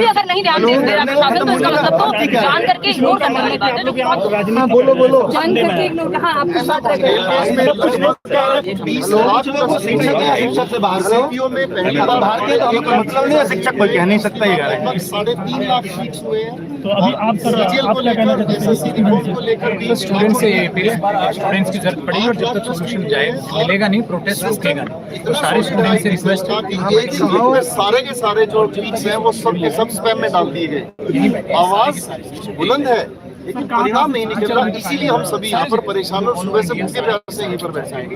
अगर नहीं ध्यान दे रहा प्रशासन, तो इसका मतलब तो जान करके इग्नोर करने वाली बात है। बोलो जान करके इग्नोर, हाँ आपको बात रेलवे में लगभग 20 लाख शिक्षक से बाहर सीपीओ में पहली बार मतलब नहीं है, शिक्षक कोई कह नहीं सकता ये लगभग 3.5 लाख सीट्स हुए हैं। तो अभी आप सीजीएल को लेकर, एसएससी रिफॉर्म को लेकर भी स्टूडेंट्स से स्टूडेंट्स की जरूरत पड़ेगी और जब तक सोल्यूशन जाए मिलेगा नहीं, प्रोटेस्ट रुकेगा नहीं। तो सारे स्टूडेंट्स से रिक्वेस्ट है कि एक समय में सारे के सारे जो ट्वीट्स हैं वो सब के सब स्पैम में डाल दिए गए। आवाज बुलंद है लेकिन परिणाम नहीं निकल रहा, इसीलिए हम सभी यहाँ पर परेशान और सुबह से भूखे प्यासे यहीं पर बैठे हैं।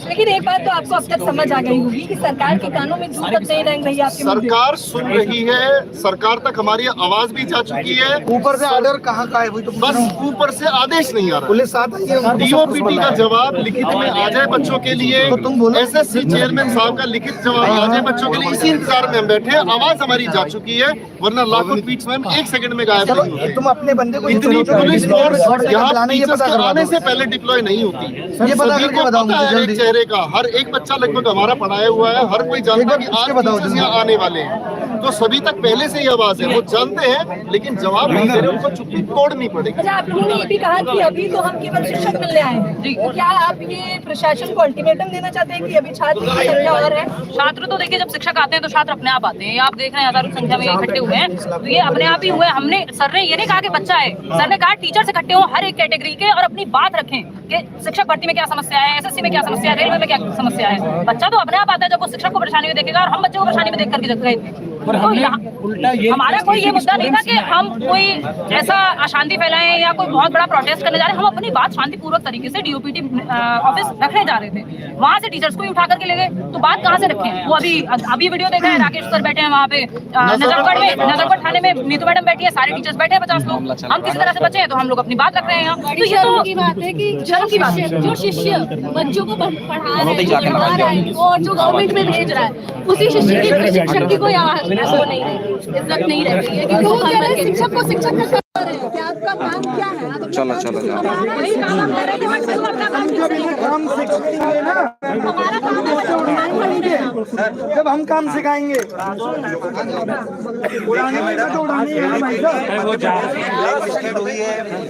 लेकिन एक बात तो आपको अब तक समझ आ गई होगी कि सरकार के कानों में दूर तक नहीं रंग रही है आपकी। सरकार सुन रही है, सरकार तक हमारी आवाज भी जा चुकी है। ऊपर से ऑर्डर कहाँ का है वही तो बस ऊपर से आदेश नहीं आ रहा। पुलिस आती है, डीओपीटी का जवाब लिखित में आ जाए बच्चों के लिए, तो तुम बोलो। एसएससी चेयरमैन साहब का लिखित जवाब आ जाए बच्चों के लिए, इसी इंतजार में हम बैठे हैं। आवाज हमारी जा चुकी है, वरना लाखों ट्वीट्स में हम 1 सेकंड में गायब नहीं होते। तुम अपने बंदे को इतनी पुलिस फोर्स यहाँ ये टीचर्स पता के करवा आने दो। से पहले डिप्लॉय नहीं होती। ये पता सभी करके को बताओ पता मुझे है जल्दी। एक चेहरे का, हर एक बच्चा लगभग हमारा पढ़ाया हुआ है, हर कोई जानता है कि आज टीचर्स यहाँ आने वाले हैं। तो सभी तक पहले से ही आवाज है, वो जानते हैं लेकिन जवाब नहीं दे रहे, उनको चुप्पी तोड़नी पड़ेगी। अच्छा, आप लोगों ने ये भी कहा कि अभी तो हम केवल शिक्षक मिलने आए हैं, तो क्या आप ये प्रशासन को अल्टीमेटम देना चाहते हैं कि अभी छात्र की संख्या और है? छात्र तो देखिए, जब शिक्षक आते हैं तो छात्र अपने आप आते हैं। आप देख रहे हैं हजारों संख्या में इकट्ठे हुए हैं, तो ये अपने आप ही हुए। हमने सर ने ये नहीं कहा कि बच्चा है, सर ने कहा टीचर से इकट्ठे हो हर एक कैटेगरी के और अपनी बात रखें कि शिक्षक भर्ती में क्या समस्या है, एसएससी में क्या समस्या है, रेलवे में क्या समस्या है। बच्चा तो अपने आप आता है जब वो शिक्षक को परेशानी में देखेगा, और हम बच्चों को परेशानी में देख करके गए थे। तो हमारा कोई ये मुद्दा नहीं था कि हम कोई ऐसा अशांति फैलाएं या कोई बहुत बड़ा प्रोटेस्ट करने जा रहे हैं। हम अपनी बात शांतिपूर्वक तरीके से डीओपीटी ऑफिस रखने जा रहे थे, वहां से टीचर्स को ही उठा करके ले गए। तो बात कहाँ से रखें? वो अभी वीडियो देखा है, राकेश सर बैठे हैं वहाँ पे नजरगढ़ थाने में, नीतू मैडम बैठी है, सारे टीचर्स बैठे हैं 50 लोग। हम किसी तरह से बचे हैं तो हम लोग अपनी बात रख रहे हैं यहाँ। तो ये तो की बात है कि शर्म की बात है, जो शिष्य बच्चों को पढ़ा रहा है और जो गवर्नमेंट में भेज रहा है, उसी शिष्य की शिक्षक की कोई वो नहीं रही, इज्जत नहीं रहती है, क्योंकि वो शिक्षक को शिक्षक कर रहे हैं। क्या आपका काम क्या है? चलो वही काम हम कर रहे थे, बच्चों को अपना काम सिखाएंगे ना, हमारा काम है जब हम काम सिखाएंगे।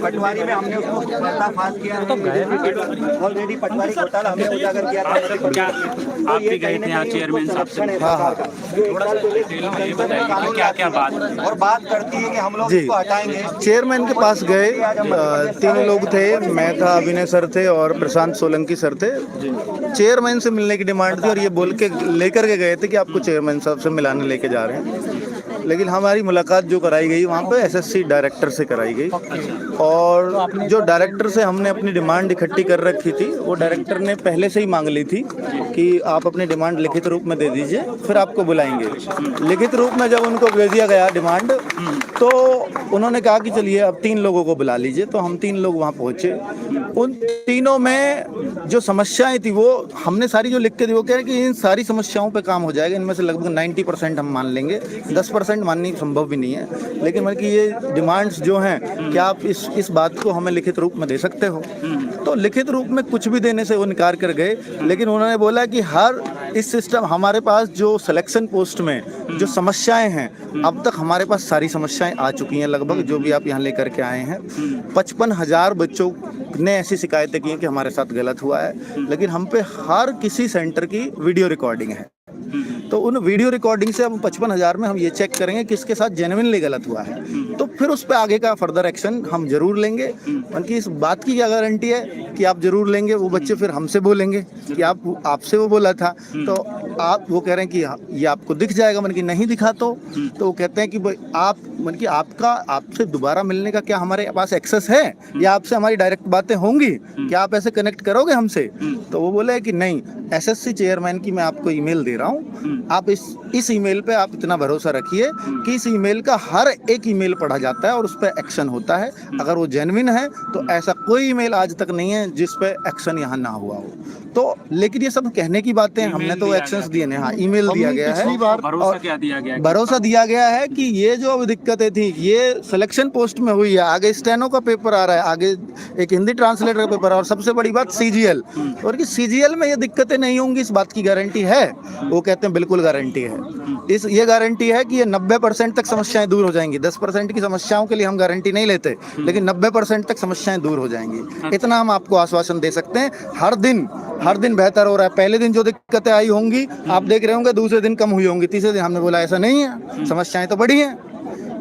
पटवारी में हमने उसको पर्दाफाश किया है, ऑलरेडी पटवारी घोटाला हमने उजागर किया था। आप भी गए थे यहाँ चेयरमैन साहब से? हाँ, क्या क्या बात और बात करती है कि हम लोग इसको हटाएंगे। चेयरमैन के पास गए, 3 लोग थे, मैं था, अभिनय सर थे और प्रशांत सोलंकी सर थे। चेयरमैन से मिलने की डिमांड थी और ये बोल के लेकर के गए थे कि आपको चेयरमैन साहब से मिलाने लेके जा रहे हैं। लेकिन हमारी मुलाकात जो कराई गई वहाँ पे एसएससी डायरेक्टर से कराई गई, और जो डायरेक्टर से हमने अपनी डिमांड इकट्ठी कर रखी थी, वो डायरेक्टर ने पहले से ही मांग ली थी कि आप अपनी डिमांड लिखित रूप में दे दीजिए, फिर आपको बुलाएंगे। लिखित रूप में जब उनको भेज दिया गया डिमांड, तो उन्होंने कहा कि चलिए अब 3 लोगों को बुला लीजिए। तो हम 3 लोग वहाँ पहुँचे। उन तीनों में जो समस्याएं थी वो हमने सारी जो लिख के दी, वो कह रहे कि इन सारी समस्याओं पे काम हो जाएगा, इनमें से लगभग 90% हम मान लेंगे, 10% माननी संभव भी नहीं है। लेकिन मतलब कि ये डिमांड्स जो हैं, क्या आप इस बात को हमें लिखित रूप में दे सकते हो? तो लिखित रूप में कुछ भी देने से वो इनकार कर गए। लेकिन उन्होंने बोला कि हर इस सिस्टम हमारे पास जो सिलेक्शन पोस्ट में जो समस्याएं हैं, अब तक हमारे पास सारी समस्याएं आ चुकी हैं लगभग, जो भी आप यहाँ लेकर के आए हैं। 55,000 बच्चों ने ऐसी शिकायतें की हैं कि हमारे साथ गलत हुआ है, लेकिन हम पे हर किसी सेंटर की वीडियो रिकॉर्डिंग है। तो उन वीडियो रिकॉर्डिंग से अब 55,000 में हम ये चेक करेंगे किसके साथ जेन्युइनली गलत हुआ है, तो फिर उस पर आगे का फर्दर एक्शन हम जरूर लेंगे। उनकी इस बात की क्या गारंटी है कि आप जरूर लेंगे? वो बच्चे फिर हमसे बोलेंगे कि आपसे वो बोला था, तो आप वो कह रहे हैं कि ये आपको दिख जाएगा। मन की नहीं दिखा तो वो कहते हैं कि आप मन की आपसे दोबारा मिलने का क्या हमारे पास एक्सेस है, या आपसे हमारी डायरेक्ट बातें होंगी, क्या आप ऐसे कनेक्ट करोगे हमसे? तो वो बोले कि नहीं, एसएससी चेयरमैन की मैं आपको ईमेल दे रहा हूँ, आप इस ईमेल पे आप इतना भरोसा रखिए कि इस ईमेल का हर एक ईमेल पढ़ा जाता है और उस पर एक्शन होता है। अगर वो जेन्युइन है तो ऐसा कोई ईमेल आज तक नहीं है जिस पे एक्शन यहाँ ना हुआ हो। तो लेकिन ये सब कहने की बातें, हमने तो एक्शंस दिए हैं। हाँ, ईमेल दिया गया है, भरोसा क्या दिया गया? भरोसा दिया गया है कि ये जो अभी दिक्कतें थी ये सिलेक्शन पोस्ट में हुई है, आगे स्टेनो का पेपर आ रहा है, आगे एक हिंदी ट्रांसलेटर का पेपर, और सबसे बड़ी बात सीजीएल, और कि सीजीएल में ये दिक्कतें नहीं होंगी, इस बात की गारंटी है। वो कहते हैं बिल्कुल गारंटी है। ये गारंटी है कि ये 90% तक समस्याएं दूर हो जाएंगी। 10% की समस्याओं के लिए हम गारंटी नहीं लेते, लेकिन 90% तक समस्याएं दूर हो जाएंगी, इतना हम आपको आश्वासन दे सकते हैं। हर दिन बेहतर हो रहा है। पहले दिन जो दिक्कतें आई होंगी आप देख रहे होंगे, दूसरे दिन कम हुई होंगी, तीसरे दिन हमने बोला ऐसा नहीं है, समस्याएं तो बढ़ी हैं।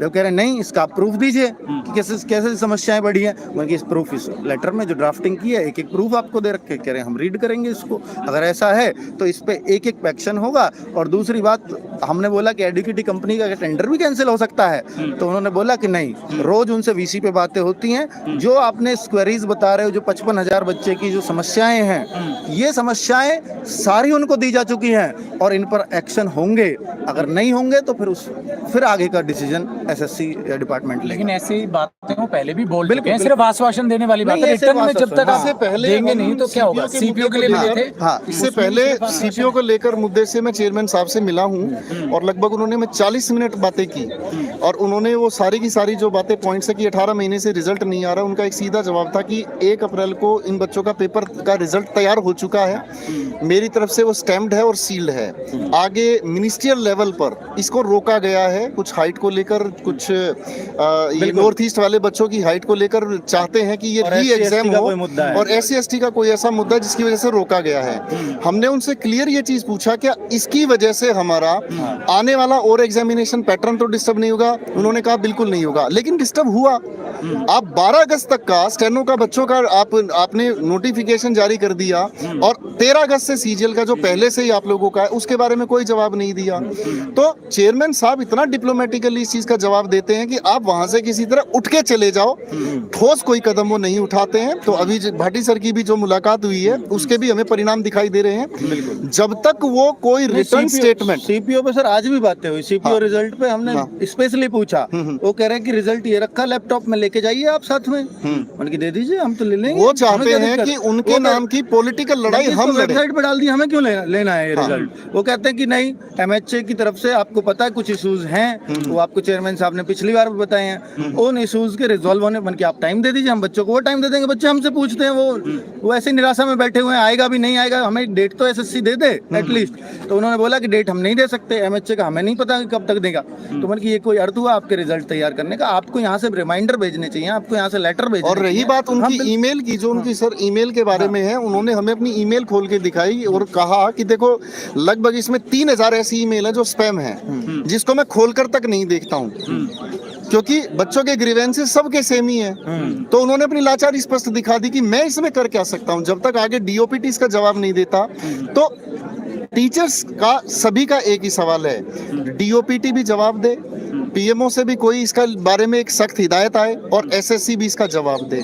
जब कह रहे नहीं, इसका आप प्रूफ दीजिए कि कैसे समस्याएं बढ़ी हैं। बल्कि इस प्रूफ, इस लेटर में जो ड्राफ्टिंग की है, एक प्रूफ आपको दे रखे, कह रहे हम रीड करेंगे इसको, अगर ऐसा है तो इस पे एक एक्शन होगा। और दूसरी बात, हमने बोला कि एडुकेटी कंपनी का टेंडर भी कैंसिल हो सकता है, तो उन्होंने बोला कि नहीं, रोज उनसे वीसी पे बातें होती हैं। जो आपने क्वेरीज बता रहे हो, जो 55,000 बच्चे की जो समस्याएं हैं, ये समस्याएं सारी उनको दी जा चुकी हैं और इन पर एक्शन होंगे। अगर नहीं होंगे तो फिर आगे का डिसीजन एसएससी डिपार्टमेंट। लेकिन ऐसी बातें वो पहले भी बोल चुके हैं, सिर्फ आश्वासन देने वाली बात है। रिटर्न में जब तक आप देंगे नहीं तो क्या होगा? सीपीओ के लिए मिले थे। हाँ, इससे पहले सीपीओ को लेकर मुद्दे से मैं चेयरमैन साहब से मिला हूँ और लगभग उन्होंने 40 मिनट बातें की और उन्होंने वो सारी की सारी जो बातें पॉइंट्स है कि 18 महीने से रिजल्ट नहीं आ रहा, उनका एक सीधा जवाब था कि 1 अप्रैल को इन बच्चों का पेपर का रिजल्ट तैयार हो चुका है, मेरी तरफ से वो स्टैम्प्ड है और सील्ड है। आगे मिनिस्ट्रियल लेवल पर इसको रोका गया है, कुछ हाइट को लेकर, कुछ नॉर्थ ईस्ट वाले बच्चों की हाइट को लेकर चाहते हैं कि ये री एग्जाम हो, और SC/ST का कोई ऐसा मुद्दा जिसकी वजह से रोका गया है। हमने उनसे क्लियर ये चीज पूछा क्या इसकी वजह से हमारा आने वाला और एग्जामिनेशन पैटर्न तो डिस्टर्ब नहीं होगा? उन्होंने कहा बिल्कुल नहीं होगा, लेकिन डिस्टर्ब हुआ। आप 12 अगस्त तक का स्टेनो का बच्चों का आपने नोटिफिकेशन जारी कर दिया और 13 अगस्त से सीजीएल का जो पहले से ही आप लोगों का है उसके बारे में कोई जवाब नहीं दिया। तो चेयरमैन साहब इतना डिप्लोमेटिकली इस चीज का जवाब देते हैं कि आप वहां से किसी तरह उठ के चले जाओ, ठोस कोई कदम वो नहीं उठाते हैं। तो अभी भाटी सर की भी जो मुलाकात हुई है उसके भी हमें परिणाम दिखाई दे रहे हैं। जब तक वो कोई रिटर्न स्टेटमेंट, सीपीओ पे सर आज भी बातें हुई, सीपीओ रिजल्ट पे हमने स्पेशली पूछा, वो कह रहे हैं कि रिजल्ट ये रखा लैपटॉप में, लेके जाइए आप साथ में, उनकी दे दीजिए, हम तो ले लेंगे। वो चाहते हैं कि उनके नाम की पॉलिटिकल लड़ाई हम वेबसाइट पे डाल दी, हमें क्यों लेना है ये रिजल्ट? वो कहते हैं कि नहीं, MHA की तरफ से आपको पता है कुछ इश्यूज हैं, वो आपको चेयरमैन साहब ने पिछली बार बताए हैं, उन इश्यूज के रिजॉल्व होने बन के आप टाइम दे दीजिए, हम बच्चों को वो टाइम दे देंगे। बच्चे हमसे पूछते हैं, वो ऐसे निराशा में बैठे हुए हैं, आएगा भी नहीं आएगा, हमें डेट तो SSC दे दे एटलीस्ट। तो उन्होंने बोला कि डेट हम नहीं दे सकते, MHA का हमें नहीं पता कब तक देगा। तो मतलब ये कोई अर्थ हुआ आपके रिजल्ट तैयार करने का? आपको यहाँ से रिमाइंडर भेजने चाहिए, आपको यहाँ से लेटर भेजने। और रही बात उनकी ईमेल की, जो उनकी सर ईमेल के बारे में है, उन्होंने हमें अपनी ईमेल खोल के दिखाई और कहा कि देखो लगभग इसमें 3000 ऐसी ईमेल है जो स्पैम है, जिसको मैं खोलकर तक नहीं देखता हूँ क्योंकि बच्चों के ग्रीवेंसेस सबके सेम ही है। तो उन्होंने अपनी लाचारी स्पष्ट दिखा दी कि मैं इसमें कर क्या सकता हूँ। जब तक आगे DOPT इसका जवाब नहीं देता, तो टीचर्स का सभी का एक ही सवाल है, DOPT भी जवाब दे, PMO से भी कोई इसका बारे में एक सख्त हिदायत आए और SSC भी इसका जवाब दे।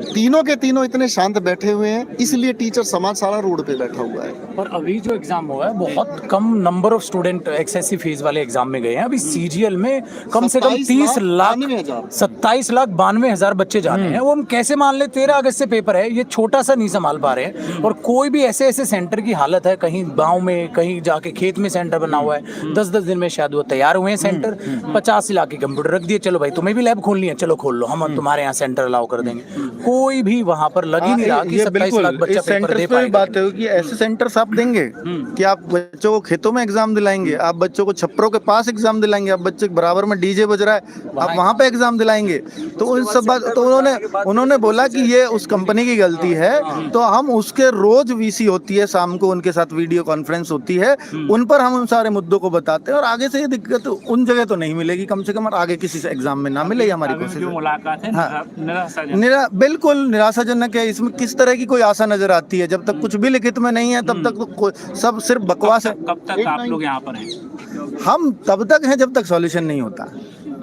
तीनों के तीनों इतने शांत बैठे हुए हैं, इसलिए टीचर समाज सारा रोड पे बैठा हुआ है। और अभी जो एग्जाम हुआ है, बहुत कम number of student excessive fees वाले एग्जाम में गए हैं। अभी CGL में कम से कम 27 लाख 92,000 बच्चे जा रहे हैं। वो हम कैसे मान ले? 13 अगस्त से पेपर है, ये छोटा सा नहीं संभाल पा रहे हैं। और कोई भी ऐसे सेंटर की हालत है, कहीं गाँव में, कहीं जाके खेत में सेंटर बना हुआ है, 10-10 दिन में शायद वो तैयार हुए हैं सेंटर, 50 लाख के कंप्यूटर रख दिए, चलो भाई तुम्हें भी लैब खोलनी है, चलो खोल लो, हम तुम्हारे यहाँ सेंटर अलाउ कर देंगे। कोई भी वहाँ पर लग ही नहीं रहा कि 27 लाख बच्चा पेपर दे पाएगा। बात है कि ऐसे सेंटर्स आप देंगे कि आप बच्चों को खेतों में एग्जाम दिलाएंगे, आप बच्चों को छप्परों के पास एग्जाम दिलाएंगे, आप बच्चे बराबर में DJ बज रहा है, आप वहाँ पे एग्जाम दिलाएंगे। तो उन सब बात, तो उन्होंने बोला कि ये उस कंपनी की गलती है, तो हम उसके रोज VC होती है, शाम को उनके साथ वीडियो कॉन्फ्रेंस होती है, उन पर हम उन सारे मुद्दों को बताते हैं और आगे से ये दिक्कत उन जगह तो नहीं मिलेगी, कम से कम आगे किसी से एग्जाम में ना मिले, हमारी कोशिश। मुलाकात है बिल्कुल निराशाजनक है। इसमें किस तरह की कोई आशा नजर आती है? जब तक कुछ भी लिखित में नहीं है तब तक तो सब सिर्फ बकवास है। कब तक आप लोग यहाँ पर हैं? हम तब तक हैं जब तक सॉल्यूशन नहीं होता।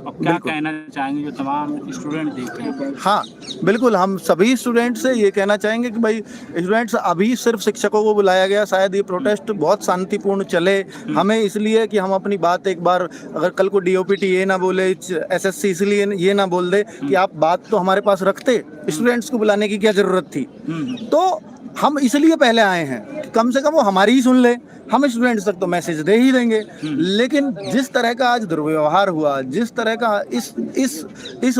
अब क्या कहना चाहेंगे जो तमाम स्टूडेंट देख रहे हैं? हाँ बिल्कुल, हम सभी स्टूडेंट से ये कहना चाहेंगे कि भाई स्टूडेंट्स, अभी सिर्फ शिक्षकों को बुलाया गया, शायद ये प्रोटेस्ट बहुत शांतिपूर्ण चले। हमें इसलिए कि हम अपनी बात एक बार, अगर कल को DOPT ये ना बोले, SSC इसलिए ये ना बोल दे कि आप बात तो हमारे पास रखते, स्टूडेंट्स को बुलाने की क्या जरूरत थी। तो हम इसलिए पहले आए हैं, कम से कम वो हमारी ही सुन ले हम स्टूडेंट्स तक तो मैसेज दे ही देंगे, लेकिन जिस तरह का आज दुर्व्यवहार हुआ, जिस तरह का इस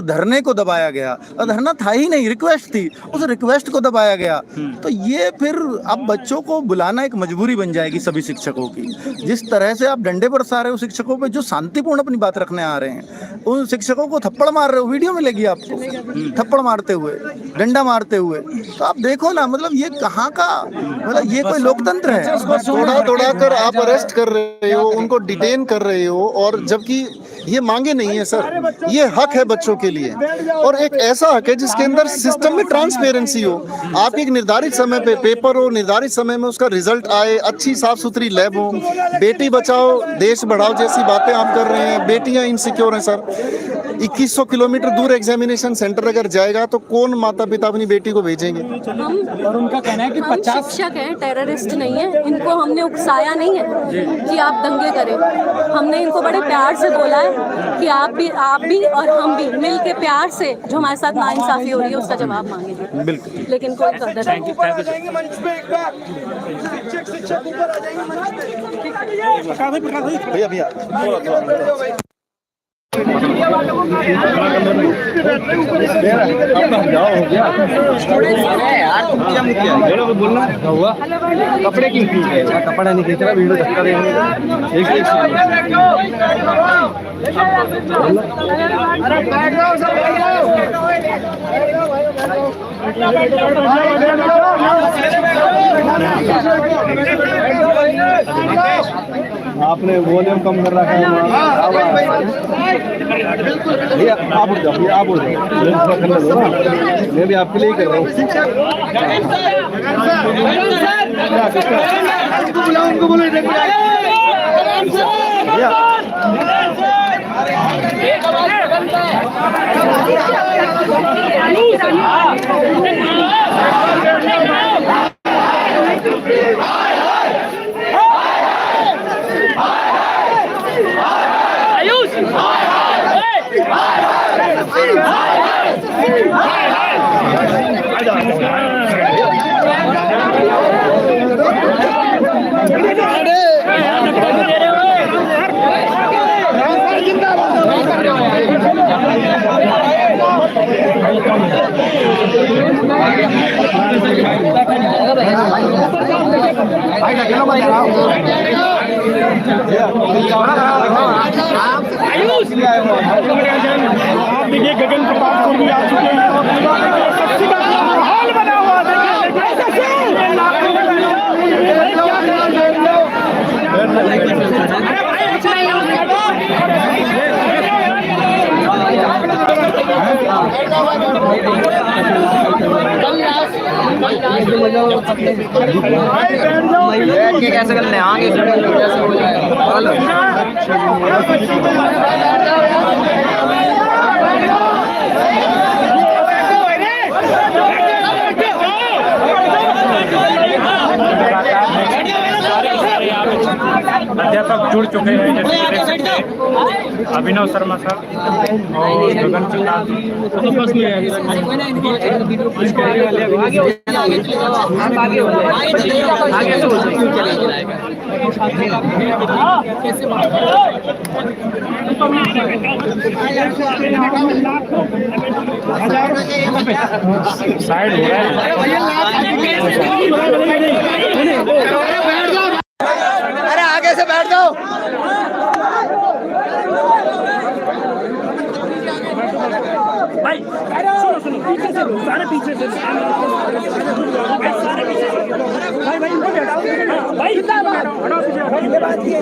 धरने को दबाया गया, और धरना था ही नहीं, रिक्वेस्ट थी, उस रिक्वेस्ट को दबाया गया, तो ये फिर अब बच्चों को बुलाना एक मजबूरी बन जाएगी सभी शिक्षकों की। जिस तरह से आप डंडे बरसा रहे हो शिक्षकों पे जो शांतिपूर्ण अपनी बात रखने आ रहे हैं, उन शिक्षकों को थप्पड़ मार रहे हो, वीडियो मिलेगी आपको थप्पड़ मारते हुए, डंडा मारते हुए, तो आप देखो ना, मतलब ये कहाँ का, मतलब ये कोई लोकतंत्र है? दौड़ा कर आप अरेस्ट कर रहे हो, उनको डिटेन कर रहे हो, और जबकि ये मांगे नहीं है सर, ये हक है बच्चों के लिए, और एक ऐसा हक है जिसके अंदर सिस्टम में ट्रांसपेरेंसी हो। आप एक निर्धारित समय पे पेपर हो, निर्धारित समय में उसका रिजल्ट आए, अच्छी साफ सुथरी लैब हो, बेटी बचाओ देश बढ़ाओ जैसी बातें आप कर रहे हैं। बेटियां इनसिक्योर हैं सर, 2100 किलोमीटर दूर एग्जामिनेशन सेंटर अगर जाएगा तो कौन माता पिता अपनी बेटी को भेजेंगे? और उनका कहना है कि 50 शिक्षक हैं, टेररिस्ट नहीं है, इनको हमने उकसाया नहीं है कि आप दंगे करें। हमने इनको बड़े प्यार से बोला है कि आप भी और हम भी मिल के प्यार से जो हमारे साथ नाइंसाफी हो रही है उसका जवाब मांगेंगे। बिल्कुल, लेकिन कोई कदर नहीं। भैया भैया कपड़े की कपड़ा नहीं खींच रहा, वीडियो धक्का देंगे। आपने वॉल्यूम कम कर रखा है, भैया आप उठ जाओ, आप उठ जाओ, मैं भी आपके लिए ही कर रहा हूँ। उनको बोलो आप देखिए गगन प्रताप सिंह भी आ चुके हैं, माहौल बना हुआ कैसे करने आगे हो अध्यापक जुड़ चुके हैं, जैसे कि देख सकते हैं अभिनव शर्मा सर और गगन साइड हो रहा है। अरे आगे से बैठ जाओ। भाई सुनो पीछे से सारे पीछे से भाई भाई इनको बैठाओ भाई हटाओ पीछे।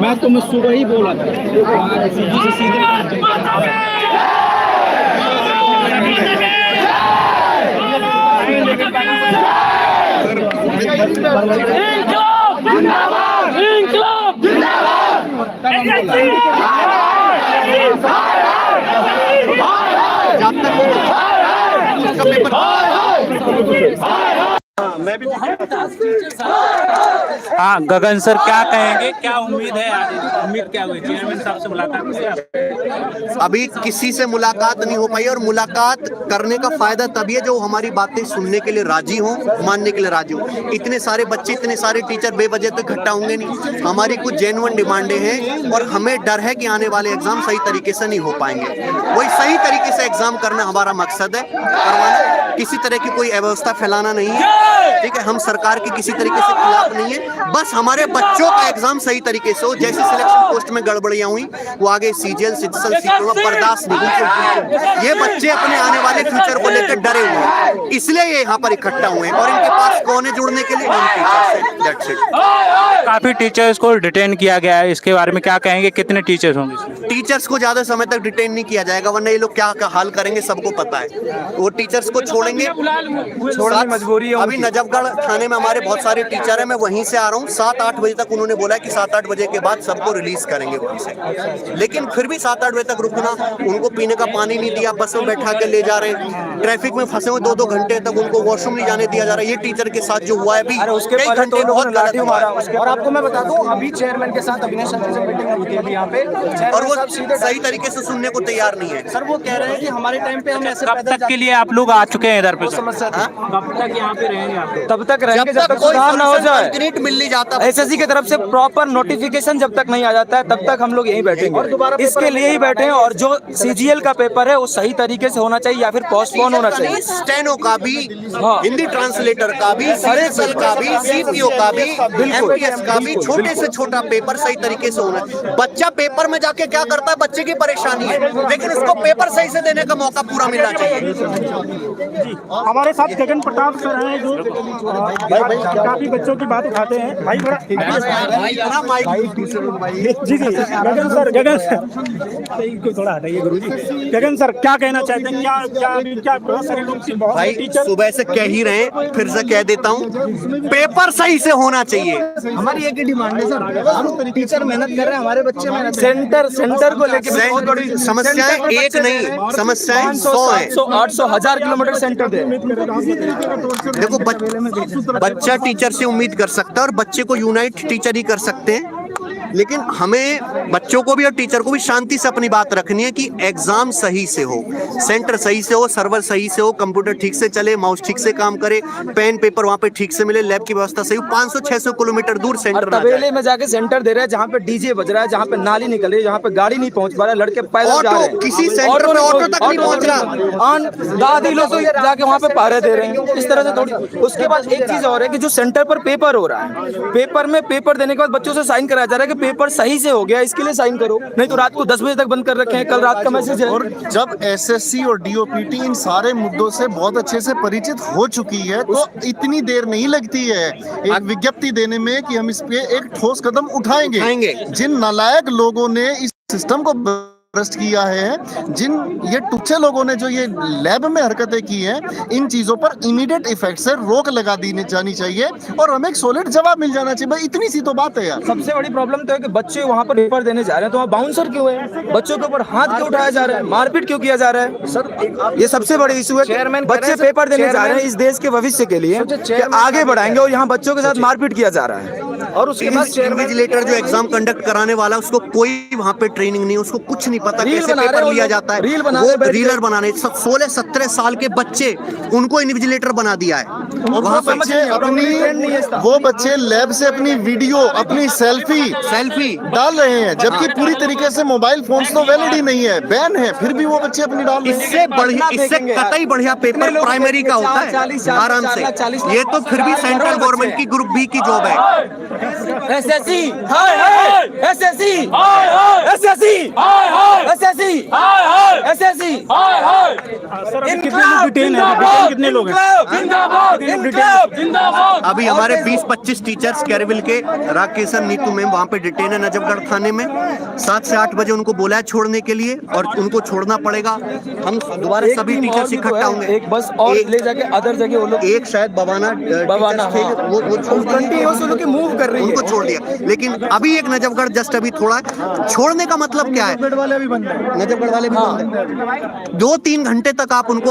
मैं तुम्हें सुबह ही बोला था मैं भी हाँ गगन सर क्या कहेंगे, क्या उम्मीद है आज? उम्मीद क्या हुई चेयरमैन साहब से मुलाकात से आप? अभी किसी से मुलाकात नहीं हो पाई और मुलाकात करने का फायदा तभी है जो हमारी बातें सुनने के लिए राजी हो, मानने के लिए राजी हो। इतने सारे बच्चे, इतने सारे टीचर बेवजह तो इकट्ठा होंगे नहीं। हमारी कुछ जेन्युइन डिमांडें हैं और हमें डर है कि आने वाले एग्जाम सही तरीके से नहीं हो पाएंगे। वही सही तरीके से एग्जाम करना हमारा मकसद है, करवाना, किसी तरह की कोई अव्यवस्था फैलाना नहीं है, ठीक है। हम सरकार के किसी तरीके से खिलाफ नहीं है, बस हमारे बच्चों का एग्जाम सही तरीके से हो। जैसे सिलेक्शन पोस्ट में गड़बड़ियां हुई वो आगे सीजीएल सिटीजन सीटों में बर्दाश्त नहीं हुई। ये बच्चे अपने आने वाले फ्यूचर को लेकर डरे हुए हैं, इसलिए ये यहाँ पर इकट्ठा हुए हैं और इनके पास कौन है जुड़ने के लिए? That's it. काफी टीचर्स को डिटेन किया गया है, इसके बारे में क्या कहेंगे? कितने टीचर्स होंगे? टीचर्स को ज्यादा समय तक डिटेन नहीं किया जाएगा, वरना ये लोग क्या हाल करेंगे सबको पता है। वो टीचर्स को छोड़ेंगे, मजबूरी है। अभी नजफगढ़ थाने में हमारे बहुत सारे टीचर हैं, मैं वहीं से आ रहा हूँ। 7-8 बजे तक उन्होंने बोला कि 7-8 बजे के बाद सबको रिलीज करेंगे वहीं से, लेकिन फिर भी 7-8 बजे तक रुकना, उनको पीने का पानी नहीं दिया, बस में बैठा के ले जा रहे हैं, ट्रैफिक में फंसे हुए 2-2 घंटे तक उनको वॉशरूम नहीं जाने दिया जा रहा है। ये टीचर के साथ जो हुआ है अभी कई घंटे बहुत गलत हुआ है। और आपको मैं बता दूं, अभी चेयरमैन के साथ अविनाश सर से मीटिंग होती है अभी यहाँ पे, और वो सही तरीके से सुनने को तैयार नहीं है। सर वो कह रहे हैं कि हमारे टाइम पे हम ऐसे कब तक के लिए आप लोग आ चुके हैं इधर पे? समस्या था, कब तक यहाँ पे रहेंगे आप? तब तक रहेंगे जब तक सुधार ना हो जाए, कंक्रीट मिल नहीं जाता, एसएससी की तरफ से प्रॉपर नोटिफिकेशन जब तक नहीं आ जाता है तब तक हम लोग यहीं बैठेंगे, इसके लिए ही बैठे हैं। और जो सीजीएल का पेपर है वो सही तरीके से होना चाहिए या फिर पोस्टपोन होना चाहिए। स्टेनो का भी, हिंदी ट्रांसलेटर का भी, सीएसएल का भी, सीपीओ का भी, एमपीएस का भी, छोटे से छोटा पेपर सही तरीके से होना है। बच्चा पेपर में जाके क्या करता है, बच्चे की परेशानी है, लेकिन उसको पेपर सही से देने का मौका पूरा मिलना चाहिए। हमारे साथ गगन प्रताप सर हैं जो काफी बच्चों की बात उठाते हैं। भाई थोड़ा जी गगन सर थोड़ा हटाइए गुरुजी। गगन सर क्या कहना चाहते हैं? क्या बहुत सारे लोग भाई सुबह से कह ही रहे हैं, फिर से कह देता हूँ, पेपर सही से होना चाहिए। हमारी एक ही डिमांड है सर, हम टीचर मेहनत कर रहे हैं, हमारे बच्चे मेहनत, सेंटर को लेकर बहुत बड़ी समस्याएं एक नहीं, समस्याएं 100 है। 800,000 किलोमीटर सेंटर दे। देखो बच्चा टीचर से उम्मीद कर सकता है और बच्चे को यूनाइट टीचर ही कर सकते हैं, लेकिन हमें बच्चों को भी और टीचर को भी शांति से अपनी बात रखनी है कि एग्जाम सही से हो, सेंटर सही से हो, सर्वर सही से हो, कंप्यूटर ठीक से चले, माउस ठीक से काम करे, पेन पेपर वहाँ पे ठीक से मिले, लैब की व्यवस्था सही हो। 500-600 किलोमीटर दूर सेंटर तबेले में जाके सेंटर दे रहे हैं जहाँ पे डीजे बज रहा है, जहाँ पे नाली निकल रही है, जहाँ पे गाड़ी नहीं पहुँच पा रहा है, लड़के पैदल जा रहे हैं, किसी सेंटर पे ऑटो तक नहीं पहुँच रहा, दादी लोग तो जाके वहाँ पे पहरे दे रहे हैं। इस तरह से थोड़ी। उसके बाद एक चीज और है कि जो सेंटर पर पेपर हो रहा है, पेपर में पेपर देने के बाद बच्चों से साइन कराया जा रहा है कि पेपर सही से हो गया, इसके लिए साइन करो, नहीं तो रात को 10 बजे तक बंद कर रखे हैं। कल रात का मैसेज है। और जब एसएससी और डीओपीटी इन सारे मुद्दों से बहुत अच्छे से परिचित हो चुकी है तो इतनी देर नहीं लगती है एक विज्ञप्ति देने में कि हम इस पे एक ठोस कदम उठाएंगे। जिन नालायक लोगों ने इस सिस्टम को भ्रष्ट किया है, जिन ये टुच्चे लोगों ने जो ये लैब में हरकतें की हैं, इन चीजों पर इमीडिएट इफेक्ट से रोक लगा दी जानी चाहिए और हमें एक सॉलिड जवाब मिल जाना चाहिए। भाई इतनी सी तो बात है यार। सबसे बड़ी प्रॉब्लम तो है कि बच्चे वहाँ पर पेपर देने जा रहे हैं तो वहाँ बाउंसर क्यों है, बच्चों के ऊपर हाथ क्यों उठाया जा रहा है, मारपीट क्यों किया जा रहा है? सर ये सबसे बड़ी इशू है। चेयरमैन बच्चे पेपर देने जा रहे हैं इस देश के भविष्य के लिए, आगे बढ़ाएंगे और यहाँ बच्चों के साथ मारपीट किया जा रहा है। और उसके बाद इन्विजिलेटर जो एग्जाम कंडक्ट कराने वाला उसको कोई वहाँ पे ट्रेनिंग नहीं, उसको कुछ नहीं पता कैसे पेपर लिया जाता है। वो रीलर बनाने 16-17 साल के बच्चे उनको इन्विजिलेटर बना दिया है। वहाँ वो बच्चे लैब से अपनी वीडियो, अपनी सेल्फी डाल रहे हैं, जबकि पूरी तरीके से मोबाइल फोन्स तो वैलिड ही नहीं है, बैन है, फिर भी वो बच्चे अपनी डाल रहे हैं। इससे कतई बढ़िया पेपर प्राइमरी का होता है आराम से। ये तो फिर भी सेंट्रल गवर्नमेंट की ग्रुप बी की जॉब है। एसएससी एसएससी एसएससी एसएससी कितने लोग डिटेन हैं? कितने लोग हैं? अभी हमारे 20-25 टीचर्स कैरविल के, राकेश नीतू मैम वहाँ पे डिटेन है नजफगढ़ थाने में। 7 से 8 बजे उनको बोला है छोड़ने के लिए और उनको छोड़ना पड़ेगा। हम दोबारा सभी टीचर्स इकट्ठा होंगे, एक बस और ले जाके अदर जगह वो लोग, एक शायद बवाना वो मूव कर रही है, उनको छोड़ दिया। लेकिन अभी एक नजफगढ़ जस्ट अभी थोड़ा छोड़ने का मतलब क्या है, नजफगढ़ वाले भी बंद है, 2-3 घंटे तक आप उनको